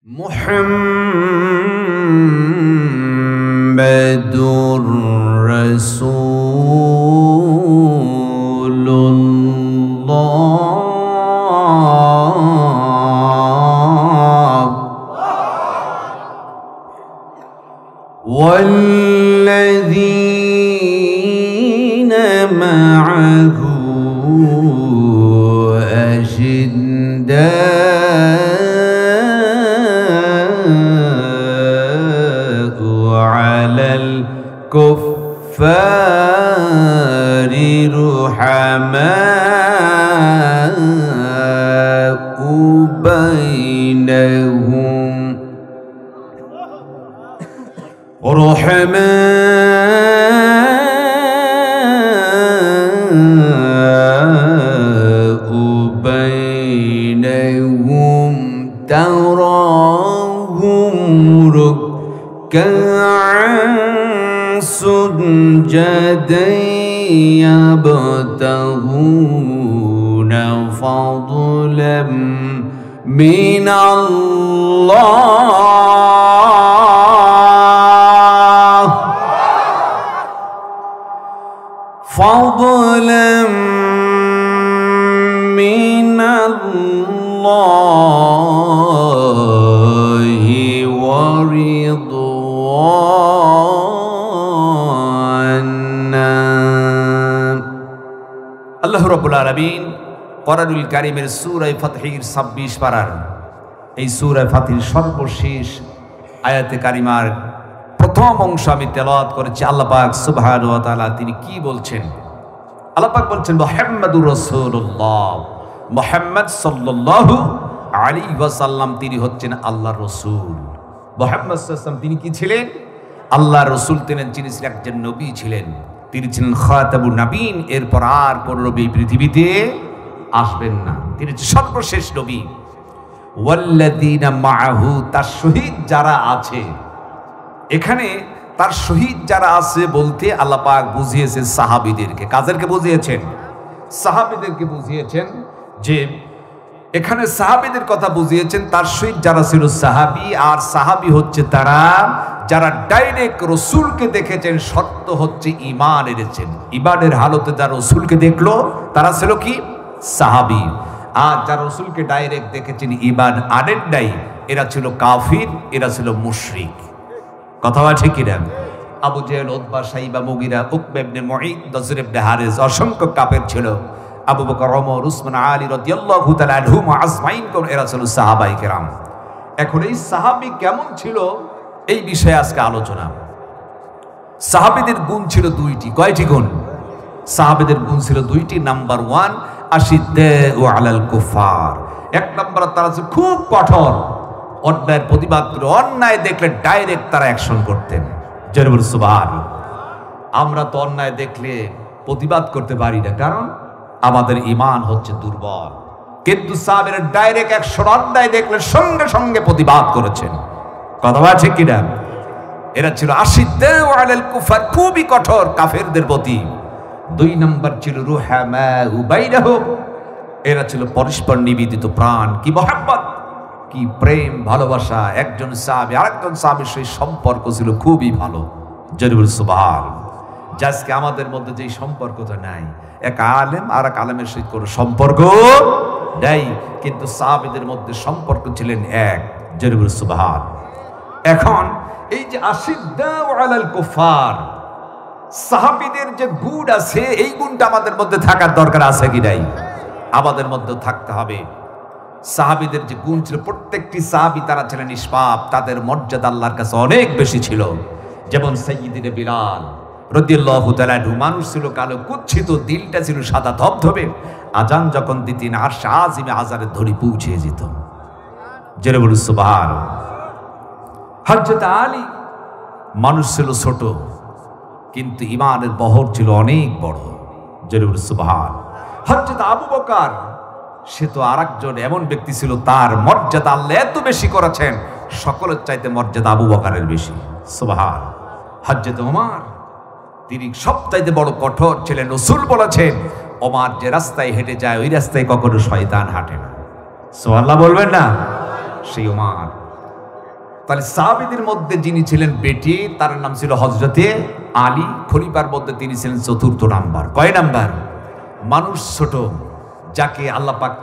মুহাম্মাদুর রাসূলুল্লাহ ওয়াল্লাযীনা মা'আহু الكفار رحماء بينهم تراهم ركعا سجدا يبتغون فضلا من الله فضلا من الله ورضوانا আল্লাহ রাব্বুল আলামিন কোরআনুল কারীমের সূরা ফাতহির 26 পারার এই সূরা ফাতহির সর্বশেষ আয়াতে কারিমার প্রথম অংশ আমি তেলাওয়াত করেছি। আল্লাহ পাক সুবহানাহু ওয়া তাআলা তিনি কি বলছেন? আল্লাহ পাক বলছেন মুহাম্মাদুর রাসূলুল্লাহ, মুহাম্মদ সাল্লাল্লাহু আলাইহি ওয়াসাল্লাম তিনি হচ্ছেন আল্লাহর রাসূল। মুহাম্মদ সাল্লাল্লাহু আলাইহি ওয়াসাল্লাম তিনি কি ছিলেন? আল্লাহর রাসূল তিনি ছিলেন একজন নবী ছিলেন, তিনি ছিলেন খাতাবুন নবীন। এরপর আর কোন নবী পৃথিবীতে আসবেন না, তিনি সর্বশেষ নবী। ওয়াল্লাযীনা মাআহু, তার শহীদ যারা আছে, এখানে তার শহীদ যারা আছে বলতে আল্লাহ পাক বুঝিয়েছেন সাহাবীদেরকে। কাদেরকে বুঝিয়েছেন? সাহাবীদেরকে বুঝিয়েছেন। যে এখানে সাহাবীদের কথা বুঝিয়েছেন, তার শহীদ যারা ছিল সাহাবী। আর সাহাবী হচ্ছে তারা যারা ডাইরেক্ট রসুলকে দেখেছেন, সত্য হচ্ছে ঈমান এনেছেন, ঈমানের হালতে যারা রসুলকে দেখলো তারা ছিল কি? সাহাবী। আর যারা রসুলকে ডাইরেক্ট দেখেছেন ঈমান আনেন নাই, এরা ছিল কাফির, এরা ছিল মুশরিক। কথা বলা ঠিক কিনা? আবু জেহেল, উতবা, শাইবা, মুগীরা, উকবা ইবনে মুঈত, নজর ইবনে হারিস, অসংখ্য কাফের ছিল। আবু বকর, ওমর, উসমান, আলী রাদিয়াল্লাহু তাআলা আনহুম আজমাইন, কোন এরা ছিল সাহাবায়ে কেরাম। এখন এই সাহাবী কেমন ছিল এই বিষয়ে আজকে আলোচনা। সাহাবীদের গুণ ছিল দুইটি। কয়টি গুণ? সাহাবীদের গুণ ছিল দুইটি। নাম্বার 1, আশিদ্দাউ আলাল কুফার। এক নম্বর, তারা ছিল খুব কঠোর, অন্যায়ের প্রতিবাদ করে, অন্যায় দেখলে ডাইরেক্ট তারা অ্যাকশন করতেন। জোরে বলুন সুবহানাল্লাহ। আমরা তো অন্যায় দেখলে প্রতিবাদ করতে পারি না, কারণ আমাদের ঈমান হচ্ছে দুর্বল। কিন্তু সাহাবীরা ডাইরেক্ট অ্যাকশন, অন্যায় দেখলে সঙ্গে সঙ্গে প্রতিবাদ করেছেন। কথা বলা ঠিক কিনা? এরা ছিল আশিদ্দাউ আলাল কুফার, খুবই কঠোর কাফেরদের প্রতি। 2 নম্বর ছিল রুহামাউ বাইনাহুম, এরা ছিল পরস্পর নিবেদিত প্রাণ। কি মহব্বত, কি প্রেম, ভালোবাসা। একজন সাহাবী আরেকজন সাহাবীর সেই সম্পর্ক ছিল খুবই ভালো। জোরে বলুন সুবহানাল্লাহ। আজকে আমাদের মধ্যে যেই সম্পর্কটা নাই, এক আলেম আর এক আলেমের সাথে কোনো সম্পর্ক নাই, কিন্তু সাহাবীদের মধ্যে সম্পর্ক ছিলেন এক। জোরে বলুন সুবহানাল্লাহ। এখন এই যে আশিদ্দাউ আলাল কুফার, সাহাবীদের যে গুণ আছে, এই গুণটা আমাদের মধ্যে থাকার দরকার আছে কি নাই? আমাদের মধ্যে থাকতে হবে। সাহাবীদের যে গুণ ছিল, প্রত্যেকটি সাহাবী তারা ছিলেন নিষ্পাপ, তাদের মর্যাদা আল্লাহর কাছে অনেক বেশি ছিল। যেমন সাইয়্যিদিনা বিলাল রাদিয়াল্লাহু তাআলা আনহু, মানুষ ছিল কালো কুৎসিত, দিলটা ছিল সাদা ধবধবে। আজান যখন দিতেন আরশ আজিমে আজানের ধ্বনি পৌঁছে যেত। জোরে বলুন সুবহানাল্লাহ। হযরত আলী, মানুষ ছিল ছোট, কিন্তু ঈমানের বহর ছিল অনেক বড়। জোরে বলুন সুবহানাল্লাহ। হযরত আবু বকর, সে তো আরেকজন এমন ব্যক্তি ছিল, তার মর্যাদা আল্লাহ এত বেশি করেছেন, সকলের চাইতে মর্যাদা আবু বকরের বেশি। সুবহানাল্লাহ। হযরত ওমর, তিনি সবচাইতে বড় কঠোর ছিলেন। রাসূল বলেছেন, ওমর যে রাস্তায় হেঁটে যায় ওই রাস্তায় কখনো শয়তান হাঁটে না। সুবহানাল্লাহ বলবেন না? সেই ওমর তাহলে সাহাবীদের মধ্যে যিনি ছিলেন বেটি, তার নাম ছিল হযরতে আলী। খলিফার মধ্যে তিনি ছিলেন চতুর্থ নাম্বার। কয় নাম্বার? মানুষ ছোট, যাকে আল্লাহ পাক,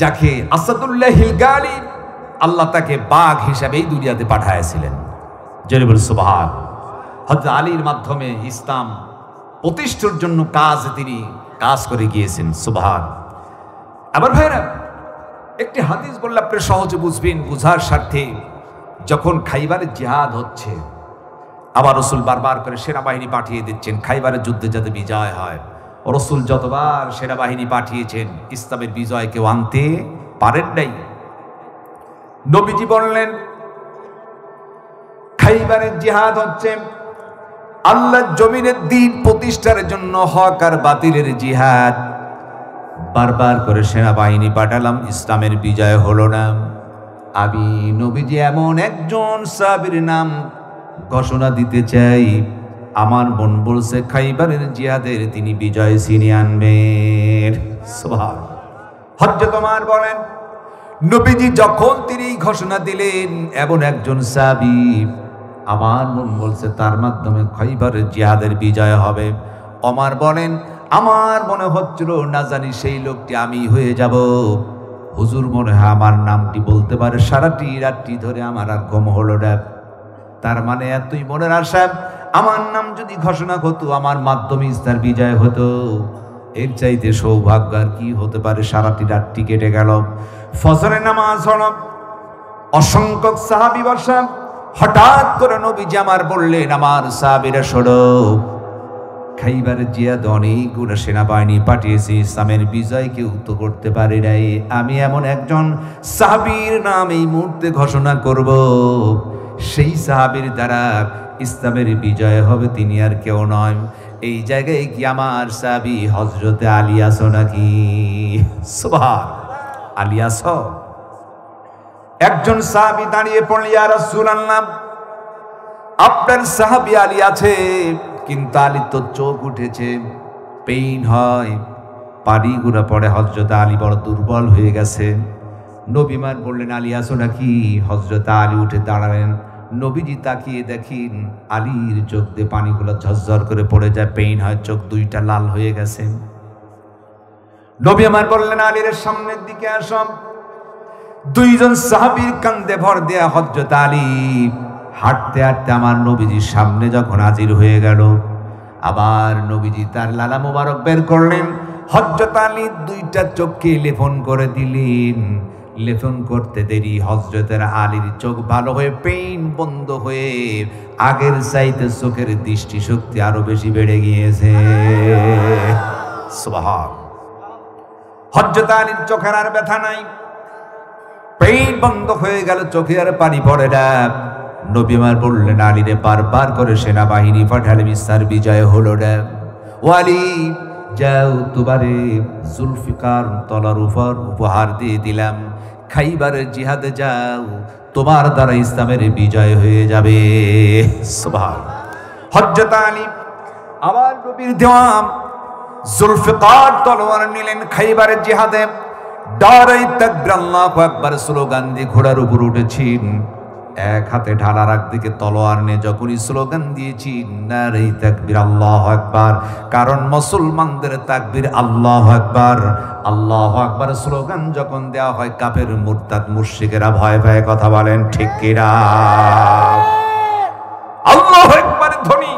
যাকে আসাদুল্লাহিল গালিব, আল্লাহ তাকে বাঘ হিসাবে এই দুনিয়াতে পাঠাইছিলেন। জোরে বল সুবহান। হযরত আলীর মাধ্যমে ইসলাম প্রতিষ্ঠার জন্য তিনি কাজ করে গিয়েছেন। সুবহান। আবার ভাইরা, একটি হাদিস বললে আপনি সহজে বুঝবেন, বুঝার স্বার্থে। যখন খাইবারের জিহাদ হচ্ছে, আবার রাসূল বারবার করে সেনাবাহিনী পাঠিয়ে দিচ্ছেন খাইবারের যুদ্ধে যাতে বিজয় হয়। রাসূল যতবার সেনাবাহিনী পাঠিয়েছেন, ইসলামের বিজয় কেউ আনতে পারেন নাই। নবীজি বললেন, খাইবারের জিহাদ হচ্ছে আল্লাহর জমিনের দ্বীন প্রতিষ্ঠার জন্য, হক আর বাতিলের জিহাদ। বারবার করে সেনাবাহিনী পাঠালাম, ইসলামের বিজয় হলো না। আমি নবীজি এমন একজন সাহাবীর নাম ঘোষণা দিতে চাই, আমার মন বলছে খাইবারের জিহাদের তিনি বিজয় ছিনিয়ে আনবেন। সুবহান। হযরত ওমর বলেন, নবীজি যখন তিনি ঘোষণা দিলেন এমন একজন সাহাবী, আমার মন বলছে তার মাধ্যমে খাইবারের জিহাদের বিজয় হবে। ওমর বলেন, আমার মনে হচ্ছিল না জানি সেই লোকটি আমি হয়ে যাব। হুজুর মনে হয় আমার নামটি বলতে পারে। সারাটি রাত্রি ধরে আমার আর ঘুম হলো না। তার মানে এতই মনের আশা, আমার নাম যদি ঘোষণা হতো, আমার মাধ্যমে ইসলামের বিজয় হতো। এর চাইতে সৌভাগ্য আর কি হতে পারে? সারাটি রাত্রি কেটে গেল। ফজরের নামাজ হলো, অসংখ্য সাহাবী বসা। হঠাৎ করে নবীজি আমার বললেন, আমার সাহাবীরা শোনো, খাইবারের জিহাদ অনেকগুলো সেনাবাহিনী পাঠিয়েছি, ইসলামের বিজয় কেউ তো করতে পারে নাই। আমি এমন একজন সাহাবীর নাম এই মুহূর্তে ঘোষণা করব, সেই সাহাবীর দ্বারা ইসলামের বিজয় হবে, তিনি আর কেউ নয়। এই জায়গায় কি আমার সাহাবী হযরতে আলী আছো নাকি? সুবহান। আলী আছো? একজন সাহাবী দাঁড়িয়ে পড়ল, ইয়া রাসূলুল্লাহ, আপনার সাহাবী আলী আছে, কিন্তু আলী তো চোখ উঠেছে, পেইন হয়, পানি গুঁড়া পড়ে। হযরত আলী বড় দুর্বল হয়ে গেছে। নবীমান বললেন, আলী আছো নাকি? হযরত আলী উঠে দাঁড়ালেন। নবীজি তাকিয়ে দেখেন আলীর চোখ দিয়ে পানিগুলো ঝরঝর করে পড়ে যায়, পেইন হয়, চোখ দুইটা লাল হয়ে গেছে। নবী আমার বললেন, আলীর সামনের দিকে আসো। দুইজন সাহাবীর কাঁধে ভর দেয়া হযরত আলী হাঁটতে হাঁটতে আমার নবীজির সামনে যখন হাজির হয়ে গেল, আবার নবীজি তার লালা মোবারক বের করলেন। হযরত আলী দুইটা চোখকে লেপন করে দিলেন। লেপন করতে দেরি হযরতের আলীর চোখ ভালো হয়ে, পেইন বন্ধ হয়ে, আগের চাইতে চোখের দৃষ্টিশক্তি আরো বেশি বেড়ে গিয়েছে। সুবহান। হযরত আলীর চোখের আর ব্যথা নাই, পেইন বন্ধ হয়ে গেল, চোখে আর পানি পড়ে না। নবী আমার বললেন, আলীরে বারবার করে সেনাবাহিনী পাঠালে ইসলামের বিজয় হলো না। ও আলী, যাও, তোমারে জুলফিকার তলার উপর উপহার দিয়ে দিলাম, খাইবারের জিহাদে যাও, তোমার দ্বারা ইসলামের বিজয় হয়ে যাবে। সুবহান। হযরত আলী আবার নবীর দেওয়া জুলফিকার তলোয়ার নিলেন, খাইবারের জিহাদে দাঁড়াই তাকবীর আল্লাহু আকবার স্লোগান দিয়ে ঘোড়ার উপর উঠেছেন। এক হাতে ঢালার একদিকে তলোয়ার নিয়ে যখনই স্লোগান দিয়েছি, নারে তাকবীর আল্লাহু আকবার, কারণ মুসলমানদের তাকবীর আল্লাহু আকবার, আল্লাহু আকবার স্লোগান যখন দেওয়া হয়, কাফের মুরতাদ মুশরিকেরা ভয় ভয়ে কথা বলেন, ঠিক কিনা? আল্লাহু আকবার ধ্বনি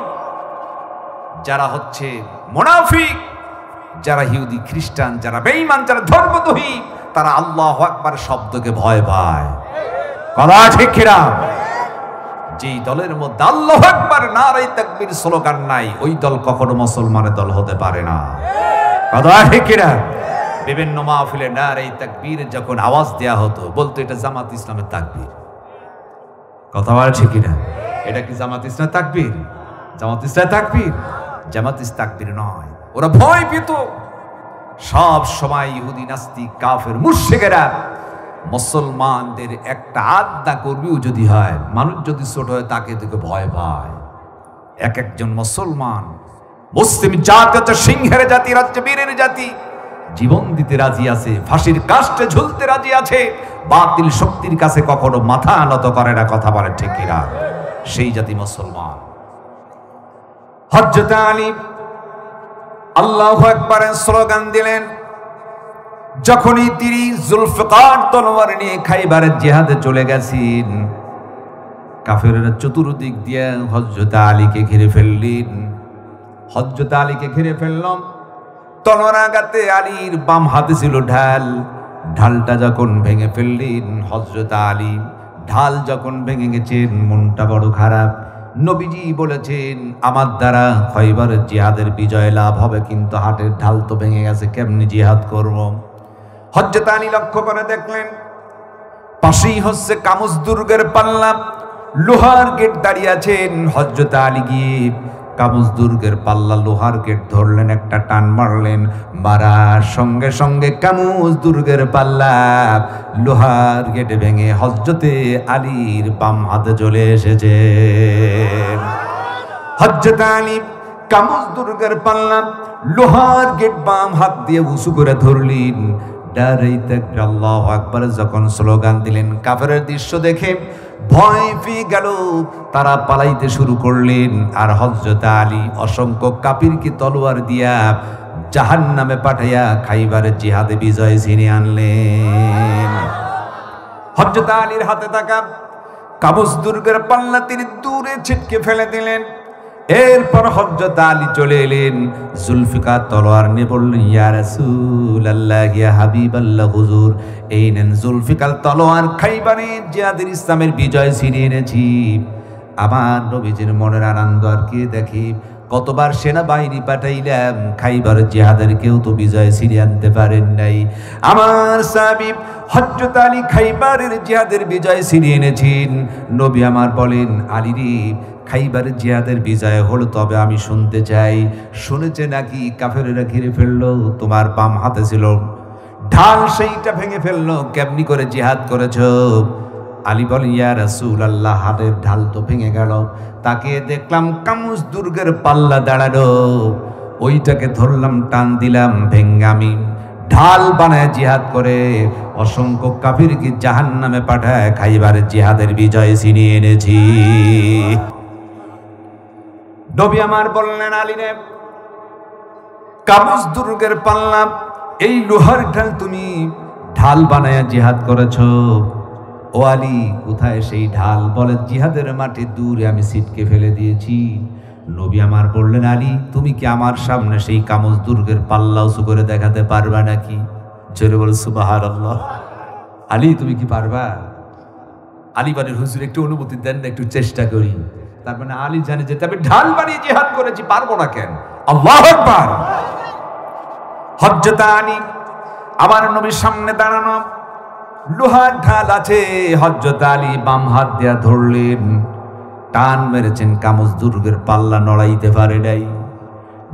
যারা হচ্ছে মুনাফিক, যারা ইহুদি খ্রিস্টান, যারা বেঈমান, যারা ধর্মদ্রোহী, তারা আল্লাহু আকবার শব্দকে ভয় পায়। কথা ঠিক কিনা? যেই দলের মধ্যে আল্লাহু আকবার নারে তাকবীর স্লোগান নাই, ওই দল কখনো মুসলমানের দল হতে পারে না। কথা ঠিক কিনা? বিভিন্ন মাহফিলে নারে তাকবীর যখন আওয়াজ দেয়া হতো, বলতো এটা জামাত ইসলামের তাকবীর। কথা বলা ঠিক কিনা? এটা কি জামাত ইসলামের তাকবীর? জামাত ইসলামের তাকবীর? জামাত ইসলামের তাকবীর নয়। ওরা ভয় পেত সব সময়, ইহুদি নাস্তিক কাফের মুশরিকেরা মুসলমানদের একটা আদা কর্মীও যদি হয়, মানুষ যদি ছোট হয়, তাকে দেখে ভয় পায়। এক একজন মুসলমান, মুসলিম জাতি হচ্ছে সিংহের জাতি, রাজ্যে বীরের জাতি। জীবন দিতে রাজি আছে, ফাঁসির কাস্টে ঝুলতে রাজি আছে, বাতিল শক্তির কাছে কখনো মাথা নত করে না। কথা বলে ঠিক কিনা? সেই জাতি মুসলমান। হযরত আলী আল্লাহু আকবারের স্লোগান দিলেন। যখনই তিনি জুলফিকার তলোয়ার নিয়ে খাইবারের জিহাদে চলে গেছেন, কাফেররা চতুর্দিক দিয়ে হযরত আলীকে ঘিরে ফেললেন। হযরত আলীকে ঘিরে ফেললাম, তলোয়ার আঘাতে আলীর বাম হাতে ছিল ঢাল। ঢালটা যখন ভেঙে ফেললেন হযরত আলী, ঢাল যখন ভেঙে গেছেন মনটা বড় খারাপ। নবীজি বলেছেন আমার দ্বারা খয়বরের জিহাদের বিজয় লাভ হবে, কিন্তু হাতের ঢাল তো ভেঙে গেছে, কেমনি জিহাদ করব? হযরত আলী লক্ষ্য করে দেখলেন পাশেই হচ্ছে কামুজ দুর্গের পাল্লা, লোহার গেট দাঁড়িয়ে আছেন। হযরত আলী গিয়ে কামুজ দুর্গের পাল্লা লোহার গেট ধরলেন, একটা টান মারলেন, মারার সঙ্গে সঙ্গে কামুজ দুর্গের পাল্লা লোহার গেট ভেঙে হযরতে আলীর বাম হাতে চলে এসেছে। হযরত আলী কামুজ দুর্গের পাল্লা লোহার গেট বাম হাত দিয়ে উঁচু করে ধরলেন। ডাইরেক্ট আল্লাহু আকবার যখন স্লোগান দিলেন, কাফেরের দৃশ্য দেখে ভয় পেয়ে গেল, তারা পালাইতে শুরু করলেন। আর হযরত আলী অসংখ্য কাফিরকে তলোয়ার দিয়া জাহান্নামে পাঠাইয়া খাইবারের জিহাদে বিজয় ছিনিয়ে আনলেন। হযরত আলীর হাতে থাকা কাবুস দুর্গের পাল্লা তিনি দূরে ছিটকে ফেলে দিলেন। এরপর হযরত আলী চলে এলেন, জুলফিকার তলোয়ার নিয়ে বললেন, ইয়া রাসূলুল্লাহ, ইয়া হাবিবাল্লাহ, হুজুর এই নেন জুলফিকার তলোয়ার, খাইবারে জিহাদের ইসলামের বিজয় ছিনিয়ে এনেছি। আমার নবীজির মনের আনন্দ আর কে দেখি, কতবার সেনাবাহিনী পাঠাইলাম, খাইবার জিহাদের কেউ তো বিজয় ছিনিয়ে আনতে পারেন নাই। আমার সাহাবী হযরত আলী খাইবারের জিহাদের বিজয় ছিনিয়ে এনেছেন। নবী আমার বলেন, আলী রে, খাইবার জিহাদের বিজয় হলো, তবে আমি শুনতে চাই, শুনেছে নাকি কাফেরেরা ঘিরে ফেললো, তোমার বাম হাতে ছিল ঢাল, সেইটা ভেঙে ফেললো, কেমনি করে জিহাদ করেছো? আলী বলেন, ইয়া রাসূলুল্লাহ, হাতের ঢাল তো ভেঙে গেল, তাকে দেখলাম কামুজ দুর্গের পাল্লা দাঁড়ানো, ওইটাকে ধরলাম, টান দিলাম, ভেঙে আমি ঢাল বানায় জিহাদ করে অসংখ্য কাফিরকে জাহান্নামে পাঠায় খাইবারের জিহাদের বিজয় ছিনিয়ে এনেছি। নবী আমার বললেন, আলী রে, কামুজ দুর্গের পাল্লা এই লোহার ঢাল তুমি ঢাল বানায় জিহাদ করেছো। ও আলী, কোথায় সেই ঢাল? বলে, জিহাদের মাঠে দূরে আমি ছিটকে ফেলে দিয়েছি। নবী আমার বললেন, আলী, তুমি কি আমার সামনে সেই কামুজ দুর্গের পাল্লা উঁচু করে দেখাতে পারবা নাকি? জোরে বল সুবহানাল্লাহ। আলী, তুমি কি পারবা? আলী বলেন, হুজুর একটু অনুমতি দেন না, একটু চেষ্টা করি। তার মানে আলী জানে যে আমি ঢাল বানিয়ে জিহাদ করেছি, পারবো না কেন? আল্লাহু আকবার। হযরত আলী আমার নবীর সামনে দাঁড়ানো, লোহার ঢাল আছে, হযরত আলী বাম হাত দিয়া ধরলেন, টান মেরেছেন, কামুজ দুর্গের পাল্লা নড়াইতে পারে নাই।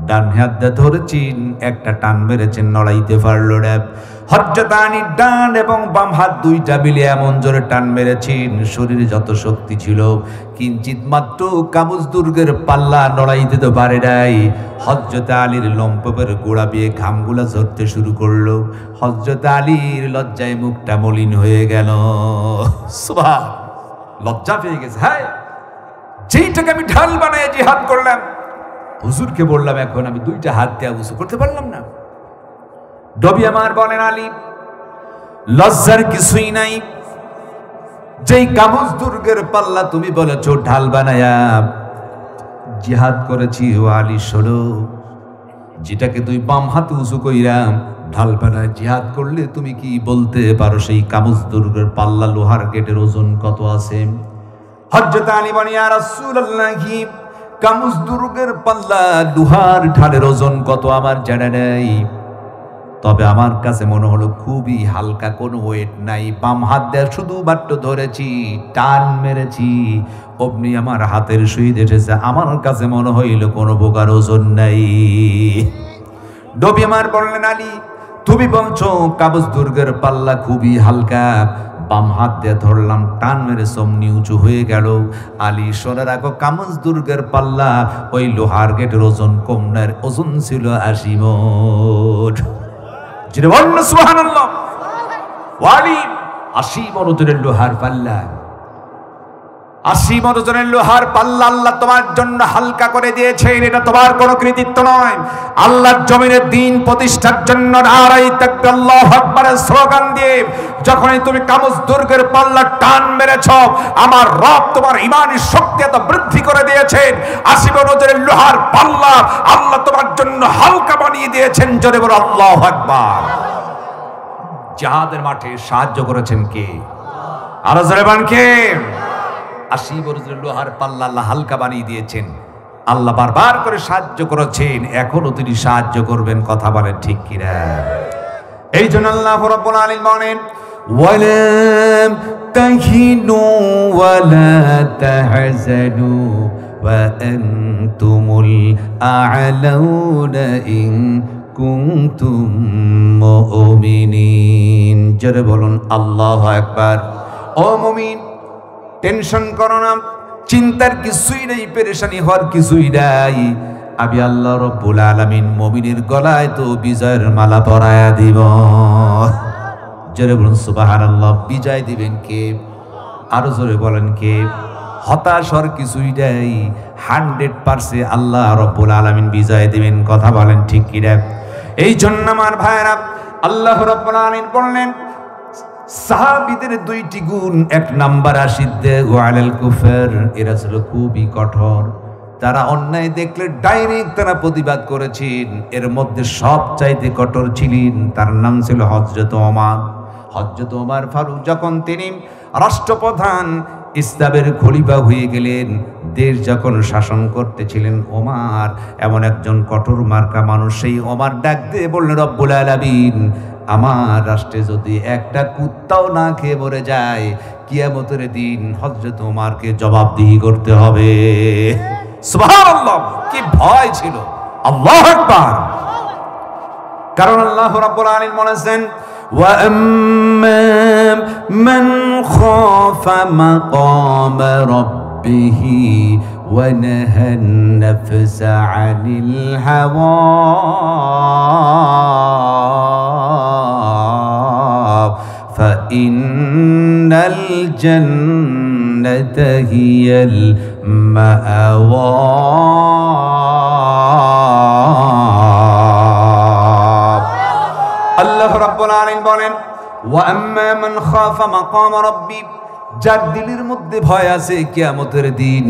ডান হাত দিয়ে ধরেছেন, একটা টান মেরেছেন, নড়াইতে পারল না। হযরত আলী ডান এবং বাম হাত দুইটা মিলে এমন জোরে টান মেরেছেন, শরীরে যত শক্তি ছিল কিঞ্চিত মাত্র কামুজ দুর্গের পাল্লা নড়াইতে তো পারে নাই। হযরত আলীর লম্পপের গোড়া বেয়ে ঘামগুলা ঝরতে শুরু করলো। হযরত আলীর লজ্জায় মুখটা মলিন হয়ে গেল। সুবহান, লজ্জা পেয়ে গেছে। হ্যাঁ, যেইটাকে আমি ঢাল বানায় জিহাদ করলাম, হুজুরকে বললাম, এখন আমি দুইটা হাত দিয়ে উঁচু করতে পারলাম না। নবী আমার বলেন, আলী, লজ্জার কিছুই নাই। যেই কামুজ দুর্গের পাল্লা তুমি বলেছো ঢাল বানায়া জিহাদ করেছি, ও আলী শোনো, যেটাকে তুই বাম হাতে উঁচু কইরাম ঢাল বানায় জিহাদ করলে তুমি কি বলতে পারো সেই কামুজ দুর্গের পাল্লা লোহার গেটের ওজন কত আছে? হযরত আলী বলেন, ইয়া রাসূলুল্লাহ, কামুজ দুর্গের পাল্লা লোহার ঢালের ওজন কত আমার জানা নেই, তবে আমার কাছে মনে হলো খুবই হালকা, কোনো ওয়েট নাই। বাম হাত দিয়ে শুধুমাত্র ধরেছি, টান মেরেছি, অমনি আমার হাতের সুই এসেছে, আমার কাছে মনে হইল কোনো প্রকার ওজন নাই। নবী আমার বললেন, আলী, তুমি বলছো কাবুস দুর্গের পাল্লা খুবই হালকা, বাম হাত দিয়ে ধরলাম, টান মেরে সমনি উঁচু হয়ে গেল। আলী, শোনে রাখো, কামুজ দুর্গের পাল্লা ওই লোহার গেটের ওজন কম না, ওজন ছিল 80 মণ। যিনি বলেন সুবহানাল্লাহ। ওয়ালি 80 বড় ওজনের লোহার পাল্লা, 80 বড় ওজনের লোহার পাল্লা আল্লাহ তোমার জন্য হালকা করে দিয়েছেন। এটা তোমার কোনো কৃতিত্ব নয়। আল্লাহর জমিনে দ্বীন প্রতিষ্ঠার জন্য নারায়ে তাকবীর আল্লাহু আকবারের স্লোগান দিয়ে যখনই তুমি কামুজ দুর্গের পাল্লা টান মেরেছ, আমার রব তোমার ঈমানের শক্তি এত বৃদ্ধি করে দিয়েছেন। 80 বড় ওজনের লোহার পাল্লা আল্লাহ তোমার জন্য হালকা বানিয়ে দিয়েছেন। জোরে বলো আল্লাহু আকবার। জিহাদের মাঠে সাহায্য করেছেন কে? আরো জোরে বলেন কে? 80 বড় ওজনের লোহার পাল্লা আল্লাহ হালকা বানিয়ে দিয়েছেন। আল্লাহ বারবার করে সাহায্য করেছেন, এখনো তিনি সাহায্য করবেন। কথা বলেন ঠিক কিনা? এই জন্য আল্লাহ রাব্বুল আলামিন বলেন ওয়ালা তাহিনু ওয়ালা তাহজানু ওয়া আনতুমুল আ'লাউনা ইন কুনতুম মুমিনিন। জোরে বলুন আল্লাহু আকবার। ও মুমিন, টেনশন করো না, চিন্তার কিছুই নেই, পেরেশানি হওয়ার কিছুই নাই। আমি আল্লাহ রাব্বুল আলামিন মুমিনের গলায় তো বিজয়ের মালা পরায়া দিব। জোরে বলুন সুবহানাল্লাহ। বিজয় দিবেন কে? আরো জোরে বলেন কে? হতাশ হওয়ার কিছুই নাই, 100% আল্লাহ রাব্বুল আলামিন বিজয় দিবেন। কথা বলেন ঠিক কি না? এই জন্য আমার ভাইরা আল্লাহ রাব্বুল আলামিন বললেন সাহাবীদের দুইটি গুণ, এক নাম্বার আশিদ্দে ওয়ালাল কুফর, এরা ছিল খুবই কঠোর। তারা অন্যায় দেখলে ডাইরেক্ট তারা প্রতিবাদ করেছেন। এর মধ্যে সবচাইতে কঠোর ছিলেন, তার নাম ছিল হযরত ওমর। হযরত ওমর ফারুক যখন তিনি রাষ্ট্রপ্রধান, ইসলামের খলিফা হয়ে গেলেন, দেশ যখন শাসন করতেছিলেন, ওমর এমন একজন কঠোর মার্কা মানুষ। সেই ওমর ডাক দিয়ে বললেন রব্বুল আলামিন, আমার রাষ্ট্রে যদি একটা কুত্তাও না খেয়ে মরে যায়, কিয়ামতের দিন হযরত ওমরকে জবাবদিহি করতে হবে। সুবহানাল্লাহ, কি ভয় ছিল! আল্লাহু আকবার। কারণ আল্লাহ রাব্বুল আলামিন বলেছেন ওয়া আম্মা মান খাফা মাকাম রাব্বিহি ওয়া নাহান নাফসা আনিল হাওয়া فإن الجنة هي المأوى। আল্লাহ রাব্বুল আলামিন বলেন ওয়া আম্মা মান খাফা মাকাম রাব্বি, যার দিলের মধ্যে ভয় আছে কিয়ামতের দিন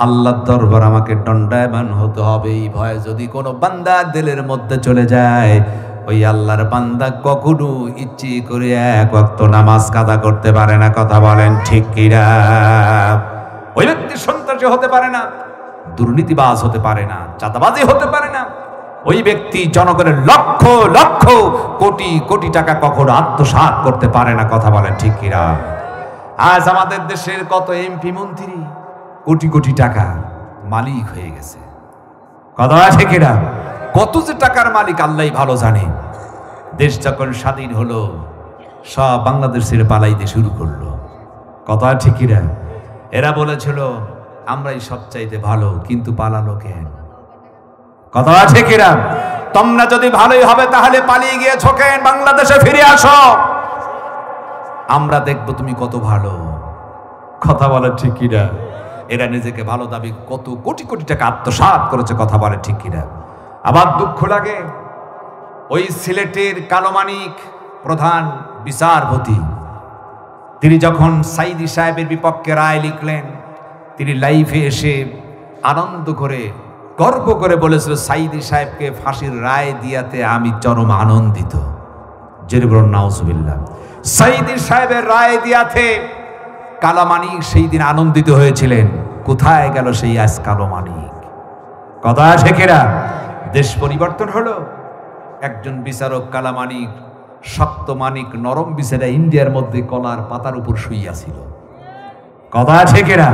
আল্লাহর দরবার আমাকে দণ্ডায়মান হতে হবে, এই ভয় যদি কোনো বান্দার দিলের মধ্যে চলে যায়, ওই আল্লাহর বান্দা কখনো ইচ্ছে করে এক ওয়াক্ত নামাজ কাদা করতে পারে না। কথা বলেন ঠিক কিনা? ওই ব্যক্তি সন্ত্রাসী হতে পারে না, দুর্নীতিবাজ হতে পারে না, চাঁদাবাজি হতে পারে না। ওই ব্যক্তি জনগণের লক্ষ লক্ষ কোটি কোটি টাকা কখনো আত্মসাৎ করতে পারে না। কথা বলেন ঠিক কিনা? আজ আমাদের দেশের কত এমপি মন্ত্রী কোটি কোটি টাকা মালিক হয়ে গেছে। কথা আছে কিনা? কত যে টাকার মালিক আল্লাহই ভালো জানে। দেশ যখন স্বাধীন হলো, সব বাংলাদেশ ছেড়ে পালাইতে শুরু করলো। কথা ঠিক কিনা? এরা বলেছিল আমরাই সবচাইতে ভালো, কিন্তু পালালো কেন? কথা আছে কিনা? তোমরা যদি ভালোই হবে তাহলে পালিয়ে গিয়েছো কেন? বাংলাদেশে ফিরে আসো, আমরা দেখবো তুমি কত ভালো। কথা বলে ঠিক কিনা? এরা নিজেকে ভালো দাবি, কত কোটি কোটি টাকা আত্মসাৎ করেছে। কথা বলে ঠিক কিনা? আবার দুঃখ লাগে, ওই সিলেটের কালোমানিক প্রধান বিচারপতি, তিনি যখন সাইদি সাহেবের বিপক্ষে রায় লিখলেন, তিনি লাইভে এসে আনন্দ করে গর্ব করে বলেছিল সাইদি সাহেবকে ফাঁসির রায় দিয়াতে আমি চরম আনন্দিত। জেরে বলুন নাউজুবিল্লাহ। সাইদি সাহেবের রায় দিয়াতে কালামানিক সেই দিন আনন্দিত হয়েছিলেন। কোথায় গেল সেই আজ কালোমানিক? কথা আছে কিনা? দেশ পরিবর্তন হলো, একজন বিচারক কালামানিক, শক্ত মানিক নরম বিচারা ইন্ডিয়ার মধ্যে কলার পাতার উপর শুইয়াছিল। কথা আছে কিনা?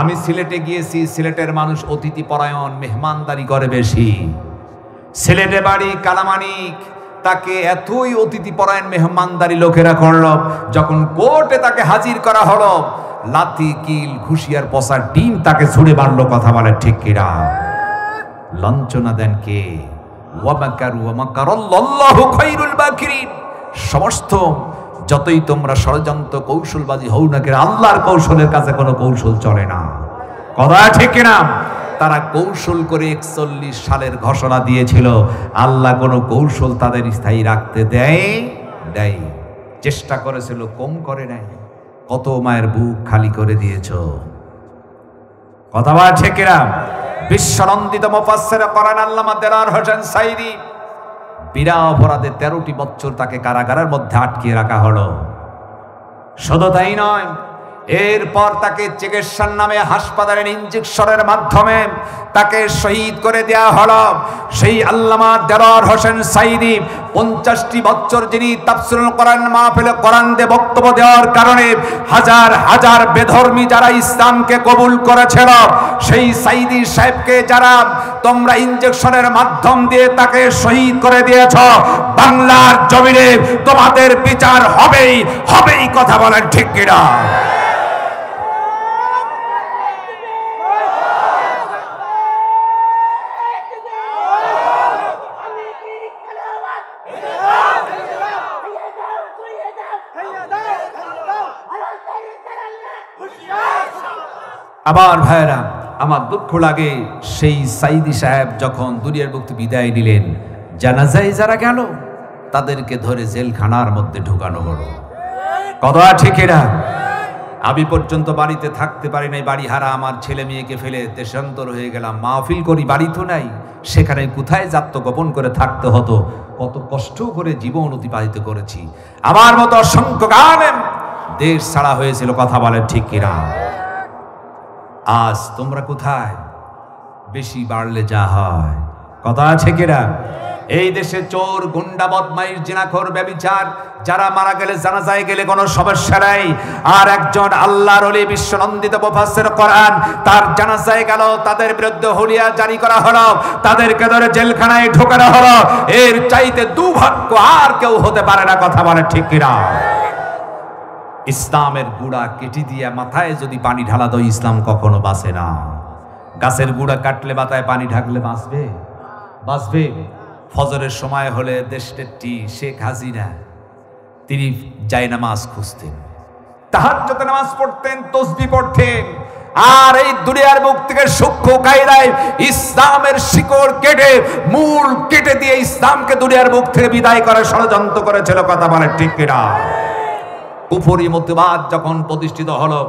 আমি সিলেটে গিয়েছি, সিলেটের মানুষ অতিথি পরায়ণ, মেহমানদারি করে বেশি। সিলেটে বাড়ি কালামানিক, তাকে এতই অতিথি পরায়ণ মেহমানদারি লোকেরা করল, যখন কোর্টে তাকে হাজির করা হলো, লাথি কিল ঘুষিয়ার পচা ডিম তাকে ছুড়ে মারলো। কথা বলে ঠিক কিনা? লাঞ্ছনা দেন কে? ওয়া মাকারু ওয়া মাকারাল্লাহু খায়রুল মাকিরিন। সমস্ত যতই তোমরা ষড়যন্ত্র কৌশলবাজি হও না কেন, আল্লাহর কৌশলের কাছে কোনো কৌশল চলে না। কথা ঠিক কিনা? তারা কৌশল করে 41 সালের ঘোষণা দিয়েছিল, আল্লাহ কোনো কৌশল তাদের স্থায়ী রাখতে দেয়। চেষ্টা করেছিল, কম করে নাই। কত মায়ের বুক খালি করে দিয়েছ। কথা বলা ঠিক কিনা? বিশ্বনন্দিত মুফাসসির কোরআন আল্লামা দেলাওয়ার হোসেন সাঈদী বিনা অপরাধে 13টি বছর তাকে কারাগারের মধ্যে আটকিয়ে রাখা হলো। শুধু তাই নয়, এরপর তাকে চিকিৎসার নামে হাসপাতালের ইনজেকশনের মাধ্যমে তাকে শহীদ করে দেয়া হলো। সেই আল্লামা দেলাওয়ার হোসেন সাঈদী 50টি বছর যিনি তাফসীরুল কোরআন মাহফিলে কোরআন দিয়ে বক্তব্য দেওয়ার কারণে হাজার হাজার বেধর্মী যারা ইসলামকে কবুল করেছিল, সেই সাঈদী সাহেবকে যারা তোমরা ইনজেকশনের মাধ্যম দিয়ে তাকে শহীদ করে দিয়েছ, বাংলার জমিনে তোমাদের বিচার হবেই। কথা বলেন ঠিক কিনা? আবার ভাইরা, আমার দুঃখ লাগে, সেই সাঈদী সাহেব যখন দুনিয়ার মুক্তি বিদায় নিলেন, জানাজায় যারা গেল তাদেরকে ধরে জেলখানার মধ্যে ঢুকানো হলো। কথা ঠিক না? আমি পর্যন্ত বাড়িতে থাকতে পারি নাই, বাড়ি হারা আমার ছেলে মেয়েকে ফেলে দেশান্তর হয়ে গেলাম। মাহফিল করি, বাড়ি তো নাই, সেখানে কোথায় আত্মগোপন করে থাকতে হতো। কত কষ্ট করে জীবন অতিবাহিত করেছি। আমার মতো অসংখ্য গানেম দেশ ছাড়া হয়েছিল। কথা বলেন ঠিক কিনা? আজ তোমরা কোথায়? বেশি বাড়লে যা হয়। কথা আছে কিনা? এই দেশে চোর, গুন্ডা, বদমাইশ, জিনাখোর, ব্যভিচার যারা মারা গেলে জানাজায় গেলে কোনো সমস্যা নাই। আর একজন আল্লাহর ওলি বিশ্বনন্দিত মুফাসসির কোরআন তার জানাজায় গেল, তাদের বিরুদ্ধে হুলিয়া জারি করা হলো, তাদেরকে ধরে জেলখানায় ঢোকানো হলো। এর চাইতে দুর্ভাগ্য আর কেউ হতে পারে না। কথা বলে ঠিক কিনা? ইসলামের গুড়া কেটে দিয়ে মাথায় যদি পানি ঢালা দাও, ইসলাম কখনো বাঁচে না। গাছের গুড়া কাটলে মাথায় পানি ঢাকলে বাঁচবে? ফজরের সময় হলে দেশনেত্রী শেখ হাসিনা তিনি জায়নামাজ খুঁজতেন, তাহাজ্জুদের নামাজ পড়তেন, তাসবিহ পড়তেন, আর এই দুনিয়ার মুখ থেকে সূক্ষ্ম কায়দায় ইসলামের শিকড় কেটে, মূল কেটে দিয়ে ইসলামকে দুনিয়ার মুখ থেকে বিদায় করে ষড়যন্ত্র করেছিল। কথা বলে ঠিক কিনা? কুফরি মতবাদ যখন প্রতিষ্ঠিত হলো,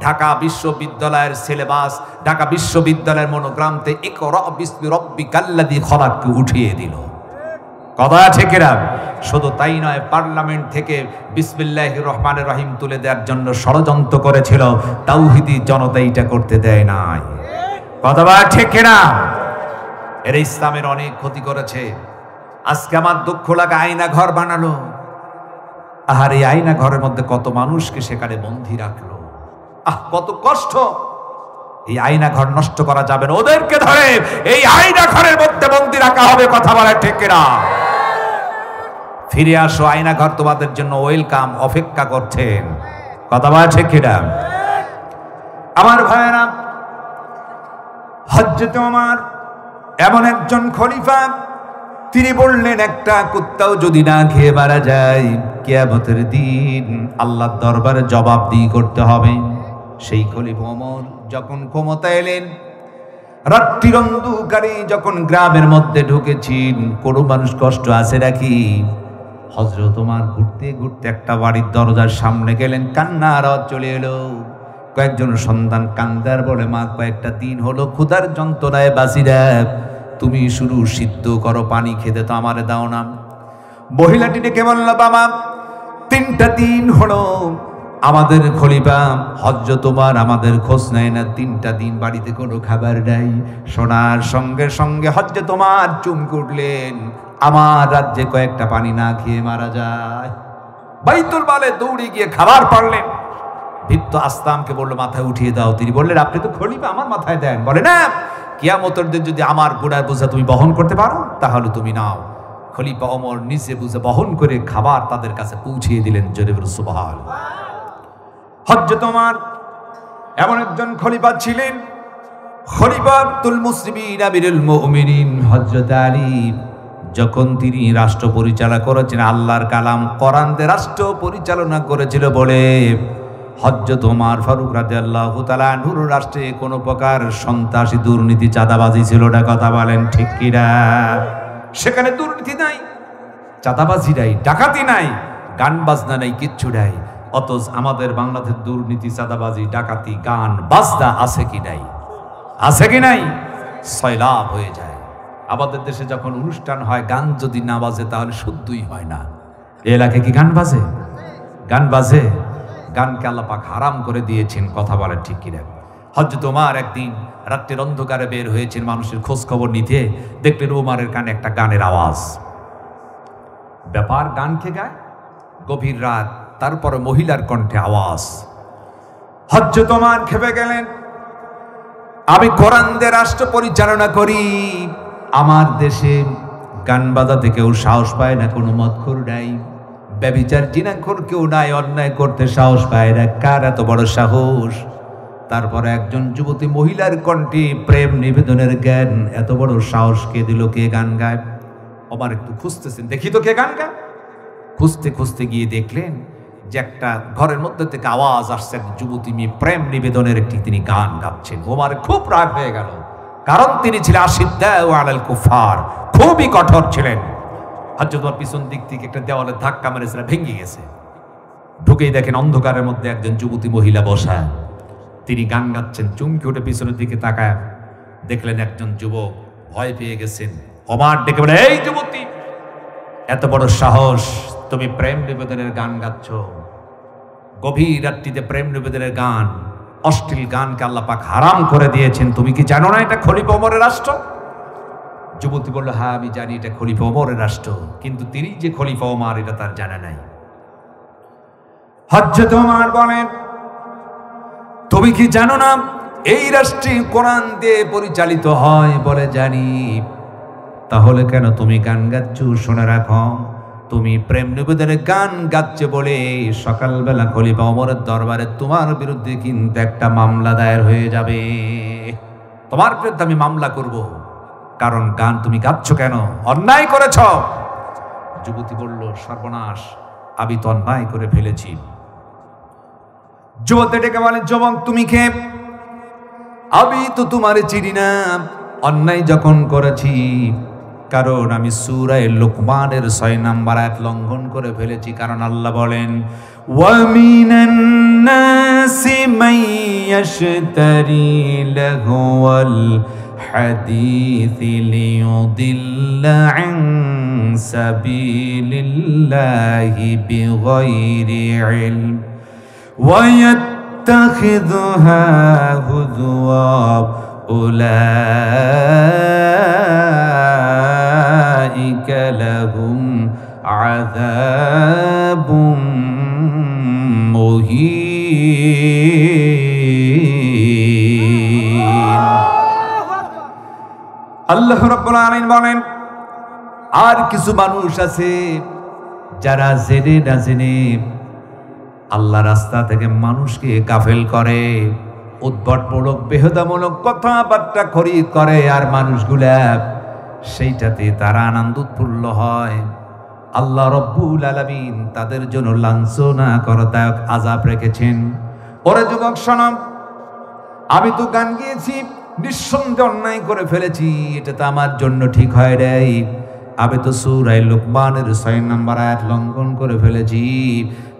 ঢাকা বিশ্ববিদ্যালয়ের সিলেবাস, ঢাকা বিশ্ববিদ্যালয়ের মনোগ্রামতে ইকরা বিসমি রাব্বিকাল্লাযী খলাককে উঠিয়ে দিল। কথা আছে কিনা? শুধু তাই নয়, পার্লামেন্ট থেকে বিসমিল্লাহির রহমানির রহিম তুলে দেওয়ার জন্য ষড়যন্ত্র করেছিল। তাওহীদি জনতা এটা করতে দেয় নাই। কথা বলা ঠিক কিনা? এরা ইসলামের অনেক ক্ষতি করেছে। আজকে আমার দুঃখ লাগে, আয়না ঘর বানালো। আর এই আয়না ঘরের মধ্যে কত মানুষকে সেখানে বন্দী রাখলো। কত কষ্ট! এই আয়না ঘর নষ্ট করা যাবে না, ওদেরকে ধরে এই আয়না ঘরের মধ্যে বন্দী রাখা হবে। কথা বলা ঠিক কিনা? ফিরে আসো, আয়না ঘর তোমাদের জন্য ওয়েলকাম, অপেক্ষা করছেন। কথা বলা ঠিক কিনা? আমার ভাইয়েরা, হযরত ওমর এমন একজন খলিফা, তিনি বললেন, একটা কুত্তাও যদি না খেয়ে মারা যায়, কিয়ামতের দিন আল্লাহর দরবারে জবাবদিহি করতে হবে। সেই খলিফা ওমর যখন ক্ষমতা এলেন, রাত্রির অন্ধকারে যখন গ্রামের মধ্যে ঢুকেছেন, কোনো মানুষ কষ্ট আছে নাকি? হযরত ওমর ঘুরতে ঘুরতে একটা বাড়ির দরজার সামনে গেলেন, কান্নার আওয়াজ চলে এলো। কয়েকজন সন্তান কান্দার বলে, মা কয়েকটা দিন হলো ক্ষুধার যন্ত্রণায় বাঁচিরা, তুমি শুরু সিদ্ধ করো, পানি খেতে তো আমারে দাও না। মহিলাটি ডেকে বলল, বাবা 3টা দিন হলো আমাদের খলিফা হযরত ওমর আমাদের খোঁজ নেয় না, 3টা দিন বাড়িতে কোনো খাবার নাই। শোনার সঙ্গে সঙ্গে হযরত ওমর চমকে উঠলেন, আমার রাজ্যে কয়েকটা পানি না খেয়ে মারা যায়। বাইতুল মালে দৌড়ে গিয়ে খাবার পারলেন। ভিত্ত আসলামকে বলল, মাথায় উঠিয়ে দাও। তিনি বললেন, আপনি তো খলিফা, আমার মাথায় দেন। বলে, না, কিয়ামতের দিন যদি আমার গোড়ার বোঝা তুমি বহন করতে পারো তাহলে তুমি নাও। খলিফা ওমর নিজে বুঝে বহন করে খাবার তাদের কাছে পৌঁছিয়ে দিলেন। জোরে বলো সুবহানাল্লাহ। হযরত ওমর এমন একজন খলিফা ছিলেন, খলিফাতুল মুসলিমিন আমিরুল মুমিনিন হযরত আলী যখন তিনি রাষ্ট্র পরিচালনা করেছেন, আল্লাহর কালাম কোরআন দিয়ে রাষ্ট্র পরিচালনা করেছিল বলে হযরত ওমর ফারুক রাদিয়াল্লাহু তাআলা আনহুর রাষ্ট্রে কোনো প্রকার সন্ত্রাসী, দুর্নীতি, চাঁদাবাজি ছিল না। কথা বলেন ঠিক কিনা? সেখানে দুর্নীতি নাই, চাঁদাবাজি নাই, ডাকাতি নাই, গান বাজনা নাই, কিচ্ছু নাই। অথচ আমাদের বাংলাদেশের দুর্নীতি, চাঁদাবাজি, ডাকাতি, গান বাজনা আছে কি নাই? আছে কি নাই? সয়লাব হয়ে যায়। আমাদের দেশে যখন অনুষ্ঠান হয়, গান যদি না বাজে তাহলে শুদ্ধই হয় না। এই এলাকায় কি গান বাজে? গান বাজে? গানকে আল্লাহ পাক হারাম করে দিয়েছেন। কথা বলেন ঠিক কিনা? হযরত ওমর একদিন রাত্রির অন্ধকারে বের হয়েছেন মানুষের খোঁজ খবর নিতে। দেখলেন ওমরের কানে একটা গানের আওয়াজ। ব্যাপার, গান কে গায়? গভীর রাত, তারপরে মহিলার কণ্ঠে আওয়াজ। হযরত ওমর খেপে গেলেন। আমি কোরআন দিয়ে রাষ্ট্র পরিচালনা করি, আমার দেশে গান বাজাতে কেউ সাহস পায় না, কোনো মদখোর নাই, ব্যভিচার জিনাখোর কেউ নাই, অন্যায় করতে সাহস পায় না। কার এত বড় সাহস? তারপরে একজন যুবতী মহিলার কণ্ঠে প্রেম নিবেদনের জ্ঞান, এত বড় সাহস কে দিল? কে গান গায়? ওমর একটু খুঁজতেছেন, দেখি তো কে গান গায়। খুঁজতে খুঁজতে গিয়ে দেখলেন যে একটা ঘরের মধ্যে থেকে আওয়াজ আসছে, এক যুবতী মেয়ে প্রেম নিবেদনের একটি তিনি গান গাচ্ছেন। ওমর খুব রাগ হয়ে গেল, কারণ তিনি ছিলেন আশিদ্দাউ আলাল কুফার, খুবই কঠোর ছিলেন। হযরত ওমর পিছন দিক থেকে একটা দেওয়ালে ধাক্কা মেরেছে, ভেঙে গেছে। ঢুকেই দেখেন অন্ধকারের মধ্যে একজন যুবতী মহিলা বসা, তিনি গান গাচ্ছেন। চমকে উঠে পিছনের দিকে তাকায় দেখলেন একজন যুবক, ভয় পেয়ে গেছেন। ওমর ডেকে বলে, এই যুবতী, এত বড় সাহস, তুমি প্রেম নিবেদনের গান গাচ্ছ? গভীর রাত্রিতে প্রেম নিবেদনের গান, অশ্লীল গানকে আল্লাহ পাক হারাম করে দিয়েছেন। তুমি কি জানো না এটা খলিফা ওমরের রাষ্ট্র? যুবতী বলল, হ্যাঁ আমি জানি এটা খলিফা ওমরের রাষ্ট্র, কিন্তু তিনি যে খলিফা ওমর এটা তার জানা নাই। হযরত ওমর বলেন, তুমি কি জানো না এই রাষ্ট্রে কোরআন দিয়ে পরিচালিত হয়? বলে, জানি। তাহলে কেন তুমি গান গাচ্ছ? শুনে রাখো, তুমি প্রেম নিবেদনের গান গাচ্ছে বলে সকালবেলা খলিফা ওমরের দরবারে তোমার বিরুদ্ধে কিন্তু একটা মামলা দায়ের হয়ে যাবে। তোমার বিরুদ্ধে আমি মামলা করব, কারণ গান তুমি গাচ্ছ কেন? অন্যায় করেছ। যুবতী বলল, সর্বনাশ, আমি তো অন্যায় করে ফেলেছি। যুবতী ডেকে বলে, যুবক তুমি কে? আমি তো তোমারে চিনি না। অন্যায় যখন করেছি, কারণ আমি সূরা লুকমানের 6 নম্বর আয়াত লঙ্ঘন করে ফেলেছি। কারণ আল্লাহ বলেন, ওয়া মিনান নাসি মান ইয়াশতারি লাহওয়াল হাদিসি লিয়ুদিল্লা আন সাবিলিল্লাহি বিগাইরি ইলম ওয়া ইয়াত্তাখিযুহা হুজওয়া উলাইকা লাহুম আযাবুম মুহিন। আল্লাহ রাব্বুল আলামিন বলেন, আর কিছু মানুষ আছে যারা জেনে না জেনে আল্লাহ রাস্তা থেকে মানুষকে গাফেল করে, উদ্ভটমূলক বেহুদামূলক কথাবার্তা খরিদ করে, আর মানুষগুলা সেইটাতে তারা আনন্দ উৎফুল্ল হয়। আল্লাহ রব্বুল আলামিন তাদের জন্য লাঞ্ছনাকরদায়ক আযাব রেখেছেন। ওরে যুবক শোনো, আমি তো গান গেয়েছি, নিঃসন্দেহে অন্যায় করে ফেলেছি, এটা তো আমার জন্য ঠিক হয় নাই। আমি তো সূরা লুকমানের 6 নম্বর আয়াত লঙ্ঘন করে ফেলেছি।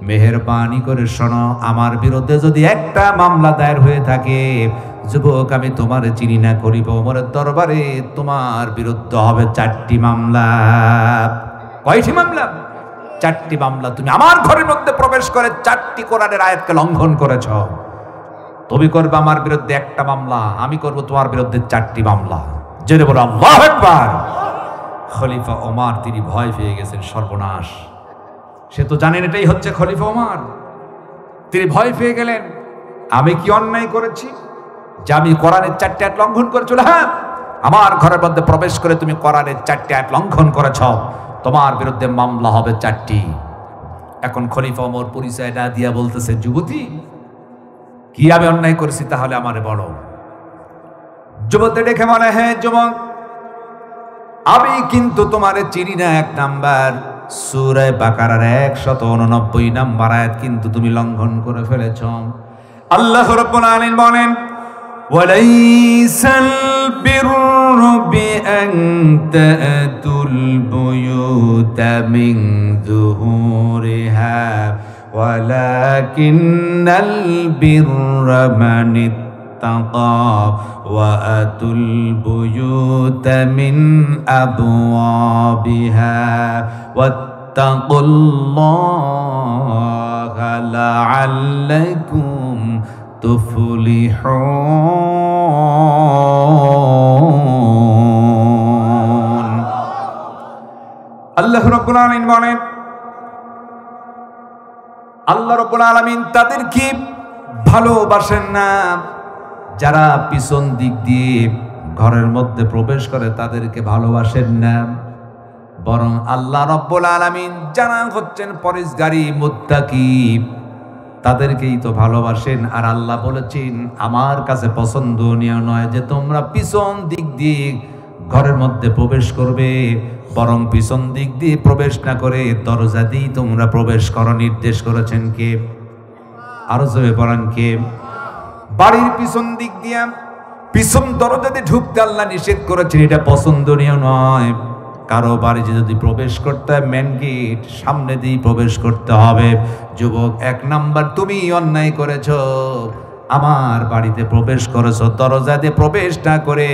মেহেরবানি করে শোনো, আমার বিরুদ্ধে যদি একটা মামলা দায়ের হয়ে থাকে, যুবক আমি তোমার চিনি না, খলিফা ওমরের দরবারে তোমার বিরুদ্ধে হবে 4টি মামলা। কয়টি মামলা? 4টি মামলা। তুমি আমার ঘরের মধ্যে প্রবেশ করে 4টি কোরআনের আয়াতকে লঙ্ঘন করেছ। তুমি করবে আমার বিরুদ্ধে একটা মামলা, আমি করব তোমার বিরুদ্ধে 4টি মামলা। জেনে বলো আল্লাহু আকবার। খলিফা ওমর তিনি ভয় পেয়ে গেছেন, সর্বনাশ, সে তো জানেন এটাই হচ্ছে খলিফা ওমর। তিনি ভয় পেয়ে গেলেন, আমি কি অন্যায় করেছি যে আমি কোরআনের 4টি আয়াত লঙ্ঘন করেছি? হ্যাঁ, আমার ঘরের মধ্যে প্রবেশ করে তুমি কোরআনের 4টি আয়াত লঙ্ঘন করেছ, তোমার বিরুদ্ধে মামলা হবে 4টি। এখন খলিফা ওমর পরিচয় না দিয়া বলতেছে, যুবতী কি আমি অন্যায় করেছি তাহলে আমারে বলো। যুবতী দেখে বলে, হ্যাঁ যুবক, আমি কিন্তু তোমারে চিনি না। এক নাম্বার সূরা বাকারার 189 নাম্বার আয়াত কিন্তু তুমি লঙ্ঘন করে ফেলেছ। আল্লাহ রাব্বুল আলামিন বলেন, ওয়ালাইসাল বিররু বিআন তা'তুল বুয়ুতা মিন যুহুরিহা ওয়ালাকিন্নাল বিররা মান ইত্তাকা ওয়া আতুল বুয়ুতা মিন আবওয়াবিহা ওয়াত্তাকুল্লাহা লাআল্লাকুম তুফলিহুন। আল্লাহ রাব্বুল আলামিন বলেন, আল্লাহ রাব্বুল আলামিন তাদেরকে ভালোবাসেন না যারা পিছন দিক দিয়ে ঘরের মধ্যে প্রবেশ করে, তাদেরকে ভালোবাসেন না। বরং আল্লাহ রাব্বুল আলামিন যারা হচ্ছেন পরেশগারী মুত্তাকি, তাদেরকেই তো ভালোবাসেন। আর আল্লাহ বলেছেন, আমার কাছে পছন্দনীয় নয় যে তোমরা পিছন দিক দিয়ে ঘরের মধ্যে প্রবেশ করবে, বরং পিছন দিক দিয়ে প্রবেশ না করে দরজা দিয়ে তোমরা প্রবেশ করো। নির্দেশ করেছেন কে? আরো জোরে বলেন কে? বাড়ির পিছন দিক দিয়ে পিছন দরজা দিয়ে ঢুকতে আল্লাহ নিষেধ করেছেন, এটা পছন্দনীয় নয়। কারো বাড়িতে যদি প্রবেশ করতে হয়, মেন গেট সামনে দিয়ে প্রবেশ করতে হবে। যুবক, এক নাম্বার তুমি অন্যায় করেছো, আমার বাড়িতে প্রবেশ করেছো দরজা দিয়ে প্রবেশ না করে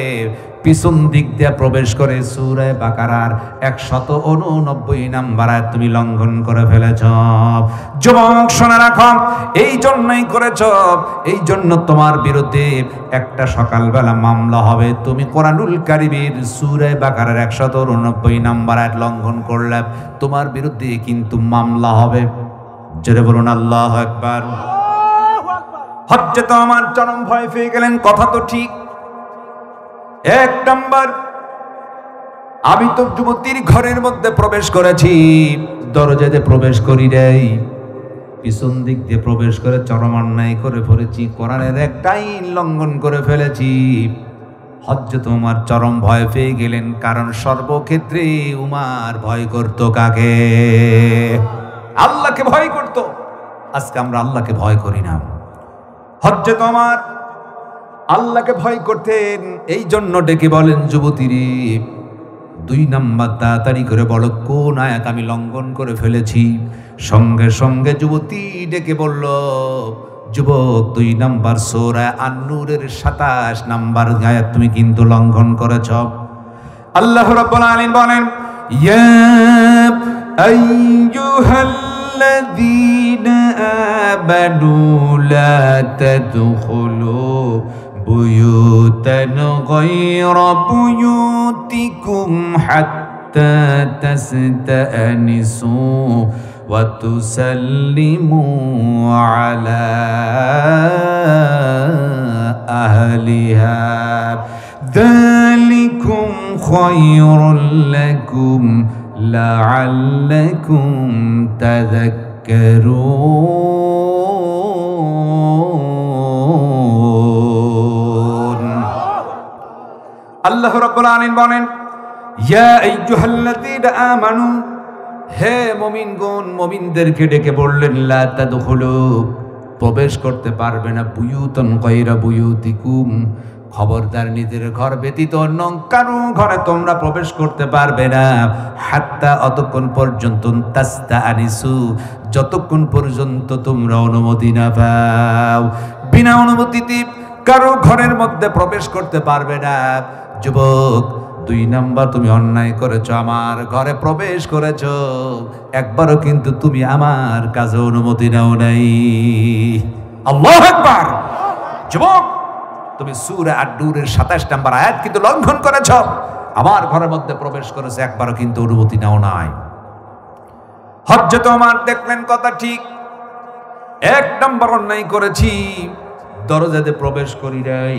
পিছন দিক দিয়ে প্রবেশ করে সূরা বাকারার 189 নাম্বার আয়াত তুমি লঙ্ঘন করে ফেলেছ। যুবক শোনা রাখো, এই জন্যই করেছ, এই জন্য তোমার বিরুদ্ধে একটা সকালবেলা মামলা হবে। তুমি কোরআনুল কারীমের সূরা বাকারার 189 নাম্বার আয়াত লঙ্ঘন করলে তোমার বিরুদ্ধে কিন্তু মামলা হবে। জোরে বলুন আল্লাহু আকবার। হযরত ওমর চরম ভয় পেয়ে গেলেন। কথা তো ঠিক। এক নাম্বার, আমি তো যুবতীর ঘরের মধ্যে প্রবেশ করেছি, দরজাতে প্রবেশ করি নাই, পিছন দিক দিয়ে প্রবেশ করে চরম অন্যায় করে ফেলেছি, কোরআনের একটা আইন লঙ্ঘন করে ফেলেছি। হযরত ওমর চরম ভয় পেয়ে গেলেন, কারণ সর্বক্ষেত্রে উমার ভয় করত কাকে? আল্লাহকে ভয় করত। আজকে আমরা আল্লাহকে ভয় করি না। হযরত ওমর আল্লাহকে ভয় করতেন, এই জন্য ডেকে বলেন, যুবতীরে 2 নাম্বার তাড়াতাড়ি করে বলো কোন আয়াত আমি লঙ্ঘন করে ফেলেছি। সঙ্গে সঙ্গে যুবতী ডেকে বলল, যুবক 2 নাম্বার সূরা আন-নূরের 27 নাম্বার আয়াত তুমি কিন্তু লঙ্ঘন করেছ। আল্লাহ রাব্বুল আলামিন বলেন, ইয়া আইয়ুহাল্লাযীনা আমানু লা তাদখুলু বুয়ুতান গায়রা বুয়ুতিকুম হাত্তা তাসতানিসু ওয়া তুসাল্লিমু আলা আহলিহা যালিকুম খায়রুল লাকুম লাআল্লাকুম তাযাক্কারুন। আল্লাহ রাব্বুল আলামিন বলেন, ইয়া আইয়ুহাল্লাযীনা আমানু, হে মুমিনগণ, মুমিনদেরকে ডেকে বললেন, লা তাদখুলু, প্রবেশ করতে পারবে না, বুয়ুতান গায়রা বুয়ুতিকুম, খবরদার নিজের ঘর ব্যতীত অন্য কারো ঘরে তোমরা প্রবেশ করতে পারবে না। হাত্তা, অতক্ষণ পর্যন্ত, তাস্তানিসু, যতক্ষণ পর্যন্ত তোমরা অনুমতি না পাও। বিনা অনুমতিতে কারো ঘরের মধ্যে প্রবেশ করতে পারবে না। যুবক, 2 নাম্বার তুমি অন্যায় করেছো, আমার ঘরে প্রবেশ করেছো, একবারও কিন্তু তুমি আমার কাছে অনুমতি নাও নাই। আল্লাহু আকবার। যুবক, তুমি সূরা আন-নূরের 27 নাম্বার আয়াত কিন্তু লঙ্ঘন করেছো, আমার ঘরের মধ্যে প্রবেশ করেছে, একবারও কিন্তু অনুমতি নাও নাই। হযরত ওমর দেখলেন কথা ঠিক, 1 নাম্বার অন্যায় করেছি, দরজাতে প্রবেশ করি নাই,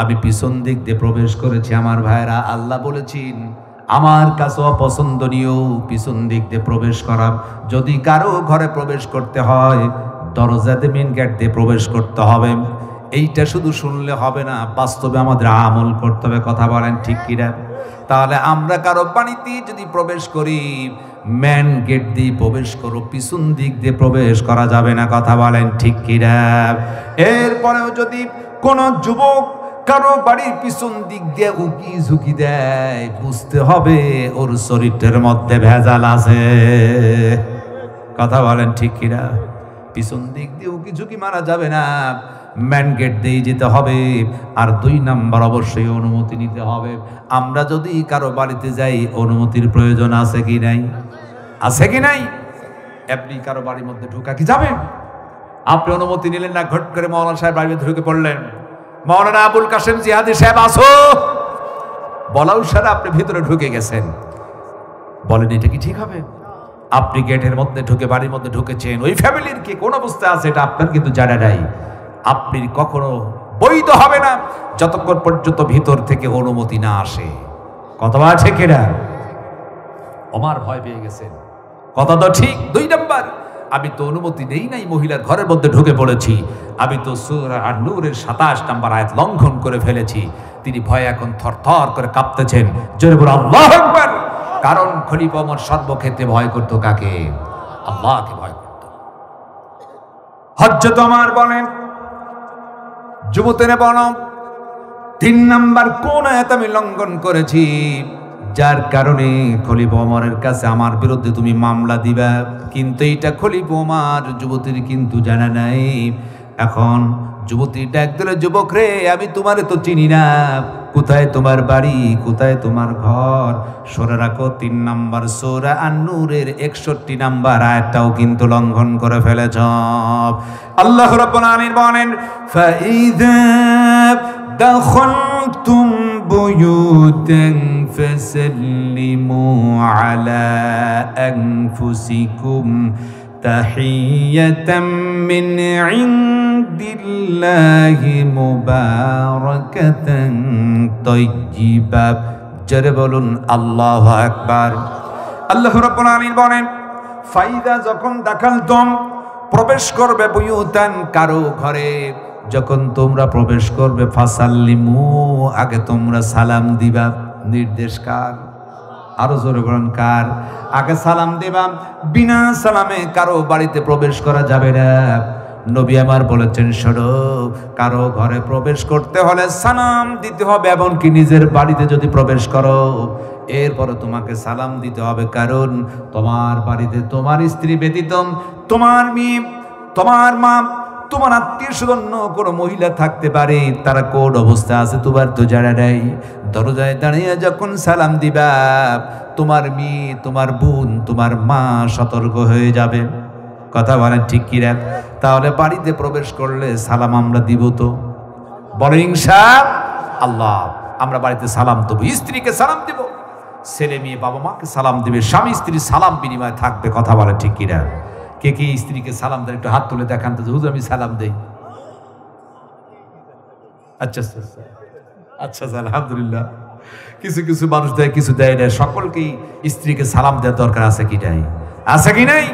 আমি পিছন দিক দিয়ে প্রবেশ করেছি। আমার ভাইরা, আল্লাহ বলেছেন আমার কাছে অপছন্দনীয় পিছন দিক দিয়ে প্রবেশ করা। যদি কারো ঘরে প্রবেশ করতে হয়, দরজাতে মেন গেট দিয়ে প্রবেশ করতে হবে। এইটা শুধু শুনলে হবে না, বাস্তবে আমাদের আমল করতে হবে। কথা বলেন ঠিক কিনা? তাহলে আমরা কারো বাড়িতে যদি প্রবেশ করি, মেন গেট দিয়ে প্রবেশ করো, পিছন দিক দিয়ে প্রবেশ করা যাবে না। কথা বলেন ঠিক কিনা? এরপরেও যদি কোন যুবক কারো বাড়ির পিছন দিক দিয়ে উকি ঝুঁকি দেয়, বুঝতে হবে ওর শরীরের মধ্যে ভেজাল আছে। কথা বলেন ঠিক কিনা? পিছন দিক দিয়ে উকি ঝুঁকি মারা যাবে না, মেন গেট দিয়ে যেতে হবে। আর 2 নাম্বার অবশ্যই অনুমতি নিতে হবে। আমরা যদি কারো বাড়িতে যাই, অনুমতির প্রয়োজন আছে কি নাই? আছে কি নাই? আপনি কারো বাড়ির মধ্যে ঢোকা কি যাবে? আপনি অনুমতি নিলেন না, ঘট করে মাওলানা সাহেব বাড়িতে ঢুকে পড়লেন, মাওলানা আবুল কাশেম জিহাদি সাহেব আসো, বলাও সারা আপনি ভিতরে ঢুকে গেছেন। বলেন এটা কি ঠিক হবে? আপনি গেটের মধ্যে ঢুকে বাড়ির মধ্যে ঢুকেছেন, ওই ফ্যামিলির কি কোন অবস্থা আছে এটা আপনার কিন্তু জানা নাই। আপনি কখনো বৈধ হবে না যতক্ষণ পর্যন্ত ভিতর থেকে অনুমতি না আসে। কথা আছে কিনা? ওমর ভয় পেয়ে গেছেন। কথা তো ঠিক। 2 নাম্বার, আমি তো অনুমতি নেই নাই, মহিলার ঘরের মধ্যে ঢুকে পড়েছি, আমি তো সূরা আন-নূরের 27 নম্বর আয়াত লঙ্ঘন করে ফেলেছি। তিনি ভয়ে এখন থরথর করে কাঁপতেছেন। জোরে বলে আল্লাহু আকবার। কারণ খলিফা ওমর সর্বক্ষেত্রে ভয় করত কাকে? আল্লাহকে ভয় করত। হযরত ওমর বলেন, যুবতীরা বলো 3 নাম্বার কোন আয়াত আমি লঙ্ঘন করেছি যার কারণে খলিফা ওমরের কাছে আমার বিরুদ্ধে তুমি মামলা দিবা? কিন্তু এটা খলিফা ওমর যুবতীর কিন্তু জানা নাই। এখন যুবতী ডাক দিল, যুবক রে, আমি তোমারে তো চিনি না, কোথায় তোমার বাড়ি, কোথায় তোমার ঘর? সরে রাখো, 3 নাম্বার সূরা আন-নূরের 61 নাম্বার আয়াতটাও কিন্তু লঙ্ঘন করে ফেলেছ। আল্লাহ রাব্বুল আলামিন বলেন, ফাইযা দাখালতুম বুয়ুতান ফাসাল্লিমু আলা আনফুসিকুম তাহিয়াতাম মিন ইনদিল্লাহি মুবারাকাতান তাইয়্যিবা। জোরে বলুন আল্লাহু আকবার। আল্লাহ রাব্বুল আলামিন বলেন, ফাইদা যখন দাখালতুম প্রবেশ করবে, বুয়ুতান কারো ঘরে যখন তোমরা প্রবেশ করবে, ফাসাল্লিমু আগে তোমরা সালাম দিবা। নির্দেশ কার? আরো জোরে বলেন কার? আগে সালাম দিবা। বিনা সালামে কারো বাড়িতে প্রবেশ করা যাবে না। নবী আমার বলেছেন, শোনো, কারো ঘরে প্রবেশ করতে হলে সালাম দিতে হবে, এমনকি নিজের বাড়িতে যদি প্রবেশ করো এরপরে তোমাকে সালাম দিতে হবে। কারণ তোমার বাড়িতে তোমার স্ত্রী ব্যতীত তোমার মেয়ে, তোমার মা, তোমার আত্মীয় স্বজন কোনো মহিলা থাকতে পারে, তারা কোন অবস্থা আছে তোমার তো জানা নাই। দরজায় দাঁড়িয়ে যখন সালাম দিবা, তোমার মেয়ে, তোমার বোন, তোমার মা সতর্ক হয়ে যাবে। কথা বলেন ঠিক কি রে? তাহলে বাড়িতে প্রবেশ করলে সালাম আমরা দিব তো? বলো ইনশাআল্লাহ। আমরা বাড়িতে সালাম দেবো, স্ত্রীকে সালাম দেব, ছেলে মেয়ে বাবা মাকে সালাম দিবে, স্বামী স্ত্রী সালাম বিনিময় থাকবে। কথা বলে ঠিক কি রে? কে কে স্ত্রীকে সালাম দেন একটু হাত তুলে দেখান তো, হুজুর আমি সালাম দেই। আচ্ছা আচ্ছা আচ্ছা, আলহামদুলিল্লাহ। কিছু কিছু মানুষ দেয়, কিছু দেয় না। সকলকেই স্ত্রীকে সালাম দেওয়ার দরকার আছে কি নাই? আছে কি নাই?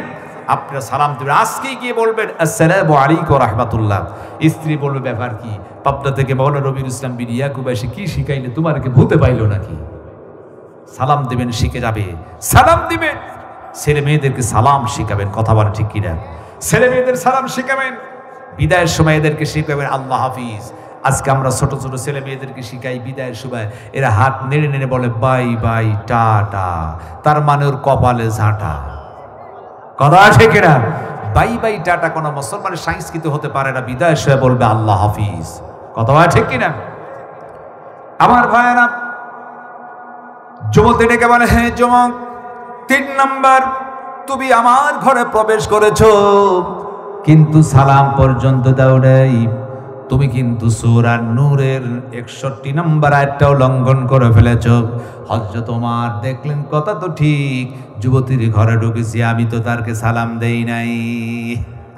আপনারা সালাম দেবেন, আজকেই গিয়ে বলবেন আসসালামু আলাইকুম ওয়া রাহমাতুল্লাহ। স্ত্রী বলবে ব্যাপার কি? পাবনা থেকে মাওলানা রবিউল ইসলাম বিন ইয়াকুব এসে কি শিখাইলে, তোমার কি ভূতে পাইলো নাকি? সালাম দিবেন, শিখে যাবে। সালাম দিবেন, ছেলে মেয়েদেরকে সালাম শিখাবেন। কথা বলে ঠিক কিনা? ছেলে মেয়েদের সালাম শিখাবেন, বিদায়ের সময় এদেরকে শিখাবেন আল্লাহ হাফিজ। আজকে আমরা ছোট ছোট ছেলে মেয়েদেরকে শিখাই, বিদায়ের সময় এরা হাত নেড়ে নেড়ে বলে বাই বাই টাটা, তার মানে ওর কপালে ঝাঁটা। কথা আছে কিনা? বাই বাই টাটা কোন মুসলমানের সংস্কৃতি হতে পারে না। বিদায়ের সময় বলবে আল্লাহ হাফিজ। কথা ঠিক কিনা? আমার ভাইয়েরা, যুবতী ডেকে বলে, হ্যাঁ যুবক, 3 নাম্বার, তুমি আমার ঘরে প্রবেশ করেছো কিন্তু সালাম পর্যন্ত দাও নাই। তুমি কিন্তু সূরা নূরের 61 নম্বর আয়াতটাও লঙ্ঘন করে ফেলেছো। হযরত ওমর দেখলেন কথা তো ঠিক, যুবতীর ঘরে ঢুকেছি, আমি তো তারকে সালাম দেই নাই,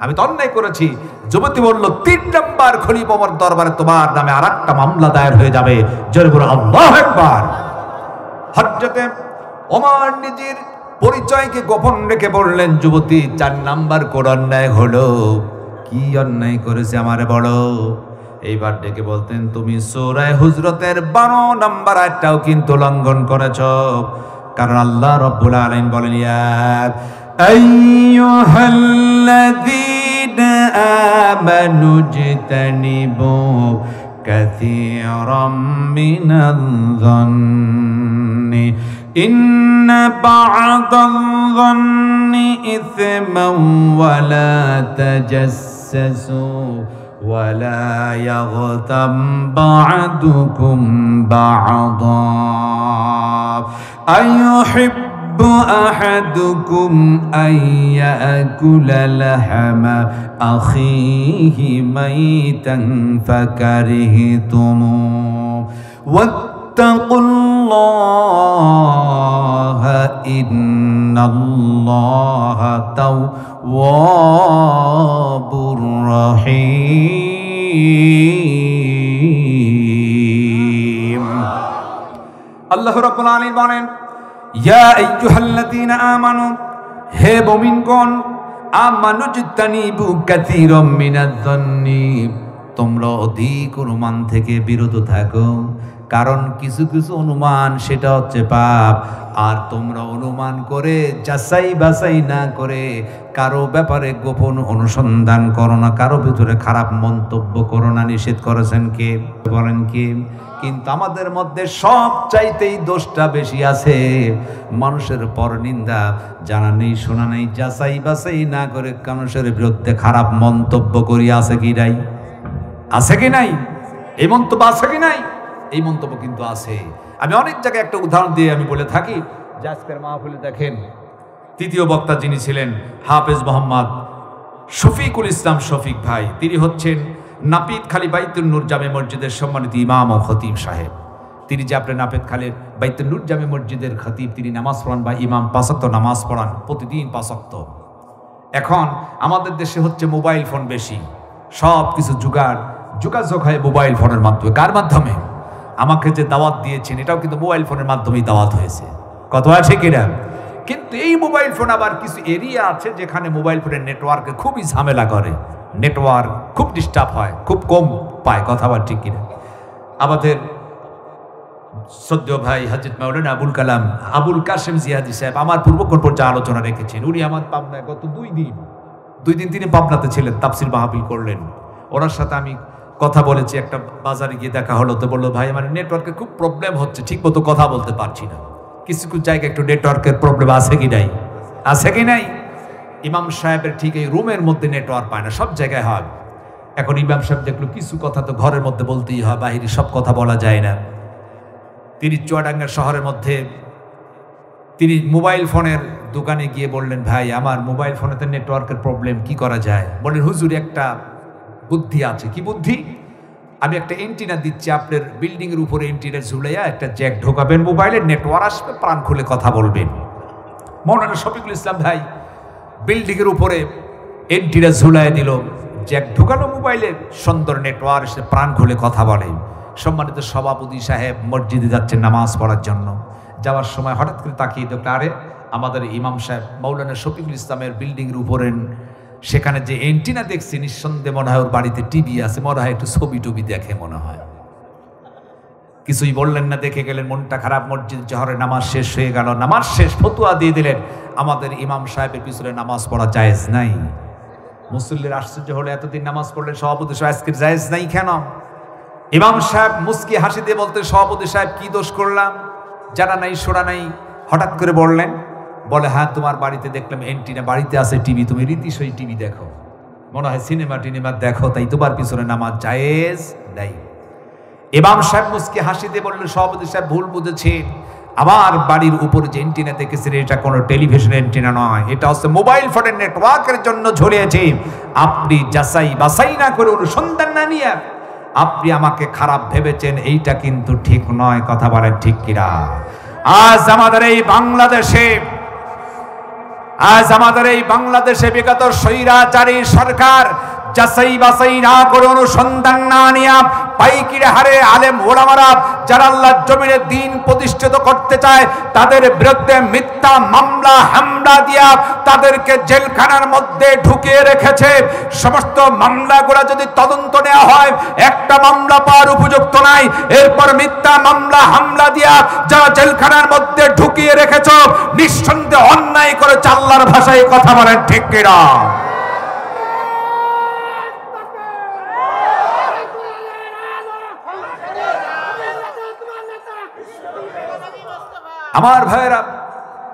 আমি তো অন্যায় করেছি। যুবতী বলল, 3 নাম্বার, খলিফা ওমর দরবারে তোমার নামে আরেকটা মামলা দায়ের হয়ে যাবে। জোরে বলো আল্লাহু আকবার। হযরত ওমর নিজের পরিচয়কে গোপন রেখে বললেন, যুবতী 4 নাম্বার কোন অন্যায় হলো? কি অন্যায় করেছে আমারে বলো? এইবার ডেকে বলতেন, তুমি সূরা হুজরাতের 12 নম্বর আয়াতটাও কিন্তু লঙ্ঘন করেছো। কারণ আল্লাহ রাব্বুল আলামিন বলেন, ইয়া আইয়ুহাল্লাযীনা আমানু ইজতানিবু কাসীরাম মিনায-যন্নি ইন্না বা'দায-যন্নি ইসমান ওয়া লা তাজাসসু ওয়া লা ইয়াগতাম বা'দুকুম বা'দা আইয়ুহিব্বু আহাদুকুম আইয়াকুলা লাহমা আখিহি মাইতান ফাকারিহতুমু ওয়াত্তাকুল্লাহা ইন্নাল্লাহা তাওয়াবুর রহিম। আল্লাহ রাব্বুল আলামিন বলেন, ইয়া আইয়ুহাল্লাযীনা আমানু, হে মুমিনগণ, আমানু ইজতানিবু কাসীরাম মিনায-যন্নি, তোমরা অধিক অনুমান থেকে বিরত থাকো। কারণ কিছু কিছু অনুমান সেটা হচ্ছে পাপ। আর তোমরা অনুমান করে যাচাই বাছাই না করে কারো ব্যাপারে গোপন অনুসন্ধান করো না, কারো ভিতরে খারাপ মন্তব্য করো না। নিষেধ করেছেন কে? বলেন কে? কিন্তু আমাদের মধ্যে সব চাইতেই দোষটা বেশি আছে মানুষের পরনিন্দা, জানা নেই শোনা নেই, যাচাই বাছাই না করে মানুষের বিরুদ্ধে খারাপ মন্তব্য করি। আছে কি নাই? আছে কি নাই? এই মন্তব্য আছে কি নাই? এই মন্তব্য কিন্তু আছে। আমি অনেক জায়গায় একটা উদাহরণ দিয়ে আমি বলে থাকি যে আজকের মাহফিলে দেখেন, তৃতীয় বক্তা যিনি ছিলেন হাফেজ মোহাম্মদ শফিকুল ইসলাম শফিক ভাই, তিনি হচ্ছেন নাপিতখালী বাইতুন নূর জামে মসজিদের সম্মানিত ইমাম ও খতিব সাহেব। তিনি যে আপনার নাপিতখালী বাইতুন নূর জামে মসজিদের খতিব, তিনি নামাজ পড়ান বা ইমাম 5 ওয়াক্ত নামাজ পড়ান, প্রতিদিন 5 ওয়াক্ত। এখন আমাদের দেশে হচ্ছে মোবাইল ফোন বেশি, সব কিছু যোগাযোগ হয় মোবাইল ফোনের মাধ্যমে। কার মাধ্যমে? আমাকে যে দাওয়াত দিয়েছেন এটাও কিন্তু মোবাইল ফোনের মাধ্যমেই দাওয়াত হয়েছে। কত আছে কিনা? কিন্তু এই মোবাইল ফোন আবার কিছু এরিয়া আছে যেখানে মোবাইল ফোনের নেটওয়ার্কে খুবই ঝামেলা করে, নেটওয়ার্ক খুব ডিস্টার্ব হয়, খুব কম পায়। কথা বল ঠিক কিনা? আমাদের সদ্য ভাই হাজরত মাওলানা আবুল কাশেম জিয়াদি সাহেব আমার পূর্বক্ষণ পর্যায়ে আলোচনা রেখেছেন। উনি আমার পাবনায় গত 2 দিন তিনি পাবনাতে ছিলেন, তাফসির মাহফিল করলেন। ওনার সাথে আমি কথা বলেছি, একটা বাজারে গিয়ে দেখা হলো, তো বললো, ভাই আমার নেটওয়ার্কে খুব প্রবলেম হচ্ছে, ঠিক মতো কথা বলতে পারছি না। কিছু কিছু জায়গায় একটু নেটওয়ার্কের প্রবলেম আছে কি নাই? আছে কি নাই? ইমাম সাহেবের ঠিক এই রুমের মধ্যে নেটওয়ার্ক পায় না, সব জায়গায় হয়। এখন ইমাম সাহেব দেখলো কিছু কথা তো ঘরের মধ্যে বলতেই হয়, বাহিরে সব কথা বলা যায় না। তিনি চুয়াডাঙ্গা শহরের মধ্যে তিনি মোবাইল ফোনের দোকানে গিয়ে বললেন, ভাই আমার মোবাইল ফোনেতে নেটওয়ার্কের প্রবলেম, কি করা যায়? বললেন, হুজুর একটা বুদ্ধি আছে। কি বুদ্ধি? আমি একটা এন্টিনা দিচ্ছি, আপনার বিল্ডিং এর উপরে এন্টিনা ঝুলাইয়া একটা জ্যাক ঢোকাবেন মোবাইলে, নেটওয়ার্ক আসবে, প্রাণ খুলে কথা বলবেন। মাওলানা শফিকুল ইসলাম ভাই বিল্ডিং এর উপরে এন্টিনা ঝুলাই দিল, জ্যাক ঢোকানো মোবাইলে, সুন্দর নেটওয়ার্ক এসে প্রাণ খুলে কথা বলে। সম্মানিত সভাপতি সাহেব মসজিদে যাচ্ছেন নামাজ পড়ার জন্য, যাওয়ার সময় হঠাৎ করে তাকিয়ে দেখলো, আরে আমাদের ইমাম সাহেব মাওলানা শফিকুল ইসলামের বিল্ডিং এর উপরে সেখানে যে এন্টিনা দেখছি, নিঃসন্দেহে মনে হয় ওর বাড়িতে টিভি আছে, মনে হয় একটু ছবি টবি দেখে মনে হয়। কিছুই বললেন না, দেখে গেলেন, মনটা খারাপ। মসজিদ জহরে নামাজ শেষ হয়ে গেল, নামাজ শেষ ফতুয়া দিয়ে দিলেন, আমাদের ইমাম সাহেবের পিছনে নামাজ পড়া জায়েজ নাই। মুসল্লির আশ্চর্য হলে, এতদিন নামাজ পড়লেন, সভাপতি সাহেব আজকে জায়েজ নাই কেন? ইমাম সাহেব মুস্কি হাসি দিয়ে বলতে, সভাপতি সাহেব কি দোষ করলাম? জানা নাই শোনা নাই, হঠাৎ করে বললেন। বলে, হ্যাঁ তোমার বাড়িতে দেখলাম এন্টিনা, বাড়িতে আছে টিভি, তুমি রীতিসই টিভি দেখো, মনে হয় সিনেমা টিনেমা দেখো, তাই তোমার পিছনে নামাজ জায়েজ নাই। ইমাম সাহেব মুস্কি হাসি দিয়ে বললেন, সভাপতি সাহেব ভুল বুঝেছেন, আমার বাড়ির উপরে যে এন্টিনা দেখেছেন এটা কোনো টেলিভিশন এন্টিনা নয়, এটা হচ্ছে মোবাইল ফোনের নেটওয়ার্কের জন্য ঝুলিয়েছে। আপনি যাচাই বাছাই না করে, অনুসন্ধান না নিয়ে আপনি আমাকে খারাপ ভেবেছেন, এইটা কিন্তু ঠিক নয়। কথা বলেন ঠিক কিনা? আজ আমাদের এই বাংলাদেশে বিগত স্বৈরাচারী সরকার যাচাই বাছাই না করে, অনুসন্ধান না নিয়ে পাইকিরি হারে আলেম ওলামারা যারা আল্লাহর জমিনে দ্বীন প্রতিষ্ঠিত করতে চায় তাদের বিরুদ্ধে মিথ্যা মামলা হামলা দিয়া তাদেরকে জেলখানার মধ্যে ঢুকিয়ে রেখেছে। সমস্ত মামলাগুলো যদি তদন্ত নেওয়া হয় একটা মামলা পাওয়ার উপযুক্ত নাই, এরপর মিথ্যা মামলা হামলা দিয়া যারা জেলখানার মধ্যে ঢুকিয়ে রেখেছ নিঃসন্দেহে অন্যায় করেছে। আল্লাহর ভাষায় কথা বলেন ঠিক কিনা? আমার ভাইয়েরা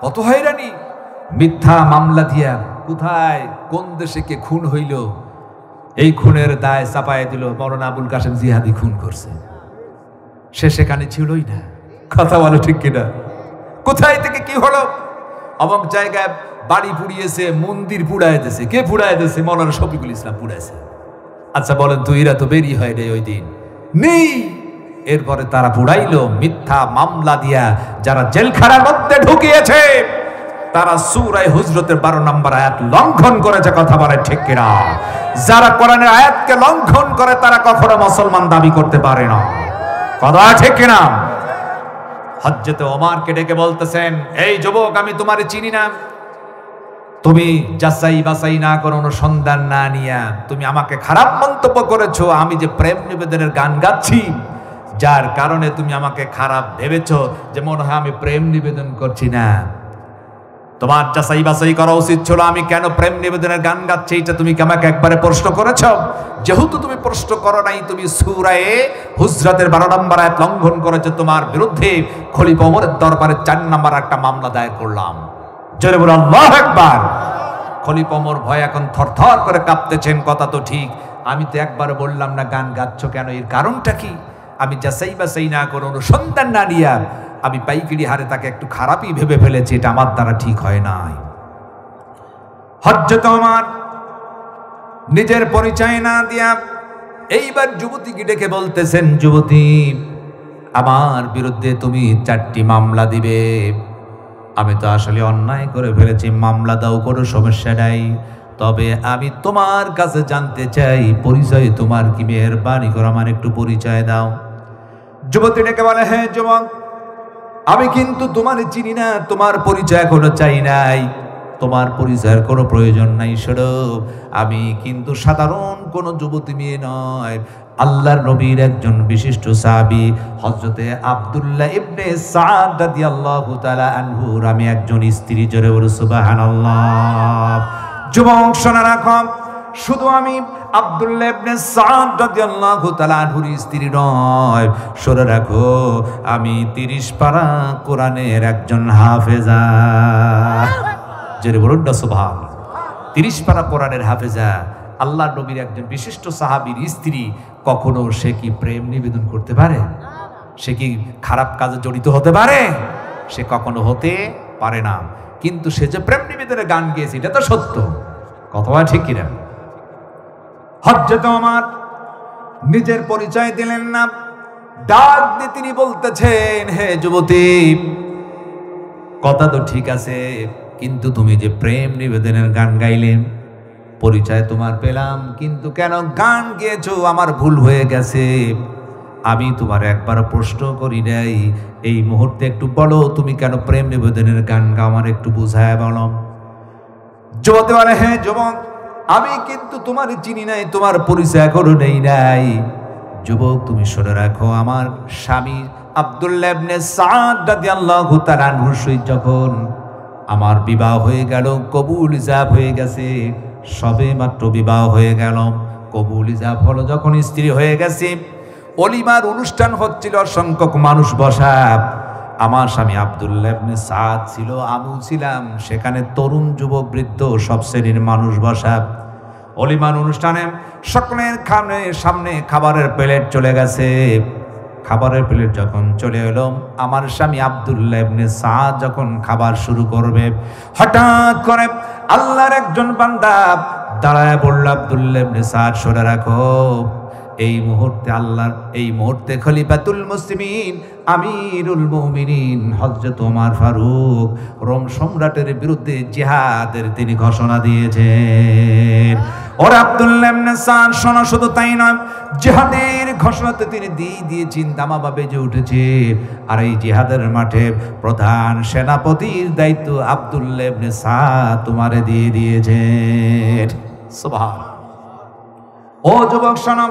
কত হয়রানি মিথ্যা মামলা দিয়া। কোথায় কোন দেশে কে খুন হইল, এই খুনের দায় চাপায় দিল মওলানা আবুল কাসেম জিহাদি খুন করছে, সে সেখানে ছিলই না। কথা বলো ঠিক কিনা? কোথায় থেকে কি হলো? অমুক জায়গায় বাড়ি পুড়িয়েছে, মন্দির পুড়ায় দিয়েছে। কে পুড়ায় দিয়েছে? মওলানা শফিকুল ইসলাম পুড়াইছে। আচ্ছা বলেন তো, এরা তো বেরিয়ে হয় রে ওই দিন নেই। এরপরে তারা পুড়াইলো মিথ্যা মামলা দিয়া যারা জেলখানার মধ্যে ঢুকিয়েছে তারা সূরা হুজরাতের 12 নম্বর আয়াত লঙ্ঘন করেছে। কথা বলে ঠিক কিনা? যারা কোরআনের আয়াতকে লঙ্ঘন করে তারা কখনো মুসলমান দাবি করতে পারে না। কথা ঠিক কিনা? হযরত ওমরকে ডেকে বলতেছেন, এই যুবক, আমি তোমারে চিনি না, তুমি যাচাই বাছাই না করো, অনুসন্ধান না নিয়া তুমি আমাকে খারাপ মন্তব্য করেছো। আমি যে প্রেম নিবেদনের গান গাচ্ছি, যার কারণে তুমি আমাকে খারাপ ভেবেছো, যে মনে হয় আমি প্রেম নিবেদন করছি না। তোমার যাচাই বাছাই করা উচিত ছিল আমি কেন প্রেম নিবেদনের গান গাচ্ছি, এটা তুমি কি আমাকে একবারে প্রশ্ন করেছো? যেহেতু তুমি প্রশ্ন করো নাই, তুমি সূরা হুজরাতের 12 নম্বর আয়াত লঙ্ঘন করেছো। তোমার বিরুদ্ধে খলিফা ওমরের দরবারে 4 নম্বর একটা মামলা দায়ের করলাম। জোরে বলো আল্লাহু আকবার। খলিফা ওমর ভয় এখন থরথর করে কাঁপতেছেন। কথা তো ঠিক, আমি তো একবার বললাম না গান গাচ্ছ কেন, এর কারণটা কি? আমি যাচাই বাছাই না করে, অনুসন্ধান না নিয়া আমি পাইকিরি হারে তাকে একটু খারাপই ভেবে ফেলেছি, এটা আমার দ্বারা ঠিক হয় নাই। হযরত ওমর নিজের পরিচয় না দিয়া এইবার যুবতীকে ডেকে বলতেছেন, যুবতী, আমার বিরুদ্ধে তুমি 4টি মামলা দিবে। আমি তো আসলে অন্যায় করে ফেলেছি, মামলা দাও, কোনো সমস্যা নাই। তবে আমি তোমার কাছে জানতে চাই, পরিচয় তোমার কি? মেহেরবানি করে আমার একটু পরিচয় দাও। যুবতী ডেকে বলে, হ্যাঁ যুবক, আমি কিন্তু তোমার চিনি না, তোমার পরিচয় এখনো চাই নাই, তোমার পরিচয়ের কোনো প্রয়োজন নাই। স্বরূপ আমি কিন্তু সাধারণ কোনো যুবতী মেয়ে নয়, আল্লাহর নবীর একজন বিশিষ্ট সাহাবী হযরতে আব্দুল্লাহ ইবনে সাদ রাদিয়াল্লাহু তাআলা আনহুর আমি একজন স্ত্রী। জোরে বলো সুবহানাল্লাহ। যুবক শোনা রাখো, শুধু আমি আব্দুল্লাহ ইবনে সাদ রাদিয়াল্লাহু তাআলা আনহুর স্ত্রী নয়, শুনে রাখো আমি 30 পারা কোরআনের একজন হাফেজা। জোরে বলুন না সুবহানাল্লাহ। 30 পারা কোরআনের হাফেজা, আল্লাহর নবীর একজন বিশিষ্ট সাহাবীর স্ত্রী। কখনো সে কি প্রেম নিবেদন করতে পারে? সে কি খারাপ কাজে জড়িত হতে পারে? সে কখনো হতে পারে না। কিন্তু সে যে প্রেম নিবেদনের গান গেয়েছে এটা তো সত্য। কথা ঠিক কিনা? হযরত ওমর নিজের পরিচয় দিলেন না, ডাক দিয়ে তিনি বলতেছেন, হে যুবতী, কথা তো ঠিক আছে, কিন্তু তুমি যে প্রেম নিবেদনের গান গাইলে, পরিচয় তোমার পেলাম, কিন্তু কেন গান গেয়েছো আমার ভুল হয়ে গেছে। আমি তোমার একবার প্রশ্ন করি নাই, এই মুহূর্তে একটু বলো তুমি কেন প্রেম নিবেদনের গান গাও, আমার একটু বুঝায় বলো। যুবতী বলে, হ্যাঁ যুবক, আমি কিন্তু তোমার চিনি নাই, তোমার পরিচয় এখনো নেই নাই। যুবক তুমি শুনে রাখো, আমার স্বামী আব্দুল্লাহ ইবনে সাদ রাদিয়াল্লাহু তাআলা আনহুর সহিত যখন আমার বিবাহ হয়ে গেল, কবুল ইজাব হয়ে গেছে, সবে মাত্র বিবাহ হয়ে গেল, কবুল ইজাব হলো, যখন স্ত্রী হয়ে গেছে, অলিমার অনুষ্ঠান হচ্ছিল, অসংখ্যক মানুষ বসা। আমার স্বামী আব্দুল্লাহ ইবনে সাদ ছিল, আমিও ছিলাম সেখানে, তরুণ যুবক বৃদ্ধ সব শ্রেণীর মানুষ বসা। অলিমার অনুষ্ঠানে সকলের সামনে খাবারের প্লেট চলে গেছে। খাবারের প্লেট যখন চলে এলো, আমার স্বামী আব্দুল্লাহ ইবনে সাদ যখন খাবার শুরু করবে, হঠাৎ করে আল্লাহর একজন বান্দা দাঁড়ায় বলল, আব্দুল্লাহ ইবনে সাদ শুনে রাখো, এই মুহূর্তে খলিফাতুল মুসলিমিন আমিরুল মুমিনিন হযরত ওমর ফারুক রোম সম্রাটের বিরুদ্ধে জিহাদের তিনি ঘোষণা দিয়েছেন। ওর আব্দুল্লাহ ইবনে সাদ শোনা শুধু তাই নয়, জিহাদের ঘোষণাতে তিনি দিয়েছেন, দামামা বেজে উঠেছে। আর এই জিহাদের মাঠে প্রধান সেনাপতির দায়িত্ব আব্দুল্লাহ ইবনে সাদ তোমারে দিয়ে দিয়েছেন। সুবহান। ও যুবক শোনো,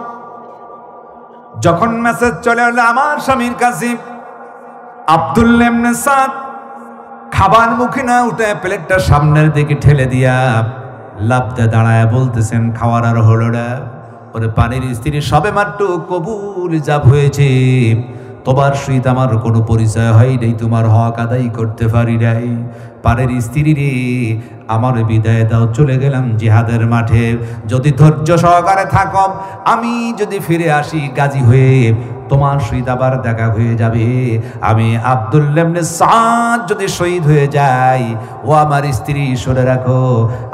যখন মেসেজ চলে এলো আমার স্বামীর কাছে, আব্দুল্লাহ ইবনে সাদ খাবার মুখে না উঠে প্লেটটা সামনের দিকে ঠেলে দিয়া লাফতে দাঁড়ায় বলতেছেন, খাওয়ার আর হলো না। ওরে পানির স্ত্রী সবে মাত্র কবুল জাব হয়েছে, তোমার সহিত আমার কোনো পরিচয় হয় নাই, তোমার হক আদায় করতে পারি নাই। পারের স্ত্রী রে, আমার বিদায় দাও, চলে গেলাম জিহাদের মাঠে। যদি ধৈর্য সহকারে থাকো, আমি যদি ফিরে আসি গাজী হয়ে, তোমার সহিত আবার দেখা হয়ে যাবে। আমি আব্দুল্লাহ ইবনে সাদ যদি শহীদ হয়ে যাই, ও আমার স্ত্রী শুনে রাখো,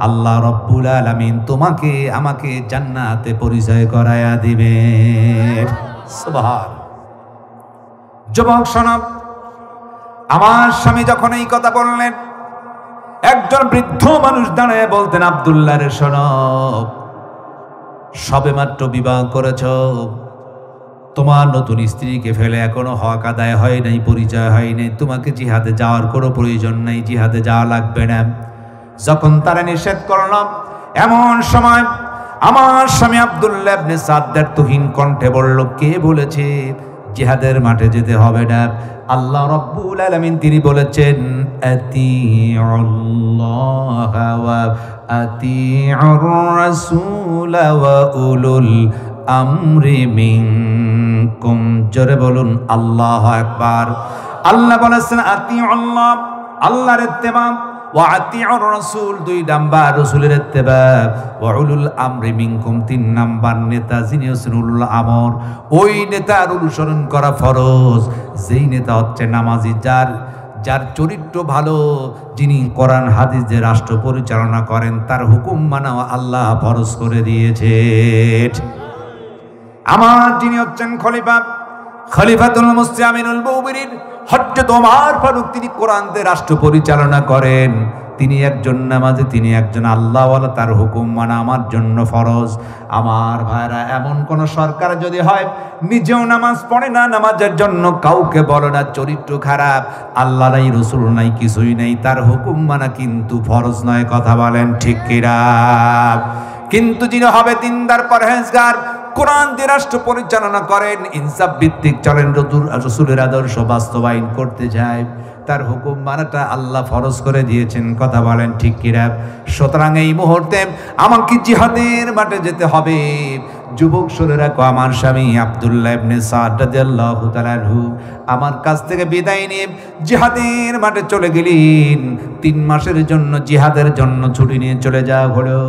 আল্লাহ রব্বুল আলামিন তোমাকে আমাকে জান্নাতে পরিচয় করায়া দিবেন। সুবহান। যুবক শোনো, আমার স্বামী যখন এই কথা বললেন, একজন বৃদ্ধ মানুষ দাঁড়ায় বলতেন, আব্দুল্লাহ রে শোনো, সবে মাত্র বিবাহ করেছ, তোমার নতুন স্ত্রীকে ফেলে এখনো হক আদায় হয় নাই, পরিচয় হয় নাই, তোমাকে জিহাদে যাওয়ার কোনো প্রয়োজন নাই, জিহাদে যাওয়া লাগবে না। যখন তারা নিষেধ করলাম, এমন সময় আমার স্বামী আব্দুল্লাহ ইবনে সাদ তুহিন কণ্ঠে বলল, কে বলেছে জিহাদের মাঠে যেতে হবে না? আল্লাহ রাব্বুল আলামিন তিনি বলেছেন, আতিউল্লাহ ওয়া আতিউর রাসূল ওয়া উলুল আমরি মিনকুম। জোরে বলুন আল্লাহু আকবার। আল্লাহ বলেছেন আতিউল্লাহ, আল্লাহর ইত্তেবা, ওয়া আতিউর রাসূল, 2 নাম্বার রাসূলের ইত্তেবা, ওয়া উলুল আমরি মিনকুম, 3 নাম্বার নেতা যিনি হচ্ছেন উলুল আমর, ওই নেতার অনুসরণ করা ফরজ। যেই নেতা হচ্ছে নামাজি, যার চরিত্র ভালো, যিনি কোরআন হাদিস যে রাষ্ট্র পরিচালনা করেন, তার হুকুম মানা আল্লাহ ফরজ করে দিয়েছে। আমার যিনি হচ্ছেন খলিফাতুল মুসলিমিন আমিনুল মুমিনিন হযরত ওমর ফারুক, তিনি কোরআন দিয়ে রাষ্ট্র পরিচালনা করেন। তিনি একজন নামাজি, তিনি একজন আল্লাহওয়ালা, তার হুকুম মানা আমার জন্য ফরজ। আমার ভাইরা, এমন কোন সরকার যদি হয় নিজেও নামাজ পড়ে না, নামাজের জন্য কাউকে বলে না, চরিত্র খারাপ, আল্লাহ নাই, রসুল নাই, কিছুই নেই, তার হুকুম মানা কিন্তু ফরজ নয়। কথা বলেন ঠিক কিনা? কিন্তু যিনি হবে দিনদার, পরহেজগার, কোরআন দিয়ে রাষ্ট্র পরিচালনা করেন, ইনসাফ ভিত্তিক চলেন, রাসূলের আদর্শ বাস্তবায়ন করতে যায়, তার হুকুম মানাটা আল্লাহ ফরজ করে দিয়েছেন। কথা বলেন ঠিক কিনা? সুতরাং এই মুহূর্তে আমাকে জিহাদের মাঠে যেতে হবে। যুবক শুনে রাখো, আমার স্বামী আব্দুল্লাহ ইবনে সাদ রাদিয়াল্লাহু তাআলা আনহু আমার কাছ থেকে বিদায় নিয়ে জিহাদের মাঠে চলে গেলেন। 3 মাসের জন্য জিহাদের জন্য ছুটি নিয়ে চলে যাওয়া হলো।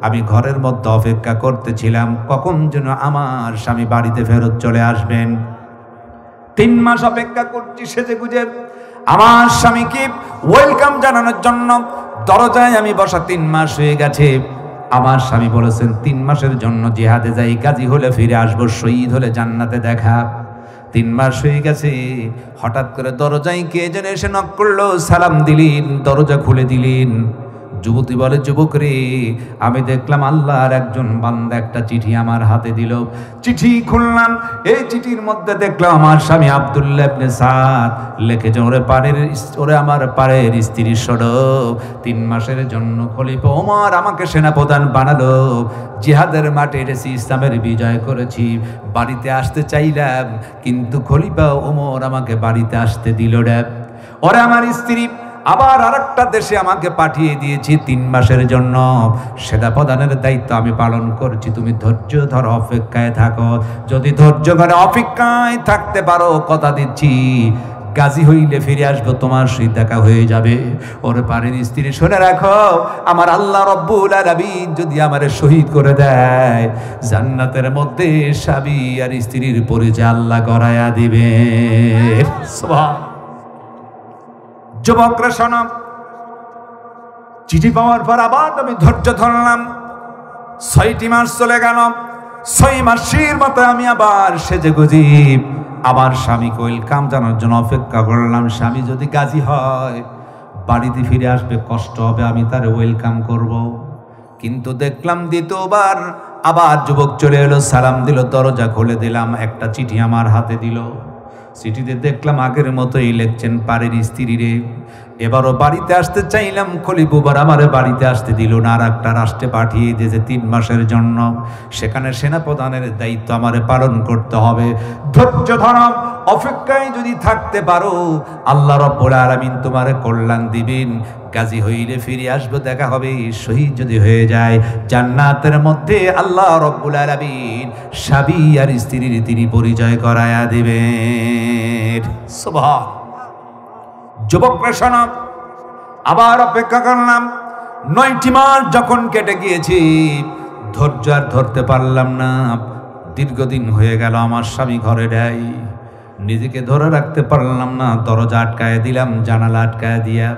আমি ঘরের মধ্যে অপেক্ষা করতেছিলাম কখন যেন আমার স্বামী বাড়িতে ফেরত চলে আসবেন। 3 মাস অপেক্ষা করছি সেজে গুজে আমার স্বামীকে ওয়েলকাম জানানোর জন্য দরজায় আমি বসা। 3 মাস হয়ে গেছে। আমার স্বামী বলেছেন 3 মাসের জন্য জিহাদে যাই, গাজী হলে ফিরে আসবো, শহীদ হলে জান্নাতে দেখা। 3 মাস হয়ে গেছে। হঠাৎ করে দরজায় কে যেন এসে নক করলো, সালাম দিলেন, দরজা খুলে দিলেন। যুবতী বলে, যুবক রে, আমি দেখলাম আল্লাহর একজন বান্দা একটা চিঠি আমার হাতে দিল। চিঠি খুললাম, এই চিঠির মধ্যে দেখলাম আমার স্বামী আব্দুল্লাহ ইবনে সাদ লিখেছে, ওরে আমার পারের স্ত্রী স্বরূপ 3 মাসের জন্য খলিফা ওমর আমাকে সেনাপ্রধান বানালো। জিহাদের মাঠে এসেছি, ইসলামের বিজয় করেছি, বাড়িতে আসতে চাইলাম, কিন্তু খলিফা ওমর আমাকে বাড়িতে আসতে দিল না। ওরে আমার স্ত্রী আবার আরেকটা দেশে আমাকে পাঠিয়ে দিয়েছি 3 মাসের জন্য, সেটা প্রদানের দায়িত্ব আমি পালন করছি। তুমি ধৈর্য ধর, অপেক্ষায় থাকো। যদি ধৈর্য ধরে অপেক্ষায় থাকতে পারো, কথা দিচ্ছি গাজী হইলে ফিরে আসবো, তোমার সহিত দেখা হয়ে যাবে। ওরে পারের স্ত্রী শুনে রাখো, আমার আল্লাহ রব্বুল আলামিন যদি আমারে শহীদ করে দেয়, জান্নাতের মধ্যে স্বামী আর স্ত্রীর পরিচয় আল্লাহ করায়া দিবে। সুবহান। যুবকরা শোনো, চিঠি পাওয়ার পর আবার আমি ধৈর্য ধরলাম। 6টি মাস চলে গেল। 6 মাসের মাথায় আমি আবার সেজে গুজি আমার স্বামীকে ওয়েলকাম জানার জন্য অপেক্ষা করলাম। স্বামী যদি গাজী হয়, বাড়িতে ফিরে আসবে, কষ্ট হবে, আমি তার ওয়েলকাম করব। কিন্তু দেখলাম দ্বিতীয়বার আবার যুবক চলে এলো, সালাম দিল, দরজা খুলে দিলাম, একটা চিঠি আমার হাতে দিল। চিঠিতে দেখলাম আগের মতোই লিখছেন পারের স্ত্রী রে। এবারও বাড়িতে আসতে চাইলাম, খলিফুবার আমারে বাড়িতে আসতে দিল না, আর একটা রাষ্ট্রে পাঠিয়ে দিয়েছে 3 মাসের জন্য। সেখানে সেনাপ্রধানের দায়িত্ব আমারে পালন করতে হবে। ধৈর্য ধরাম, অপেক্ষায় যদি থাকতে পারো আল্লাহ রাব্বুল আলামিন তোমারে কল্যাণ দিবেন। গাজী হইলে ফিরে আসবো, দেখা হবে। শহীদ যদি হয়ে যায় জান্নাতের মধ্যে আল্লাহ রাব্বুল আলামিন স্বামী আর স্ত্রীর তিনি পরিচয় করায়া দিবেন। সুবহান। যুবক প্রেষণা আবার অপেক্ষা করলাম। 9টি মাস যখন কেটে গিয়েছি, ধৈর্য আর ধরতে পারলাম না। দীর্ঘদিন হয়ে গেল আমার স্বামী ঘরে নেই, নিজেকে ধরে রাখতে পারলাম না। দরজা আটকায় দিলাম, জানালা আটকায় দিয়া,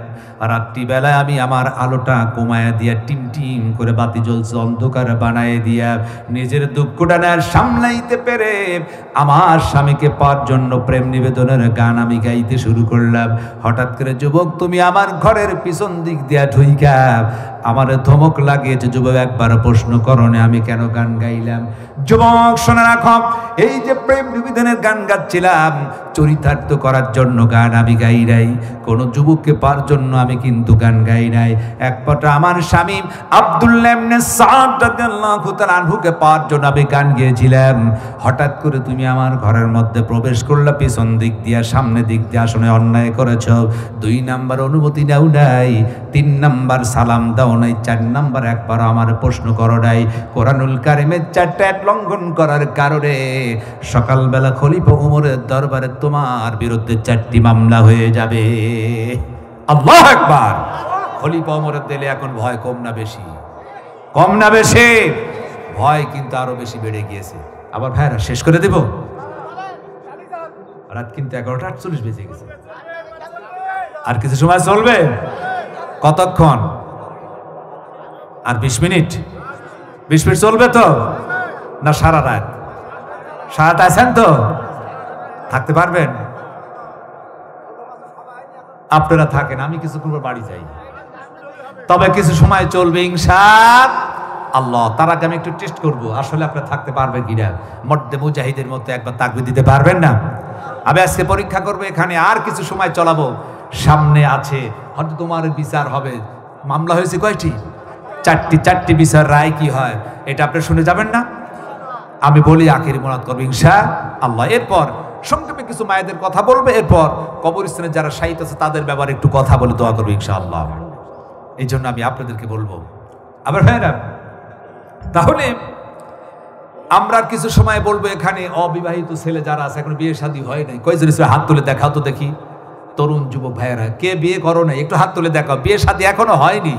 রাত্রিবেলায় আমি আমার আলোটা কমায় দিয়া, টিম টিম করে বাতি জ্বলছে, অন্ধকার বানায় দিয়া, নিজের দুঃখটা না সামলাইতে পেরে আমার স্বামীকে পাওয়ার জন্য প্রেম নিবেদনের গান আমি গাইতে শুরু করলাম। হঠাৎ করে যুবক তুমি আমার ঘরের পিছন দিক দিয়া ঢুইকা আমার ধমক লাগিয়েছে। যুবক একবার প্রশ্ন করনে আমি কেন গান গাইলাম? যুবক শোনা রাখো, এই যে প্রেম নিবেদনের গান গাচ্ছিলাম, চরিতার্থ করার জন্য গান আমি গাই নাই, কোন যুবককে পাওয়ার জন্য আমি কিন্তু গান গাই নাই। একপাটা আমার স্বামী আব্দুল্লাহ ইবনে সাদ রাদিয়াল্লাহু তাআলা আনহুকে পাওয়ার জন্য আমি গান গেয়েছিলাম। হঠাৎ করে তুমি আমার ঘরের মধ্যে প্রবেশ করলা পিছন দিক দিয়া, সামনে দিক দিয়ে, আসলে অন্যায় করেছ। 2 নাম্বার অনুমতি নাও নাই, 3 নাম্বার সালাম দাও নাই, 4 নাম্বার একবার আমার প্রশ্ন করো নাই। কোরআনুল কারিমের 4টা লঙ্ঘন করার কারণে সকালবেলা খলিফা ওমরের দরবারে তোমার বিরুদ্ধে 4টি মামলা হয়ে যাবে। আল্লাহু আকবার। খলিফা ওমরের দিলে এখন ভয় কম না বেশি? কম না বেশি? ভয় কিন্তু আরো বেশি বেড়ে গিয়েছে। আবার ভাইরা শেষ করে দেব, রাত কিন্তু 11:48 বেজে গেছে। আর কিছু সময় চলবে? কতক্ষণ? আর 20 মিনিট? 20 মিনিট চলবে তো না সারা রাত? সারাটা আছেন তো? থাকতে পারবেন? আপনারা থাকেন, আমি কিছুক্ষণ পর বাড়ি যাই, তবে কিছু সময় চলবে ইনশাআল্লাহ। তার আগে আমি একটু টেস্ট করব আসলে আপনারা থাকতে পারবেন কিনা। মর্দে মুজাহিদের মতো একবার তাকবীর দিতে পারবেন না? আমি আজকে পরীক্ষা করব, এখানে আর কিছু সময় চলাবো। সামনে আছে হয়তো তোমার বিচার হবে। মামলা হয়েছে কয়টি? 4টি বিচার, রায় কি হয় এটা আপনি শুনে যাবেন না? আমি বলি আখিরি মোনাজাত করব ইনশাআল্লাহ। এরপর সংক্ষেপে কিছু মায়েদের কথা বলবে, এরপর কবরস্থানে যারা শহীদ আছে তাদের ব্যাপারে একটু কথা বলে দোয়া করবো ইনশাআল্লাহ। এই জন্য আমি আপনাদেরকে বলবো। আবার ভাইরা, তাহলে আমরা কিছু সময় বলবো এখানে অবিবাহিত ছেলে যারা আছে, এখন বিয়ে শাদী হয় নাই, কয়জন হাত তুলে দেখাও তো দেখি। তরুণ যুবক ভাইয়েরা, কে বিয়ে করো নাই একটু হাত তুলে দেখাও। বিয়ে শাদী এখনো হয়নি,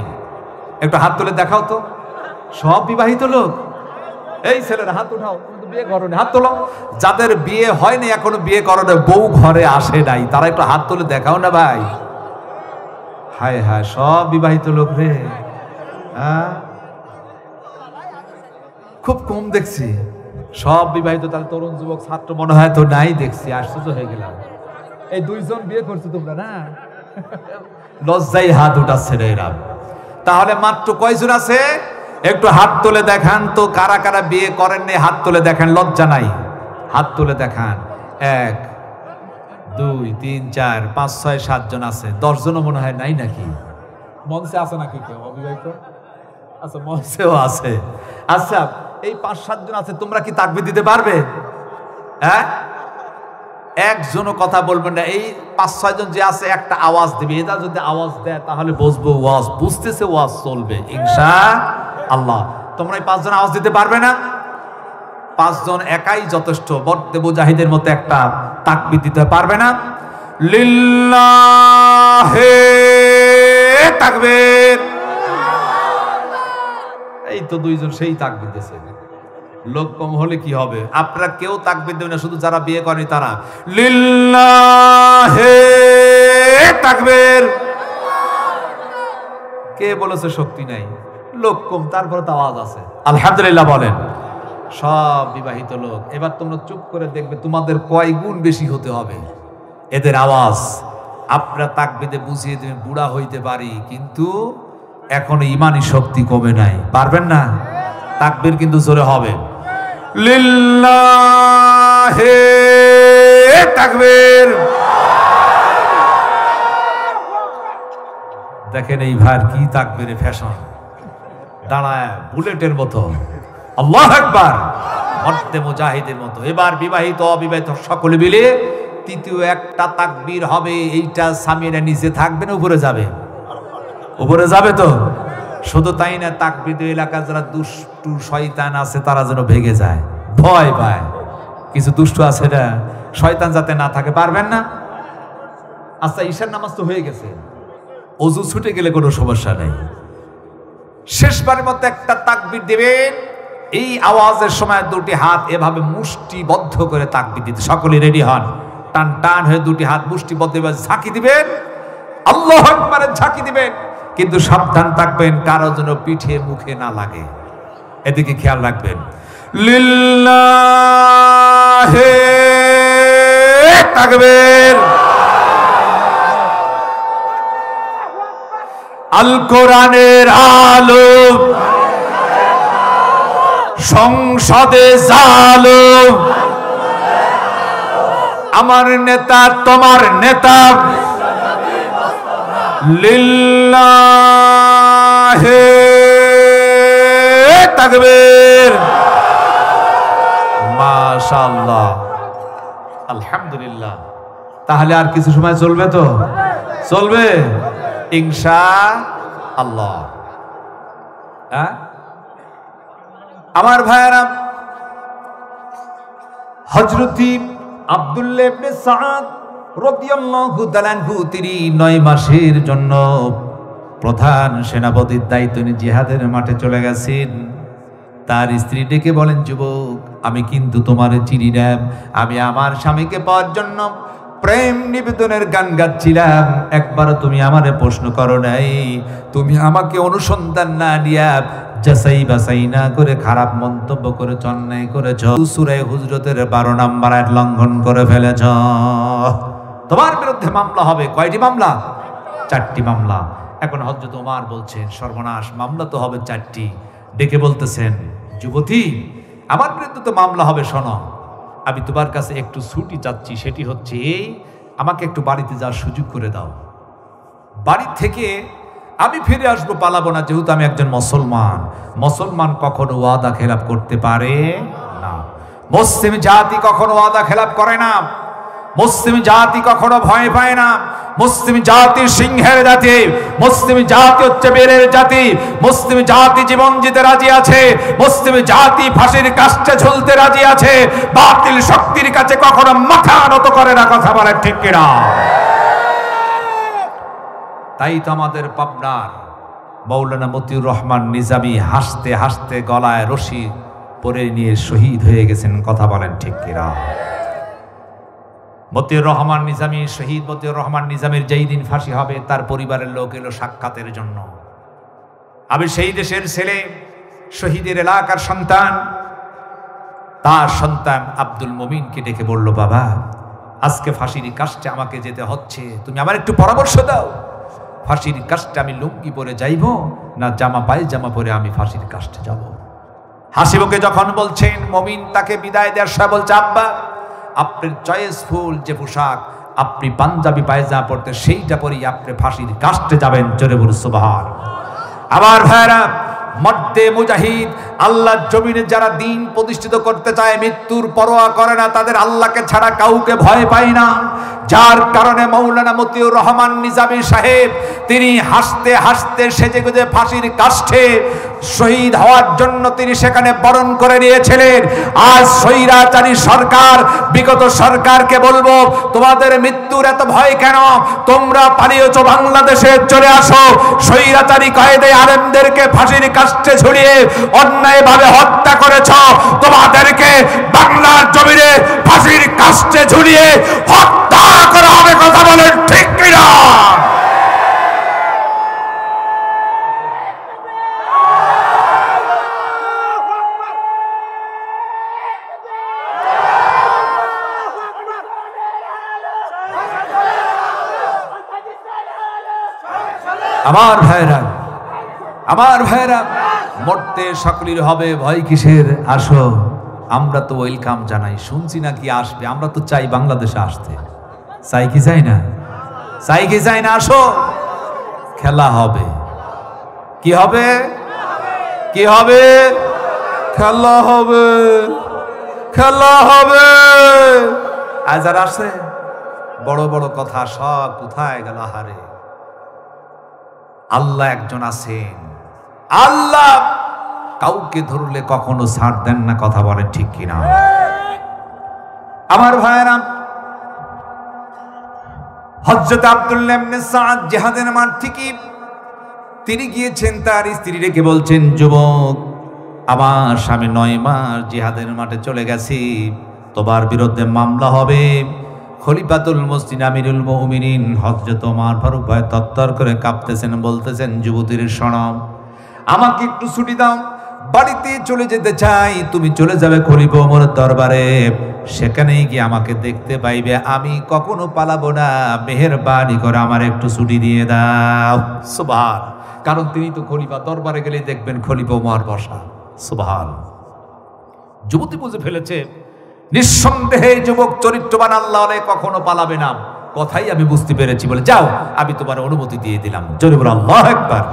একটু হাত তুলে দেখাও তো। সব বিবাহিত লোক, এই ছেলেরা হাত উঠাও, বিয়ে করো নাই, হাত তোলো। যাদের বিয়ে হয়নি, এখনো বিয়ে করো নাই, বউ ঘরে আসে নাই, তারা একটু হাত তুলে দেখাও না ভাই। হায় হায়, সব বিবাহিত লোক রে। খুব কম দেখছি সব বিবাহিত। তাহলে তরুণ যুবক ছাত্র মনে হয় তো নাই, দেখছি আশ্চর্য হয়ে গেলাম। এই 2 জন বিয়ে করছো তোমরা না? লজ্জায় হাত উঠাচ্ছে রে এরা। তাহলে মাত্র কয়জন আছে? একটু হাত তুলে দেখান তো, কারা কারা বিয়ে করেননি হাত তুলে দেখান, লজ্জা নাই, হাত তুলে দেখান। 1 2 3 4 5 6 7 জন আছে। 10 জনও মনে হয় নাই নাকি? মঞ্চে আছে নাকি কেউ অবিবাহিত? আচ্ছা, মঞ্চেও আছে। আচ্ছা, এই 5-7 জন আছে, তোমরা কি তাকবীর দিতে পারবে? হ্যাঁ, একজনও কথা বলবেন না। এই 5-6 জন যে আছে একটা আওয়াজ দিবে। এটা যদি আওয়াজ দেয় তাহলে বুঝবো ওয়াজ বুঝতেছে, ওয়াজ চলবে ইনশাআল্লাহ। তোমরা এই 5 জন আওয়াজ দিতে পারবে না? 5 জন একাই যথেষ্ট। মর্দে মুজাহিদের মতো একটা তাকবীর দিতে পারবে না? লিল্লাহে তাকবীর। এই তো 2 জন সেই তাকবীর দিয়েছে। লোক কম হলে কি হবে? আপনারা কেউ তাকবীর দেবেন না, শুধু যারা বিয়ে করেনি তারা। লিল্লাহে তাকবীর। কে বলেছে শক্তি নাই? লোক কম, তারপরে তো আওয়াজ আছে। আলহামদুলিল্লাহ বলেন। সব বিবাহিত লোক। এবার তোমরা চুপ করে দেখবে তোমাদের কয় গুণ বেশি হতে হবে এদের আওয়াজ। আপনারা তাকবীরে বুঝিয়ে দেবেন বুড়া হইতে পারি, কিন্তু এখনো ইমানি শক্তি কমে নাই, পারবেন না। তাকবীর কিন্তু জোরে হবে। লিল্লাহে তাকবীর। দেখেন এই ভাই কি তাকবীরে ফ্যাশন, দাঁড়ায় বুলেটের মতো, আল্লাহু আকবার, মর্দে মুজাহিদের মতো। এবার বিবাহিত অবিবাহিত সকলে মিলে তৃতীয় একটা তাকবীর হবে। এইটা সামিরা নিচে থাকবে না উপরে যাবে? উপরে যাবে তো। শুধু তাই না, তাকবীর এলাকা যারা দুষ্টু শয়তান আছে তারা যেন ভেগে যায়, ভয় পায়। কিছু দুষ্টু আছে না, শয়তান যাতে না থাকে। পারবেন না? আচ্ছা, ঈশার নামাজ তো হয়ে গেছে, অজু ছুটে গেলে কোনো সমস্যা নেই। শেষবারের মতো একটা তাকবীর দিবেন। এই আওয়াজের সময় দুটি হাত এভাবে মুষ্টিবদ্ধ করে তাকবীর দিতে সকলে রেডি হন। টান টান হয়ে দুটি হাত মুষ্টিবদ্ধ এভাবে ঝাঁকি দিবেন, আল্লাহু আকবারে ঝাঁকি দিবেন। কিন্তু সাবধান থাকবেন কারো যেন পিঠে মুখে না লাগে, এদিকে খেয়াল রাখবেন। লিল্লাহে তাকবীর। আল কোরআনের আলো সংসদে জালো, আমার নেতা তোমার নেতা। লিল্লাহে তাকবীর। মাশাআল্লাহ, আলহামদুলিল্লাহ। তাহলে আর কিছু সময় চলবে তো? চলবে ইনশাআল্লাহ। আমার ভাইয়েরা, হযরত আব্দুল্লাহ ইবনে সাদ রাদিয়াল্লাহু তাআলা আনহু তিনি 9 মাসের জন্য প্রধান সেনাপতির দায়িত্ব নিয়ে জিহাদের মাঠে চলে গেছেন। তার স্ত্রী ডেকে বলেন, যুবক আমি কিন্তু তোমারে চিনি না, আমি আমার স্বামীকে পাওয়ার জন্য প্রেম নিবেদনের গান গাচ্ছিলাম, একবারও তুমি আমারে প্রশ্ন করো নাই, তুমি আমাকে অনুসন্ধান না দিয়া যাচাই বাছাই না করে খারাপ মন্তব্য করে অন্যায় করেছ, সূরা হুজরাতের 12 নম্বর আয়াত লঙ্ঘন করে ফেলেছ। তোমার বিরুদ্ধে মামলা হবে। কয়টি মামলা? 4টি মামলা। এখন হযরত ওমর বলছেন, সর্বনাশ, মামলা তো হবে 4টি। ডেকে বলতেছেন, যুবতী আমার বিরুদ্ধে তো মামলা হবে, শোনো, আমি তোমার কাছে একটু ছুটি চাচ্ছি, সেটি হচ্ছে এই, আমাকে একটু বাড়িতে যাওয়ার সুযোগ করে দাও। বাড়ি থেকে আমি ফিরে আসবো, পালাবো না, যেহেতু আমি একজন মুসলমান। মুসলমান কখনো ওয়াদা খেলাপ করতে পারে না। মুসলিম জাতি কখনো ওয়াদা খেলাপ করে না। মুসলিম জাতি কখনো ভয় পায় না। মুসলিম জাতি সিংহের জাতি, মুসলিম জাতি হচ্ছে বীরের জাতি, মুসলিম জাতি জীবন দিতে রাজি আছে, মুসলিম জাতি ফাঁসির কাস্টে ঝুলতে রাজি আছে, বাতিল শক্তির কাছে কখনো মাথা নত করে না। কথা বলে ঠিক কিনা? তাই তো আমাদের পাবনার মাওলানা মতিউর রহমান নিজামী হাসতে হাসতে গলায় রশি পরে নিয়ে শহীদ হয়ে গেছেন। কথা বলেন ঠিক কিনা? মতিউর রহমান নিজামী শহীদ। মতিউর রহমান নিজামীর যেই দিন ফাঁসি হবে, তার পরিবারের লোক এলো সাক্ষাতের জন্য। আমি সেই দেশের ছেলে, শহীদের এলাকার সন্তান। তার সন্তান আব্দুল মুমিনকে ডেকে বলল, বাবা আজকে ফাঁসির কাস্টে আমাকে যেতে হচ্ছে, তুমি আমার একটু পরামর্শ দাও। ফাঁসির কাস্টে আমি লুঙ্গি পরে যাইব না জামা পায়জামা পরে আমি ফাঁসির কাস্টে যাব? হাসিবুকে যখন বলছেন, মুমিন তাকে বিদায় দেওয়ার সময় বলছে, আব্বা আপনার চয়েসফুল যে পোশাক, আপনি পাঞ্জাবি পায়জামা পরতে সেইটা পরেই আপনি ফাঁসির কাস্টে যাবেন। জোরে বলুন সুবহান। আবার ভাইরা, মর্দে মুজাহিদ আল্লাহর জমিনে যারা দিন প্রতিষ্ঠিত করতে চায়, মৃত্যুর পরোয়া করে না, তাদের আল্লাহকে ছাড়া কাউকে ভয় পায় না। যার কারণে মাওলানা মতিউর রহমান নিজামী সাহেব তিনি হাসতে হাসতে সেজেগুজে ফাঁসির কাষ্ঠে শহীদ হওয়ার জন্য তিনি সেখানে বরণ করে নিয়েছিলেন। আজ স্বৈরাচারী সরকার, বিগত সরকারকে বলবো, তোমাদের মৃত্যুর এত ভয় কেন? তোমরা পালিয়েছ বাংলাদেশে, চলে আসো। স্বৈরাচারী কয়েদে আলেমদেরকে ফাঁসির কাষ্ঠে ঝুলিয়ে অন্যায়ভাবে হত্যা করেছ, তোমাদেরকে বাংলার জমিনে ফাঁসির কাষ্ঠে ঝুলিয়ে হত্যা করা হবে। কথা বলেন ঠিক কিনা? আমার ভাইরা, আমার ভাইরা, মরতে সকলের হবে, ভয় কিসের? আসো, আমরা তো ওয়েলকাম জানাই। শুনছি নাকি আসবে, আমরা তো চাই বাংলাদেশে আসতে। চাই কি চাই না? চাই কি চাই না? আসো, খেলা হবে। কি হবে? কি হবে? খেলা হবে, খেলা হবে। আজ আর আসে বড় বড় কথা সব কোথায় গেল? হারে, আল্লাহ একজন আছেন। আল্লাহ কাউকে ধরলে কখনো ছাড় দেন না। কথা বলেন ঠিক কিনা? আমার ভাইয়েরা, হযরত আব্দুল্লাহ ইবনে সাদ জিহাদের মাঠ থেকে তিনি গিয়েছেন, তার স্ত্রী রেখে বলছেন, যুবক, আমার স্বামী 9 মাস জিহাদের মাঠে চলে গেছি, তোমার বিরুদ্ধে মামলা হবে। খলিফাতুল মুসলিম আমিরুল মুমিনিন হযরত ওমর ফারুক ভাই তত্তর করে কাঁপতেছেন, বলতেছেন, যুবতীর শোনো, আমাকে একটু ছুটি দাও, বাড়িতে চলে যেতে চাই। তুমি চলে যাবে খলিফা ওমরের দরবারে, সেখানে গিয়ে আমাকে দেখতে পাইবে। আমি কখনো পালাবো না, মেহেরবানি করে আমার একটু ছুটি দিয়ে দাও। সুবহান। কারণ তিনি তো খলিফা, দরবারে গেলে দেখবেন খলিফা ওমর বসা। সুবহান। যুবতী বুঝে ফেলেছে, নিঃসন্দেহে যুবক চরিত্রবান, আল্লাহ কখনো পালাবে না। কথাই আমি বুঝতে পেরেছি, বলে যাও, আমি তোমার অনুমতি দিয়ে দিলাম। জোরে বলো আল্লাহু আকবার।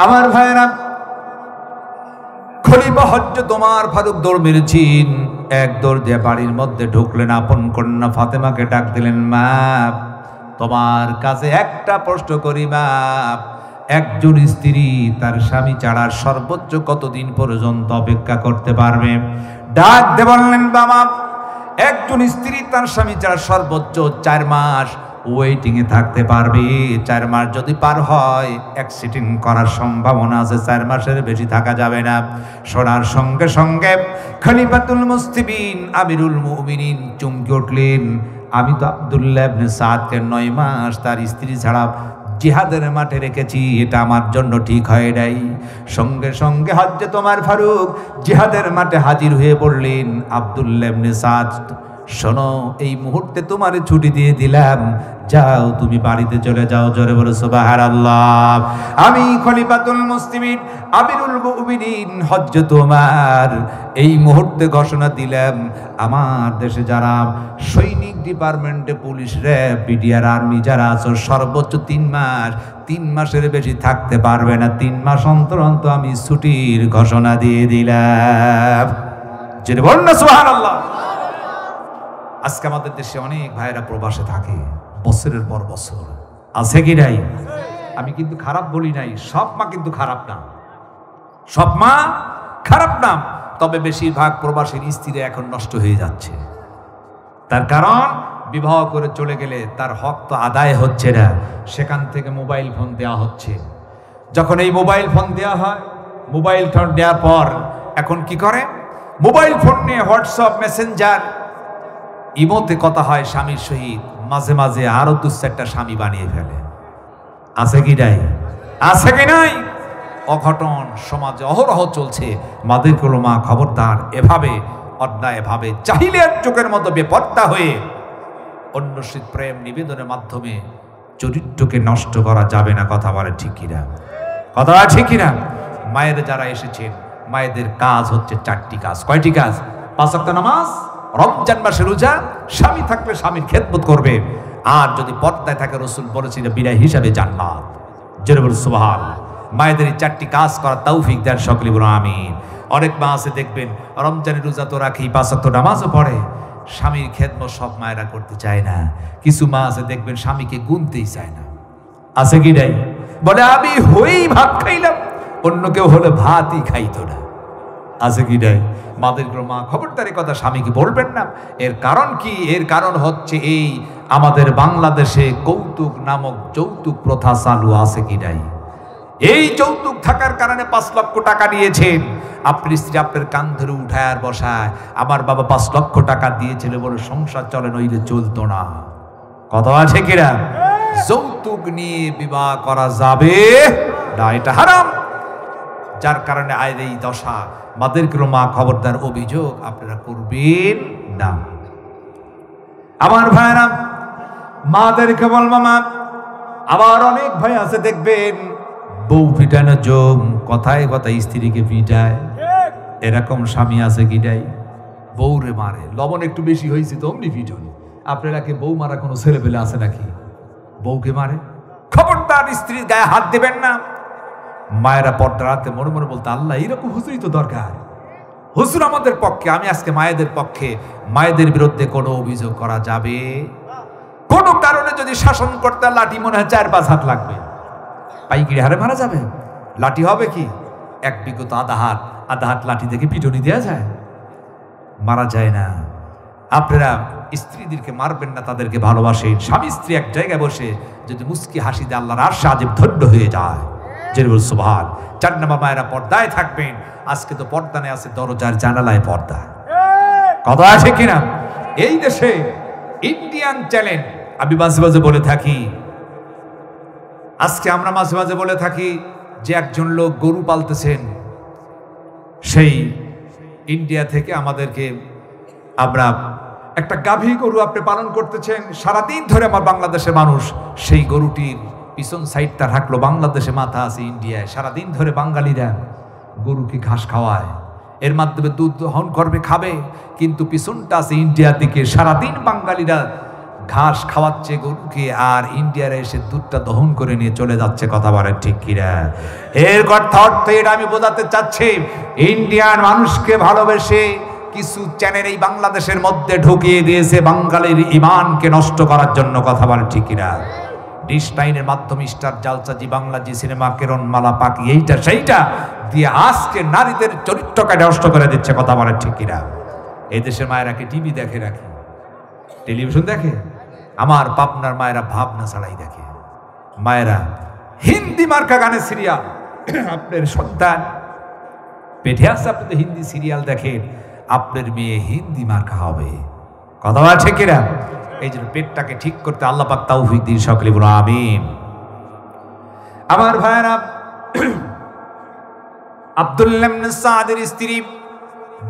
আমার ভাইরা, খলিফা হযরত ওমর ফারুক দৌড় মেরেছেন, এক দৌড় দিয়ে বাড়ির মধ্যে ঢুকলেন, আপন কন্যা ফাতেমাকে ডাক দিলেন, মা, তোমার কাছে একটা প্রশ্ন করি মা, একজন স্ত্রী তার স্বামী ছাড়া সর্বোচ্চ কতদিন পর্যন্ত অপেক্ষা করতে পারবে? ডাক দিয়ে বললেন, বাবা, একজন স্ত্রী তার স্বামী ছাড়া সর্বোচ্চ 4 মাস ওয়েটিং এ থাকতে পারবে। 4 মাস যদি পার হয় অ্যাক্সিডেন্ট করার সম্ভাবনা আছে, 4 মাসের বেশি থাকা যাবে না। শোনার সঙ্গে সঙ্গে খলিফাতুল মুসলিমিন আমিরুল মুমিনিন চমকে উঠলেন। আমি তো আব্দুল্লাহ ইবনে সাদকে 9 মাস তার স্ত্রী ছাড়া জিহাদের মাঠে রেখেছি, এটা আমার জন্য ঠিক হয় নাই। সঙ্গে সঙ্গে হযরত ওমর ফারুক জিহাদের মাঠে হাজির হয়ে পড়লেন। আব্দুল্লাহ ইবনে সাদ, শোনো, এই মুহূর্তে তোমার ছুটি দিয়ে দিলাম, যাও, তুমি বাড়িতে চলে যাও। জোরে বলো সুবহানাল্লাহ। আমি খলিফাতুল মুসলিমিন আমিরুল মুমিনিন হযরত ওমর এই মুহূর্তে ঘোষণা দিলাম, আমার দেশে যারা সৈনিক ডিপার্টমেন্টে, পুলিশ, র্যাব, বিডিআর, আর্মি যারা আছো, সর্বোচ্চ 3 মাস, 3 মাসের বেশি থাকতে পারবে না। 3 মাস অন্তর অন্তর আমি ছুটির ঘোষণা দিয়ে দিলাম। জোরে বলুন না সুবহানাল্লাহ। আজকে আমাদের দেশে অনেক ভাইরা প্রবাসে থাকে, বছরের পর বছর। আছে কি নাই? আমি কিন্তু খারাপ বলি নাই, সব মা কিন্তু খারাপ না, সব মা খারাপ না। তবে বেশিরভাগ প্রবাসীর স্ত্রী এখন নষ্ট হয়ে যাচ্ছে। তার কারণ, বিবাহ করে চলে গেলে তার হক তো আদায় হচ্ছে না, সেখান থেকে মোবাইল ফোন দেওয়া হচ্ছে। যখন এই মোবাইল ফোন দেওয়া হয়, মোবাইল ফোন দেওয়ার পর এখন কি করে? মোবাইল ফোন নিয়ে হোয়াটসঅ্যাপ, মেসেঞ্জার, ইমোতে কথা হয় স্বামীর সহিত, মাঝে মাঝে আরো 2-4টা স্বামী বানিয়ে ফেলে। আছে কি নাই? আছে কি নাই? অঘটন সমাজে অহরহ চলছে। মাদের মা, খবরদার, এভাবে অন্যায় ভাবে চাহিলের চোখের মতো বেপর্দা হয়ে অন্য প্রেম নিবেদনের মাধ্যমে চরিত্রকে নষ্ট করা যাবে না। কথা বলে ঠিক কিনা? কথা ঠিক কিনা? মায়ের যারা এসেছেন, মায়েদের কাজ হচ্ছে 4টি কাজ। কয়টি কাজ? 5 ওয়াক্ত নামাজ, রমজান মাসে রোজা, স্বামী থাকলে স্বামীর খেদমত করবে, আর যদি পর্দায় থাকে রাসূল বলেছেন বিদায় হিসাবে জান্নাত। জোরে বলুন সুবহানাল্লাহ। মায়েদের এই 4টি কাজ করার তৌফিক দেন সকলে, বলুন আমিন। অনেক মা আছে দেখবেন, রমজানের রোজা তো রাখি, 5 ওয়াক্ত নামাজও পড়ে, স্বামীর খেদমত সব মায়েরা করতে চায় না। কিছু মা আছে দেখবেন স্বামীকে গুনতেই চায় না। আছে কি নাই? বলে আমি হয়েই ভাত খাইলাম, অন্য কেউ হলে ভাতই খাইতো না। আছে কি নাই? মাদের মা, খবরদারি কথা স্বামীকে বলবেন না। এর কারণ কি? এর কারণ হচ্ছে এই, আমাদের বাংলাদেশে কৌতুক নামক যৌতুক প্রথা চালু আছে কি নাই? এই যৌতুক থাকার কারণে 5 লক্ষ টাকা নিয়েছেন, আপনার স্ত্রী আপনার কান ধরে উঠায় আর বসায়, আমার বাবা 5 লক্ষ টাকা দিয়েছিল বলে সংসার চলে, নইলে চলতো না। কথা আছে কিনা? যৌতুক নিয়ে বিবাহ করা যাবে না, এটা হারাম। যার কারণে আয়ের এই দশা। মাদের মা, খবরদার, অভিযোগ আপনারা করবেন না। আমার ভাইরা, মাদেরকে বলবো, মা, আবার অনেক ভাই আছে দেখবেন বউ পিটানো জম, কথায় কথায় স্ত্রীকে পিটায়। এরকম স্বামী আছে কিটাই, বউরে মারে, লবণ একটু বেশি হয়েছে তো অমনি পিটন। আপনারা কি বউ মারা কোনো ছেলে পেলে আছে নাকি? বউকে মারে। খবরদার স্ত্রীর গায়ে হাত দেবেন না। মায়েরা পর্দা রাতে মনে মনে বলতে, আল্লাহ এরকম হুজুরই তো দরকার। হুজুর আমাদের পক্ষে। আমি আজকে মায়েদের পক্ষে। মায়েদের বিরুদ্ধে কোনো অভিযোগ করা যাবে? কোনো কারণে যদি শাসন করতে লাঠি মনে হয় 4-5 হাত লাগবে, পাইকিরি হারে মারা যাবে। লাঠি হবে কি এক বিগত আধা হাত লাঠি থেকে পিটুনি দেওয়া যায়? মারা যায় না। আপনারা স্ত্রীদেরকে মারবেন না, তাদেরকে ভালোবাসেন। স্বামী স্ত্রী এক জায়গায় বসে যদি মুস্কি হাসি দিয়ে আল্লাহর আরশে আজীব ধন্য হয়ে যায়। জেরুল সুবহান। 4 নম্বর, মায়েরা পর্দায় থাকবেন। আজকে তো পর্দা নেই, আছে দরজার জানালায় পর্দা। কথা আছে কিনা? এই দেশে ইন্ডিয়ান চ্যানেল আমি মাঝে মাঝে বলে থাকি, আজকে আমরা মাঝে মাঝে বলে থাকি যে একজন লোক গরু পালতেছেন, সেই ইন্ডিয়া থেকে আমাদেরকে, আমরা একটা গাভী গরু আপনি পালন করতেছেন, সারাদিন ধরে আমার বাংলাদেশের মানুষ সেই গরুটির পিছন সাইডটা রাখলো, বাংলাদেশে মাথা আছে ইন্ডিয়ায়, সারাদিন ধরে বাঙালিরা গরুকে ঘাস খাওয়ায়, এর মাধ্যমে দুধ দহন করবে, খাবে, কিন্তু পিছনটা আছে ইন্ডিয়া দিকে। সারাদিন বাঙালিরা ঘাস খাওয়াচ্ছে গরুকে, আর ইন্ডিয়ার এসে দুধটা দহন করে নিয়ে চলে যাচ্ছে। কথা বলেন ঠিক কিনা? এর কথা অর্থ এটা আমি বোঝাতে চাচ্ছি, ইন্ডিয়ান মানুষকে ভালোবেসে কিছু চ্যানেল এই বাংলাদেশের মধ্যে ঢুকিয়ে দিয়েছে বাঙালির ইমানকে নষ্ট করার জন্য। কথা বলেন ঠিক কিনা? ডিশ টাইনের মাধ্যমে স্টার জালসাজি, বাংলাজি সিনেমা, কেরণমালা, পাখি, এইটা সেইটা দিয়ে আজকে নারীদের চরিত্রকে নষ্ট করে দিচ্ছে। কথা বলেন ঠিক কিনা? এই দেশের মায়েরা কি টিভি দেখে নাকি? টেলিভিশন দেখে? আমার পাবনার মায়েরা ভাবনা ছাড়াই দেখে। মায়েরা হিন্দি মার্কা গানের সিরিয়াল, আপনার সন্তান পেটে আসছে, আপনি তো হিন্দি সিরিয়াল দেখেন, আপনার মেয়ে হিন্দি মার্কা হবে। কথা আছে কিনা? এই জন্য পেটটাকে ঠিক করতে আল্লাহ পাক তৌফিক দিন। সকলে বলো আমিন। আমার ভাইরা, আব্দুল্লাহ ইবনে সাদের স্ত্রী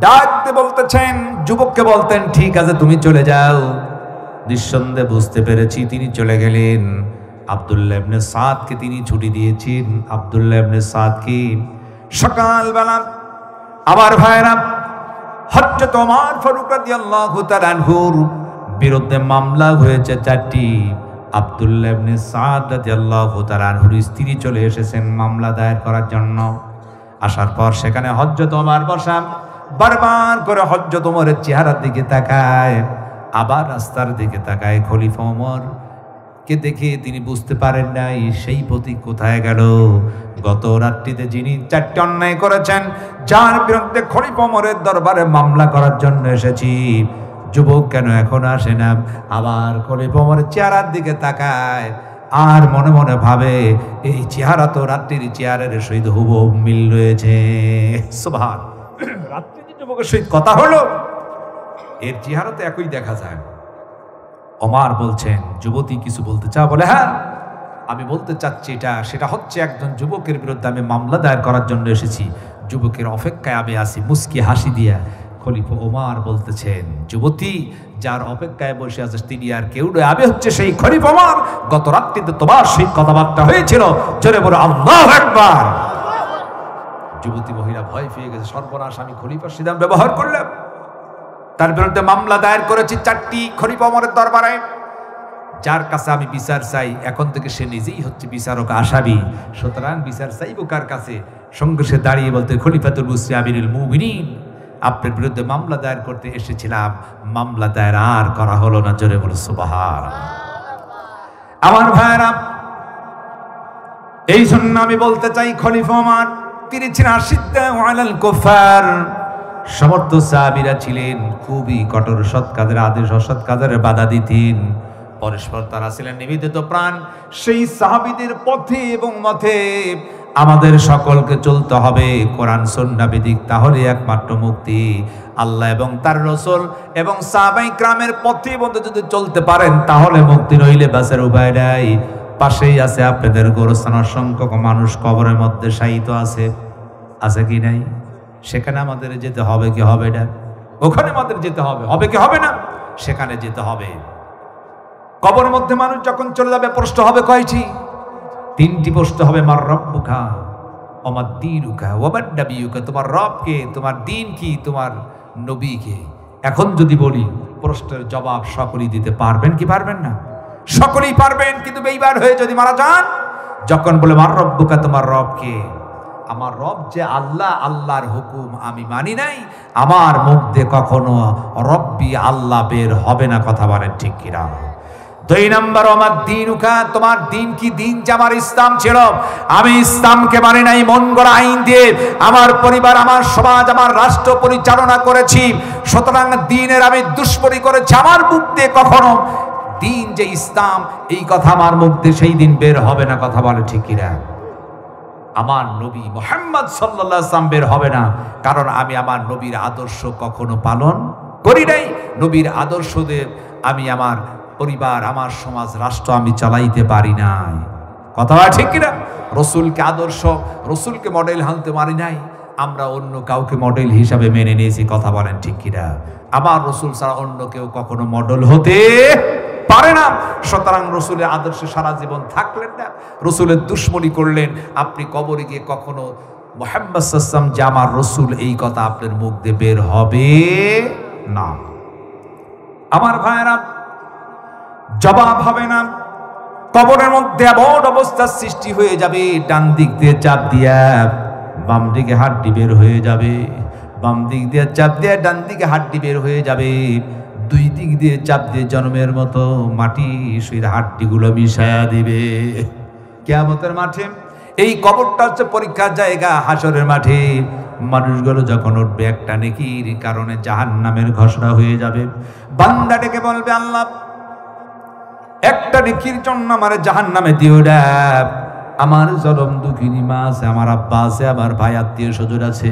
ডাকতে বলতেছেন, যুবককে বলতেন, ঠিক আছে তুমি চলে যাও। নিঃসন্দেহে বুঝতে পেরেছি তিনি চলে গেলেন। আব্দুল্লাহ ইবনে সাদকে তিনি ছুটি দিয়েছেন। আব্দুল্লাহ ইবনে সাদকে সকালবেলা, আমার ভাইরা, হযরত ওমর ফারুক রাদিয়াল্লাহু তাআলা আনহুর বিরুদ্ধে মামলা হয়েছে 4টি। আব্দুল্লাহ ইবনে সাদ রাদিয়াল্লাহু তাআলা আনহুর স্ত্রী চলে এসেছেন মামলা দায়ের করার জন্য। আসার পর সেখানে হযরত ওমর বসা, বারবার করে হযরত ওমরের চেহারার দিকে তাকায়, আবার রাস্তার দিকে তাকায়। খলিফা ওমর কে দেখে তিনি বুঝতে পারেন নাই সেই প্রতীক কোথায় গেল। গত রাত্রিতে যিনি 4টি অন্যায় করেছেন, যার বিরুদ্ধে খলিফা ওমরের দরবারে মামলা করার জন্য এসেছি, যুবক কেন এখন আসে না? আবার খলিফা ওমরের চেহারার দিকে তাকায়, আর মনে মনে ভাবে এই চেহারা তো রাত্রির চেহারের সহিত হুবহু মিল রয়েছে। সুবহান। রাত্রিতে যুবকের সহিত কথা হলো, এর চেহারা তো একই দেখা যায়। ওমর বলছেন, যুবতী কিছু বলতে চাও? বলে, হ্যাঁ আমি বলতে চাচ্ছি সেটা হচ্ছে একজন যুবকের বিরুদ্ধে আমি মামলা দায়ের করার জন্য এসেছি। যুবকের অপেক্ষায় আমি আসি মুস্কি হাসি দিয়া। খলিফা ওমর বলতেছেন, যুবতী যার অপেক্ষায় বসে আছে তিনি আর কেউ নয়, আমি হচ্ছে সেই খলিফা ওমর। গত রাত্রিতে তোমার সেই কথাবার্তা হয়েছিল। জোরে বলো আল্লাহু আকবার। যুবতী মহিলা ভয় পেয়ে গেছে, সর্বনাশ, আমি খলিফার সিদ্ধান্ত ব্যবহার করলাম, তার বিরুদ্ধে মামলা দায়ের করেছি 4টি খলিফা ওমরের দরবারে। যার কাছে আমি বিচার চাই, এখন থেকে সে নিজেই হচ্ছে বিচারক আসামি। সুতরাং বিচার চাইবো কার কাছে? সঙ্গে সে দাঁড়িয়ে বলতে, খলিফাতুল মুসলিম আমিরুল মুমিনিন, আপনার বিরুদ্ধে মামলা দায়ের করতে এসেছিলাম, মামলা দায়ের আর করা হলো না। জোরে বলো সুবহানাল্লাহ। আমার ভাইরা, এই জন্য আমি বলতে চাই, খলিফা ওমর তিনি ছিলেন আশিদ্দাউ আলাল কুফার। সমর্থ সাহাবীরা ছিলেন খুবই কঠোর, সৎ কাজের আদেশ অসৎ কাজের বাধা দিতেন। পরস্পর তারা ছিলেন নিবেদিত প্রাণ। সেই সাহাবীদের পথে এবং মতে আমাদের সকলকে চলতে হবে, কোরআন সুন্নাহ ভিত্তিক। তাহলে একমাত্র মুক্তি। আল্লাহ এবং তার রাসূল এবং সাহাবায়ে কিরামের পথে মধ্যে যদি চলতে পারেন তাহলে মুক্তি, নইলে বাঁচার উপায় নাই। পাশেই আছে আপনাদের গোরস্থান, অসংখ্য মানুষ কবরের মধ্যে শায়িত আছে, আছে কি নাই? সেখানে আমাদের যেতে হবে কি হবে না? ওখানে আমাদের যেতে হবে, হবে কি হবে না? সেখানে যেতে হবে। কবরের মধ্যে মানুষ যখন চলে যাবে প্রশ্ন হবে কয়টি? তিনটি প্রশ্ন হবে, মার রব্বুকা ওমা দীনুকা ওমা নবিয়ুকা, তোমার রব কে, তোমার দিন কি, তোমার নবী কে। এখন যদি বলি প্রশ্নের জবাব সকলেই দিতে পারবেন কি পারবেন না? সকলেই পারবেন, কিন্তু বেইমান হয়ে যদি মারা যান, যখন বলে মার রব্বুকা, তোমার রব কে, আমার রব যে আল্লাহ, আল্লাহর হুকুম আমি মানি নাই, আমার মুখ দিয়ে কখনো রব্বি আল্লাহ বের হবে না। কথা বলেন ঠিক কিনা? দুই নম্বর, আমার দিনুকা, তোমার দিন কি, দিন যে আমার ইসলাম ছিল, আমি ইসলামকে মানি নাই, মন গড়া আইন দিয়ে আমার পরিবার, আমার সমাজ, আমার রাষ্ট্র পরিচালনা করেছি, সুতরাং দিনের আমি দুশ্মনী করেছি, আমার মুখ দিয়ে কখনো দিন যে ইসলাম, এই কথা আমার মুখ দিয়ে সেই দিন বের হবে না। কথা বলে ঠিক কিনা? আমার নবী মুহাম্মদ সাল্লাল্লাহু আলাইহি ওয়াসাল্লাম বের হবে না, কারণ আমি আমার নবীর আদর্শ কখনো পালন করি নাই। নবীর আদর্শ দিয়ে আমি আমার পরিবার, আমার সমাজ, রাষ্ট্র আমি চালাইতে পারি নাই। কথা ঠিক কিনা? রসুলকে আদর্শ, রসুলকে মডেল হানতে পারি নাই, আমরা অন্য কাউকে মডেল হিসাবে মেনে নিয়েছি। কথা বলেন ঠিক কিনা? আমার রসুল ছাড়া অন্য কেউ কখনো মডেল হতে পারে না। সুতরাং রসুলের আদর্শে সারা জীবন থাকলেন না, রসুলের দুশ্মনী করলেন, আপনি কবরে গিয়ে কখনো মুহাম্মদ সাল্লাল্লাহু আলাইহি ওয়াসাল্লাম যে আমার রসুল, এই কথা আপনার মুখ দিয়ে বের হবে না। আমার ভাইয়েরা, জবাব হবে না। কবরের মধ্যে এমন অবস্থার সৃষ্টি হয়ে যাবে, ডান দিক দিয়ে চাপ দিয়া বাম দিকে হাড্ডি বের হয়ে যাবে, বাম দিক দিয়ে চাপ দিয়ে ডান দিকে হাড্ডি বের হয়ে যাবে, দুই দিক দিয়ে চাপ দিয়ে জন্মের মতো মাটি সেই হাড্ডিগুলো মিশায়া দিবে। কিয়ামতের মাঠে এই কবরটা হচ্ছে পরীক্ষার জায়গা। হাসরের মাঠে মানুষগুলো যখন উঠবে, একটা নেকির কারণে জাহান্নামের ঘোষণা হয়ে যাবে। বান্দা ডেকে বলবে, আল্লাহ একটা নেকির জন্য আমার জাহান্নামে দিও না। আমার জলম দুঃখিনী মা আছে, আমার আব্বা আছে, আমার ভাই আত্মীয় স্বজন আছে,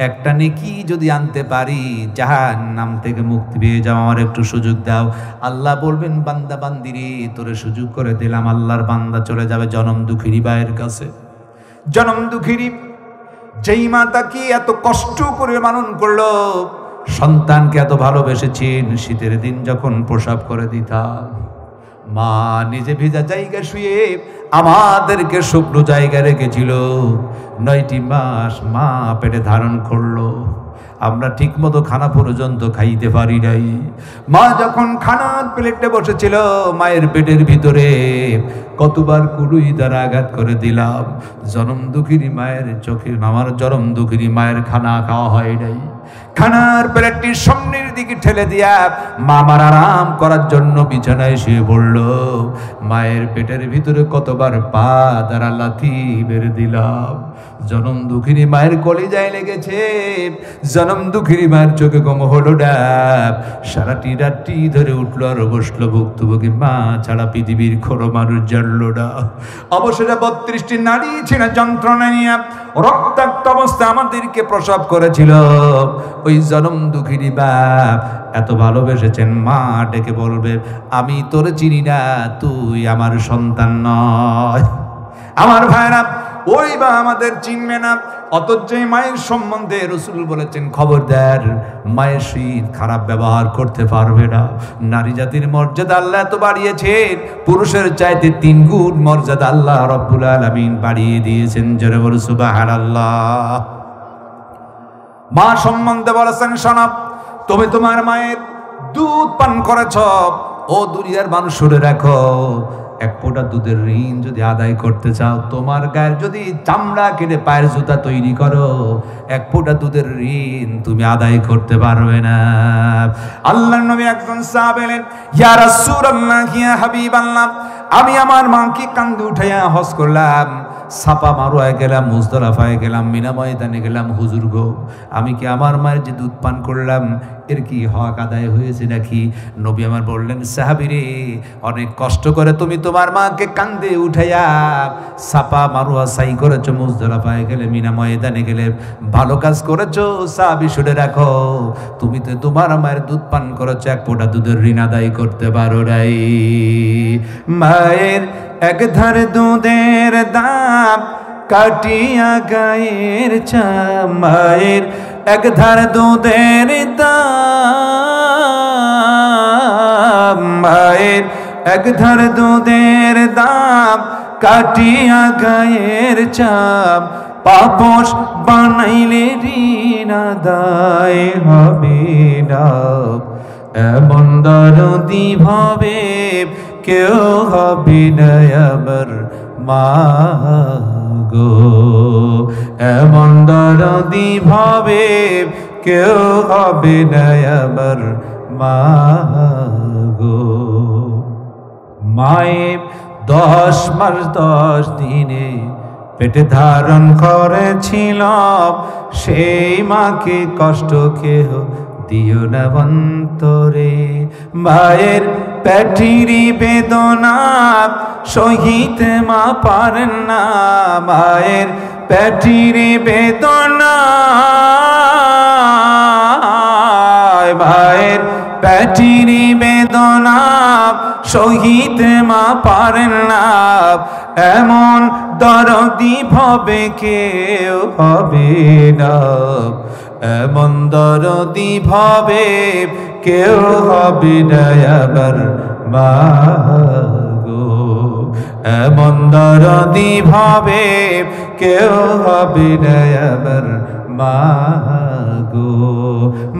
একটা নেকি যদি আনতে পারি জাহান্নাম থেকে মুক্তি পেয়ে যাও, আমার একটু সুযোগ দাও। আল্লাহ বলবেন, বান্দা বান্দিরে তোরে সুযোগ করে দিলাম। আল্লাহর বান্দা চলে যাবে জনম দুঃখিনী ভাইয়ের কাছে। জনম দুঃখিনী যেই মা তাকে এত কষ্ট করে মানুষ করলো, সন্তানকে এত ভালোবেসেছেন, শীতের দিন যখন প্রসব করে দিতাম, মা নিজে ভেজা জায়গা শুয়ে আমাদেরকে শুকনো জায়গা রেখেছিল। 9টি মাস মা পেটে ধারণ করলো, আমরা ঠিক মতো খানা পর্যন্ত খাইতে পারি নাই। মা যখন খানার প্লেটে বসেছিল, মায়ের পেটের ভিতরে কতবার কুড়ুই দ্বারা আঘাত করে দিলাম। জনম দুঃখিনী মায়ের চোখে, আমার জনম দুঃখিনী মায়ের খানা খাওয়া হয় নাই। খানার প্লেটটি সামনের দিকে ঠেলে দিয়া মা আমার আরাম করার জন্য বিছানায় শুয়ে পড়ল। মায়ের পেটের ভিতরে কতবার পা দ্বারা লাথি মেরে দিলাম। জনম দুঃখিনী মায়ের কলিজায় লেগেছে, জনম দুঃখিনী মায়ের চোখে ঘুম হলো না। সারাটি রাতটি ধরে উঠলো আর বসলো ভুক্তভোগী মা ছাড়া পৃথিবীর কোনো মানুষ জানলো না। অবশেষে 32টি নারী ছিল যন্ত্রণা নিয়ে রক্তাক্ত অবস্থা আমাদেরকে প্রসব করেছিল। ওই জনম দুঃখিনী বাপ এত ভালোবেসেছেন, মা ডেকে বলবে, আমি তোর চিনি না, তুই আমার সন্তান নয়। আমার ভাইরা, ওই বা আমাদের চিনবে না, অথচ মায়ের সম্বন্ধে রাসূল বলেছেন, খবরদার মায়ের সহিত খারাপ ব্যবহার করতে পারবে না। নারী জাতির মর্যাদা আল্লাহ এত বাড়িয়েছেন, পুরুষের চাইতে 3 গুণ মর্যাদা আল্লাহ রাব্বুল আলামিন বাড়িয়ে দিয়েছেন। জোরে বলো সুবহানাল্লাহ। মা সম্বন্ধে বলেছেন, শোনো, তুমি তোমার মায়ের দুধ পান করেছ, ও দুনিয়ার মানুষ শুনে রাখো, এক ফোঁটা দুধের ঋণ যদি আদায় করতে চাও, তোমার গায়ের যদি চামড়া কেটে পায়ের জুতা তৈরি করো, এক ফোঁটা দুধের ঋণ তুমি আদায় করতে পারবে না। আল্লাহর নবী একজন সাহাবা বলেন, ইয়া রাসূলুল্লাহ, ইয়া হাবিবাল্লাহ, আমি আমার মাকে কাঁধে উঠাইয়া হজ করলাম, সাপা মারোয়ায় গেলাম, মুজদালিফায় গেলাম, মিনা ময়দানে গেলাম, হুজুর গো, আমি কি আমার মায়ের যে দুধ পান করলাম এর কি হক আদায় হয়েছে নাকি? নবী আমার বললেন, সাহাবী রে, অনেক কষ্ট করে তুমি তোমার মাকে কাঁধে উঠাইয়া সাপা মারোয়া সাই করেছো, মুজদালিফায় গেলে, মিনা ময়দানে গেলে, ভালো কাজ করেছো। সাহাবী শুনে রাখো, তুমি তো তোমার মায়ের দুধ পান করেছো, এক ফোঁটা দুধের ঋণ আদায় করতে পারো নাই। মায়ের এক ধার দুধের দাম কাটিয়া গায়ের চাম, মায়ের এক ধার দুধের দাম, মায়ের এক ধার দুধের দাম কাটিয়া গায়ের চাপ পাপস বানাইলে ঋণ আদায় হবে না। এমন দরদি ভাবে কেউ হবে না আমার মা গো, এমন দরদি ভাবে কেউ হবে না আমার মা গো। মায়ে 10 মাস 10 দিনে পেটে ধারণ করেছিলাম, সেই মাকে কষ্ট কেহ দিও না অন্তরে। মায়ের পেটের বেদনা সহিতে মা পারেন না, মায়ের পেটের বেদনা, মায়ের পেটের বেদনা সহিতে মা পারেন না। এমন দরদি ভাবে কেউ হবে না, এমন দরদি ভাবে কেউ হবে না আমার মা গো, এমন দরদি ভাবে কেউ হবে না আমার মা গো।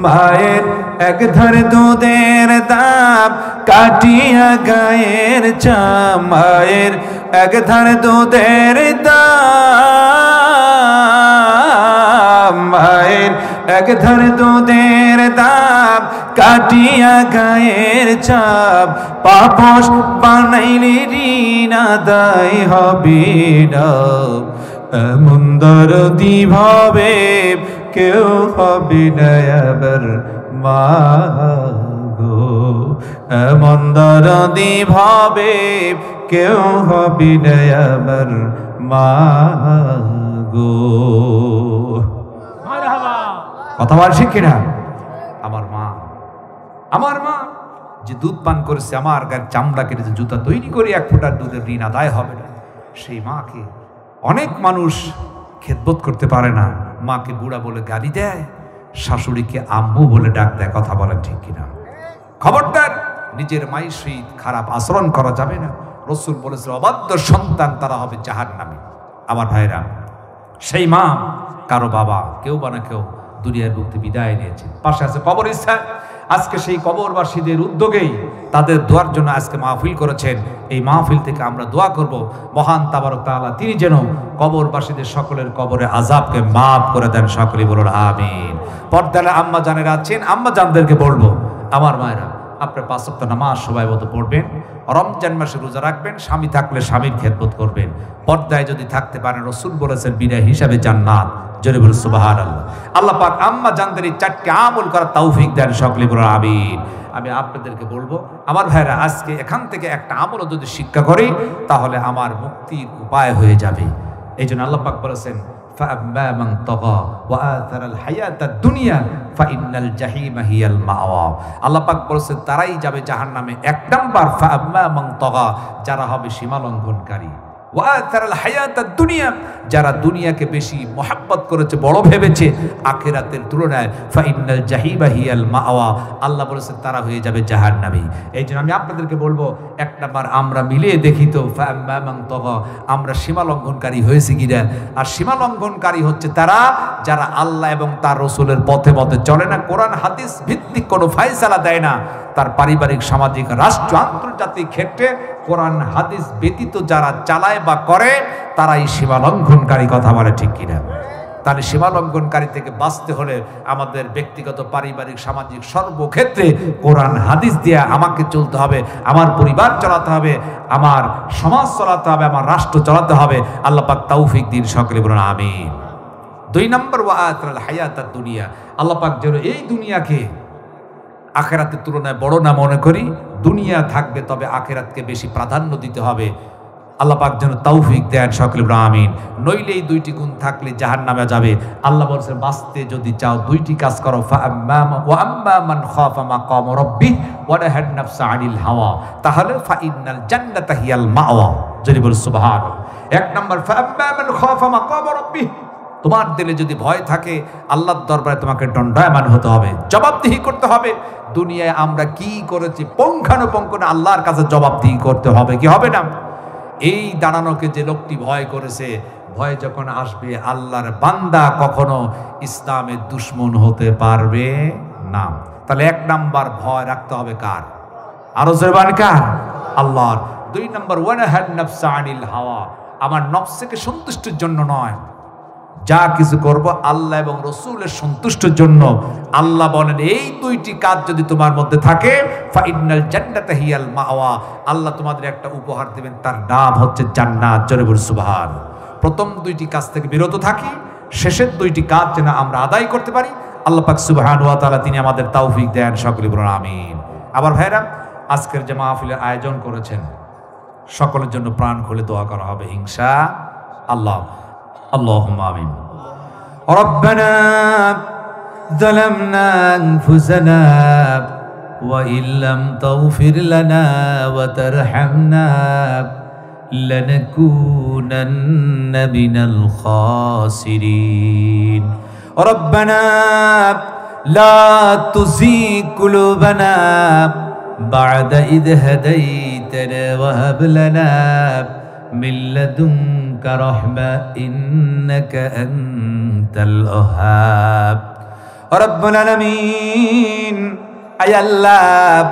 মায়ের এক ধার দুধের দাম কাটিয়া গায়ের চাম, মায়ের এক ধার দুধের দাম, মায়ের এক ধার দুধের দাম কাটিয়া গায়ের চাপ পাপস বানাইলে ঋণ আদায় হবে না। এমন দরদি ভাবে কেউ হবে না আমার মা গো, এমন দরদি ভাবে কেউ হবে না আমার মা গো। কথা বল ঠিক কিনা? আমার মা, আমার মা যে দুধ পান করেছে, আমার গায়ের চামড়া কেটে যে জুতা তৈরি করে 1 ফোঁটার দুধের ঋণ আদায় হবে না। সেই মাকে অনেক মানুষ খেদমত করতে পারে না, মাকে বুড়া বলে গালি দেয়, শাশুড়িকে আম্মু বলে ডাক দেয়। কথা বলেন ঠিক কিনা? খবরদার, নিজের মায়ের সহিত খারাপ আচরণ করা যাবে না। রাসূল বলেছিল অবাধ্য সন্তান তারা হবে জাহান্নামী। আমার ভাইরা, সেই মা কারো বাবা, কেউ বা না কেউ দুনিয়ার মুক্তি বিদায় নিয়েছে। পাশে আছে কবরস্থান। আজকে সেই কবরবাসীদের উদ্যোগেই তাদের দোয়ার জন্য আজকে মাহফিল করেছেন। এই মাহফিল থেকে আমরা দোয়া করব মহান তাবারক তাআলা তিনি যেন কবরবাসীদের সকলের কবরে আযাবকে মাফ করে দেন। সকলেই বলুন আমিন। পর্দালে আম্মা জানেরা আছেন, আম্মা জানদেরকে বলবো, আমার মায়েরা আপনার 5 ওয়াক্ত নামাজ সময় মতো পড়বেন, রমজান মাসে রোজা রাখবেন, স্বামী থাকলে স্বামীর খেদমত করবেন, পর্দায় যদি থাকতে পারেন রাসূল বলেছেন বিনা হিসাবে জান্নাত। জোরে বলুন সুবহানাল্লাহ। আল্লাহ পাক আম্মা জানদের এই 4টি আমল করার তৌফিক দেন। সকলে বলুন আমিন। আমি আপনাদেরকে বলবো আমার ভাইরা, আজকে এখান থেকে একটা আমলও যদি শিক্ষা করি তাহলে আমার মুক্তির উপায় হয়ে যাবে। এই জন্য আল্লাহ পাক বলেছেন فأما من طغى وآثر الحياة الدنيا فإن الجحيم هي المأوى। আল্লাহ পাক বলেছেন তারাই যাবে জাহান্নামে। 1 নাম্বার فأما من طغى, যারা হবে সীমা লঙ্ঘনকারী। وآثر الحياة الدنيا, যারা দুনিয়াকে বেশি মহব্বত করেছে, বড় ভেবেছে আখিরাতের তুলনায়। فإن الجحيم هي المأوى, আল্লাহ বলেছেন তারা হয়ে যাবে জাহান্নামী। এই জন্য আমি আপনাদেরকে বলবো 1 নাম্বার আমরা মিলিয়ে দেখি তো فأما من طغى আমরা সীমা লঙ্ঘনকারী হয়েছি কিনা। আর সীমা লঙ্ঘনকারী হচ্ছে তারা যারা আল্লাহ এবং তার রাসূলের পথে পথে চলে না, কোরআন হাদিস ভিত্তিক কোনো ফায়সালা দেয় না, তার পারিবারিক, সামাজিক, রাষ্ট্র, আন্তর্জাতিক ক্ষেত্রে কোরআন হাদিস ব্যতীত যারা চালায় বা করে তারাই সীমা লঙ্ঘনকারী। কথা বলে ঠিক কিনা? তাহলে সীমা লঙ্ঘনকারী থেকে বাঁচতে হলে আমাদের ব্যক্তিগত, পারিবারিক, সামাজিক সর্বক্ষেত্রে কোরআন হাদিস দিয়ে আমাকে চলতে হবে, আমার পরিবার চালাতে হবে, আমার সমাজ চালাতে হবে, আমার রাষ্ট্র চালাতে হবে। আল্লাহ পাক তৌফিক দিন। সকলে বলুন আমিন। 2 নম্বর ওয়াআতাল হায়াতাদ দুনিয়া, আল্লাহ পাক যেন এই দুনিয়াকে আখিরাতের তুলনায় বড় না মনে করি। দুনিয়া থাকবে তবে আখিরাতকে বেশি প্রাধান্য দিতে হবে। আল্লাহ পাক যেন তৌফিক দেন। সকলে বলুন আমিন। নইলে এই 2টি গুণ থাকলে জাহান্নামে যাবে। আল্লাহ বলেছেন বাঁচতে যদি চাও 2টি কাজ করো, ফাআম্মা মান খাফা মাকাম রাব্বিহ ওয়া নাহান নাফসা আনিল হাওয়া, তাহলে ফাইন্নাল জান্নাতা হিয়াল মাওয়া। যদি বল সুবহানাল্লাহ। 1 নাম্বার ফাআম্মা মান খাফা মাকাম রাব্বিহ, তোমার দিলে যদি ভয় থাকে আল্লাহর দরবারে তোমাকে দণ্ডায়মান হতে হবে, জবাবদিহি করতে হবে। দুনিয়ায় আমরা কি করেছি পুঙ্খানুপুঙ্খ আল্লাহর কাছে জবাবদিহি করতে হবে, কি হবে না? এই দাঁড়ানোকে যে লোকটি ভয় করেছে, ভয় যখন আসবে আল্লাহর বান্দা কখনো ইসলামের দুশ্মন হতে পারবে না। তাহলে 1 নাম্বার ভয় রাখতে হবে কার? আরো জোরবান কার? আল্লাহর। 2 নাম্বার ওয়ানাহান নাফসা আনিল হাওয়া, আমার নফসকে সন্তুষ্টির জন্য নয়, যা কিছু করব আল্লাহ এবং রসুলের সন্তুষ্টির জন্য। আল্লাহ বলেন এই 2টি কাজ যদি তোমার মধ্যে থাকে, ফাইনাল জান্নাতা হিয়াল মাওয়া, আল্লাহ তোমাদের একটা উপহার দেবেন, তার নাম হচ্ছে জান্নাত। জোরে বল সুবহান। প্রথম 2টি কাজ থেকে বিরত থাকি, শেষের 2টি কাজ যেন আমরা আদায় করতে পারি। আল্লাহ পাক সুবহানাহু ওয়া তাআলা তিনি আমাদের তৌফিক দেন, সকলে বলুন আমিন। আবার ভাইরা, আজকের যে মাহফিলের আয়োজন করেছেন সকলের জন্য প্রাণ খুলে দোয়া করা হবে ইনশাআল্লাহ। اللهم آمين. ربنا ظلمنا أنفسنا وإن لم تغفر لنا وترحمنا لنكونن من الخاسرين. ربنا لا تزغ قلوبنا بعد إذ هديتنا وهب لنا من لدنك رحمة إنك أنت الوهاب. رب العالمين. আয় আল্লাহ,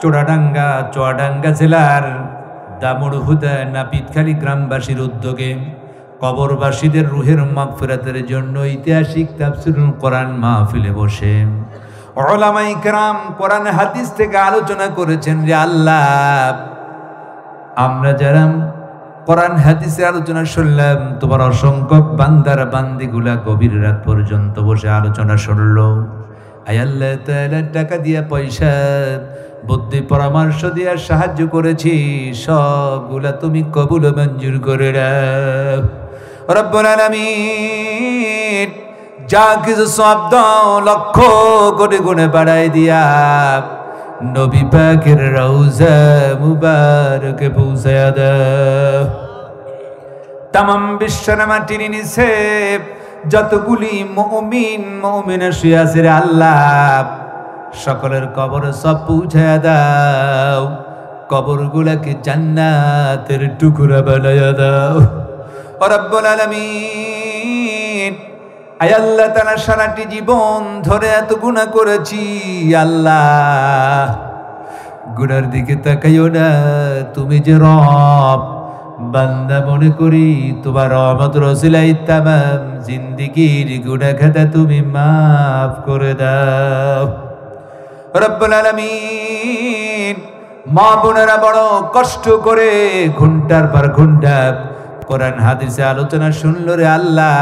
চুয়াডাঙ্গা জেলার দামুড়হুদা নাপিতখালী গ্রামবাসীর উদ্যোগে কবরবাসীদের রুহের মাগফিরাতের জন্য ঐতিহাসিক তাফসীরুল কোরআন মাহফিলে বসে উলামায়ে কেরাম কোরআন হাদিস থেকে আলোচনা করেছেন যে আল্লাহ, আমরা যারা কোরআন হাদিসের আলোচনা শুনলাম, তোমার অসংখ্য বান্দার বান্দিগুলা গভীর রাত পর্যন্ত বসে আলোচনা শুনলো। আয় আল্লাহ তাআলা, টাকা দিয়া পয়সা বুদ্ধি পরামর্শ দিয়া সাহায্য করেছি, সবগুলা তুমি কবুল মঞ্জুর করে নাও রব্বুল আলামিন। যা কিছু সওয়াব দাও লক্ষ কোটি গুণে বাড়াই দিয়া নবী পাকের রওজা মুবারকে পৌঁছায়া দাও। তামাম বিশ্বের মাটির নিচে যতগুলি মুমিনা শুয়ে আছে রে আল্লাহ, সকলের কবর সব পৌঁছায়া দাও, কবরগুলাকে জান্নাতের টুকরা বানায়া দাও রব্বুল আলামিন। আয় আল্লাহ তাআলা, সারাটি জীবন ধরে এত গুনাহ করেছি আল্লাহ, গুনার দিকে তাকাইও না, তুমি যে রব, বান্দা মনে করি তোমার রহমত রসিলায় তামাম জিন্দেগীর গুনাহ খাতা তুমি মাফ করে দাও রব্বুল আলামিন। মা বোনেরা বড় কষ্ট করে ঘন্টার পর ঘন্টা কোরআন হাদিসে আলোচনা শুনলো রে আল্লাহ,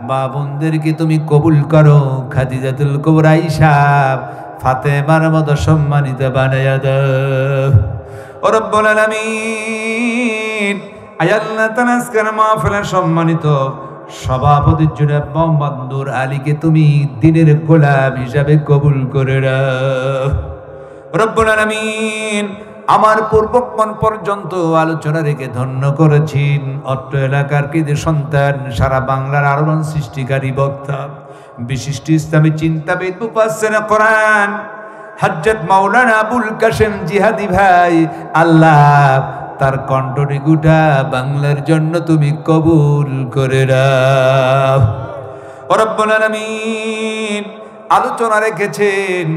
মা বোনদেরকে তুমি কবুল করো, খাদিজাতুল কুবরা আয়েশা ফাতেমার মতো সম্মানিত বানায়া দাও রব্বুল আলামিন। আয় আল্লাহ তাআলা, আজকের মাহফিলের সম্মানিত সভাপতি জনাব মোহাম্মদ নূর আলীকে তুমি দ্বীনের গোলাম হিসাবে কবুল করে নাও রব্বুল আলামিন। আমার পূর্বক্ষণ পর্যন্ত আলোচনা রেখে ধন্য করেছেন অত্র এলাকার কৃতি সন্তান, সারা বাংলার আলোড়ন সৃষ্টিকারী বক্তা, বিশিষ্ট ইসলামী চিন্তাবিদ, মুফাসসির কোরআন হযরত মাওলানা আবুল কাসেম জিহাদি ভাই, আল্লাহ তার কণ্ঠটি গোটা বাংলার জন্য তুমি কবুল করে নাও রব্বুল আলামিন। আলোচনা রেখেছেন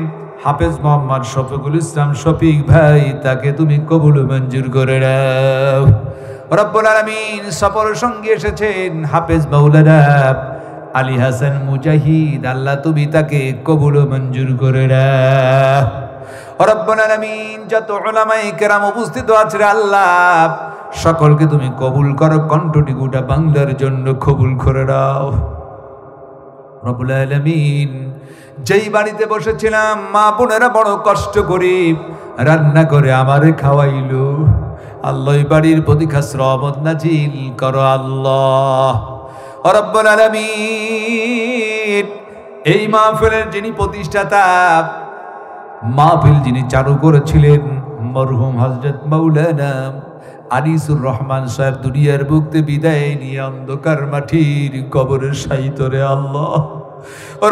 হাফেজ মোহাম্মদ শফিকুল ইসলাম শফিক ভাই, তাকে তুমি কবুল মঞ্জুর করে নাও রব্বুল আলামিন। সফর সঙ্গে এসেছেন হাফেজ মাওলানা আলী হাসান মুজাহিদ, আল্লাহ তুমি তাকে কবুল মঞ্জুর করে নাও রব্বুল আলামিন। যত উলামায়ে কেরাম উপস্থিত আছে আল্লাহ, সকলকে তুমি কবুল করো, কণ্ঠটি গোটা বাংলার জন্য কবুল করে নাও রব্বুল আলামিন। যেই বাড়িতে বসেছিলাম মা বোনেরা বড় কষ্ট করে রান্না করে আমারে খাওয়াইলো, আল্লাহ এই বাড়ির প্রতি খাস রহমত নাজিল করো আল্লাহ রব্বুল আলামিন। এই মাহফিলের যিনি প্রতিষ্ঠাতা, মাহফিল যিনি চালু করেছিলেন মরহুম হযরত মাওলানা আনিসুর রহমান সাহেব, দুনিয়ার বুকতে বিদায় নিয়ে অন্ধকার মাটির কবরের শায়িত রে আল্লাহ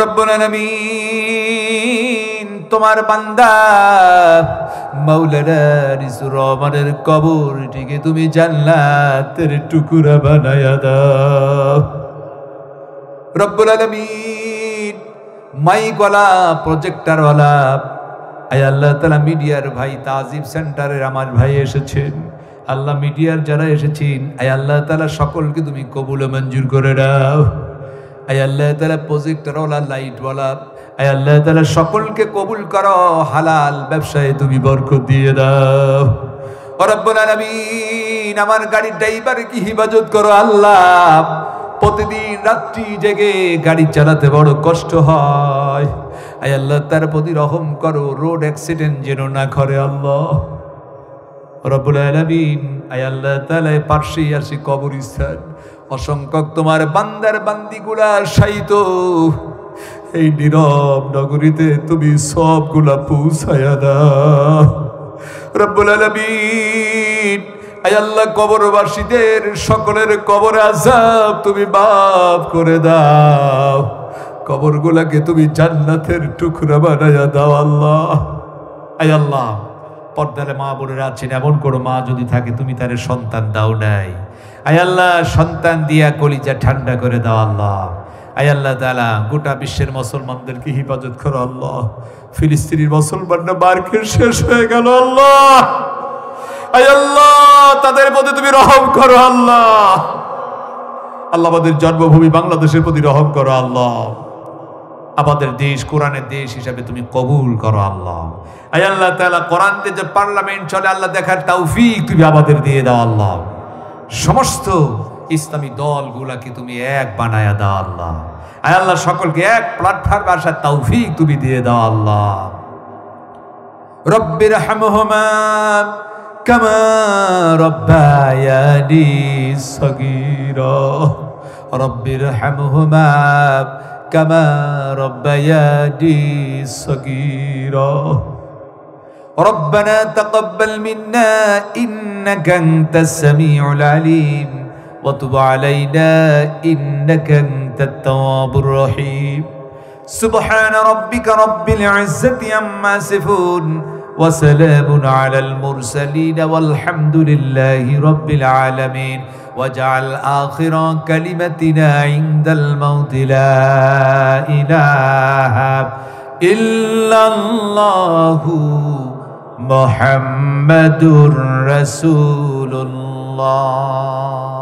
রব্বুল আলামিন। তোমার বান্দা মাওলানা আনিসুর রহমানের কবরটিকে তুমি জান্নাতের টুকরা বানায়া দাও। রব্বুল আলামিন মাইকওয়ালা প্রজেক্টরওয়ালা আয় আল্লাহ তাআলা মিডিয়ার ভাই তাজিব সেন্টারের আমার ভাই এসেছেন, আল্লাহ মিডিয়ার যারা এসেছেন আয় আল্লাহ তাআলা সকলকে তুমি কবুল ও মঞ্জুর করে দাও। আয় আল্লাহ তাআলা প্রজেক্টরওয়ালা লাইটওয়ালা আয় আল্লাহ তাআলা সকলকে কবুল করো, হালাল ব্যবসায় তুমি বরকত দিয়ে দাও। ও রব্বুল আলামিন আমার গাড়ির ড্রাইভার কি হিফাজত করো আল্লাহ, প্রতিদিন রাত্রি জেগে গাড়ি চালাতে বড় কষ্ট হয়। আয় আল্লাহ তার প্রতি রহম করো, রোড অ্যাক্সিডেন্ট যেন না করে আল্লাহ রব্বুল আলামিন। আয় আল্লাহ তাআলা পার্শ্বেই আসি কবরস্থান, অসংখ্য তোমার বান্দার বান্দিগুলা শায়িত এই নীরব নগরীতে তুমি সবগুলা পৌঁছায়া দাও রব্বুল আলামিন। আয় আল্লাহ কবরবাসীদের সকলের কবর আযাব তুমি মাফ করে দাও, কবরগুলাকে তুমি জান্নাতের টুকরা বানায়া দাও আল্লাহ। আয় আল্লাহ পর্দারে মা বোনেরা আছেন, এমন কোনো মা যদি থাকে তুমি তার সন্তান দাও নাই, আয় আল্লাহ সন্তান দিয়া কলিজা ঠান্ডা করে দাও আল্লাহ। আয় আল্লাহ তাআলা গোটা বিশ্বের মুসলমানদেরকে হিফাজত করো আল্লাহ। ফিলিস্তিনের মুসলমানরা মার্কেট শেষ হয়ে গেল আল্লাহ, আয় আল্লাহ তাদের প্রতি তুমি রহম করো আল্লাহ। আল্লাহ আমাদের জন্মভূমি বাংলাদেশের প্রতি রহম করো আল্লাহ, আমাদের দেশ কোরআনের দেশ হিসাবে তুমি কবুল করো আল্লাহ। আয় আল্লাহ তাআলা কোরআন দিয়ে যে পার্লামেন্ট চলে আল্লাহ দেখার তৌফিক তুমি আমাদের দিয়ে দাও আল্লাহ। সমস্ত ইসলামী দলগুলাকে তুমি এক বানায়া দাও আল্লাহ। আয় আল্লাহ সকলকে এক প্ল্যাটফর্মে আসার তৌফিক তুমি দিয়ে দাও আল্লাহ। রব্বির হামহুমা কামা রব্বায়ানি সগীরা, রব্বির হামহুমা কামা রব্বায়ানি সগীরা। ربنا تقبل منا إنك أنت السميع العليم وتب علينا إنك أنت التواب الرحيم سبحان ربك رب العزة عما يصفون وسلام على المرسلين والحمد لله رب العالمين واجعل آخر كلمتنا عند الموت لا إله إلا الله محمد رسول الله।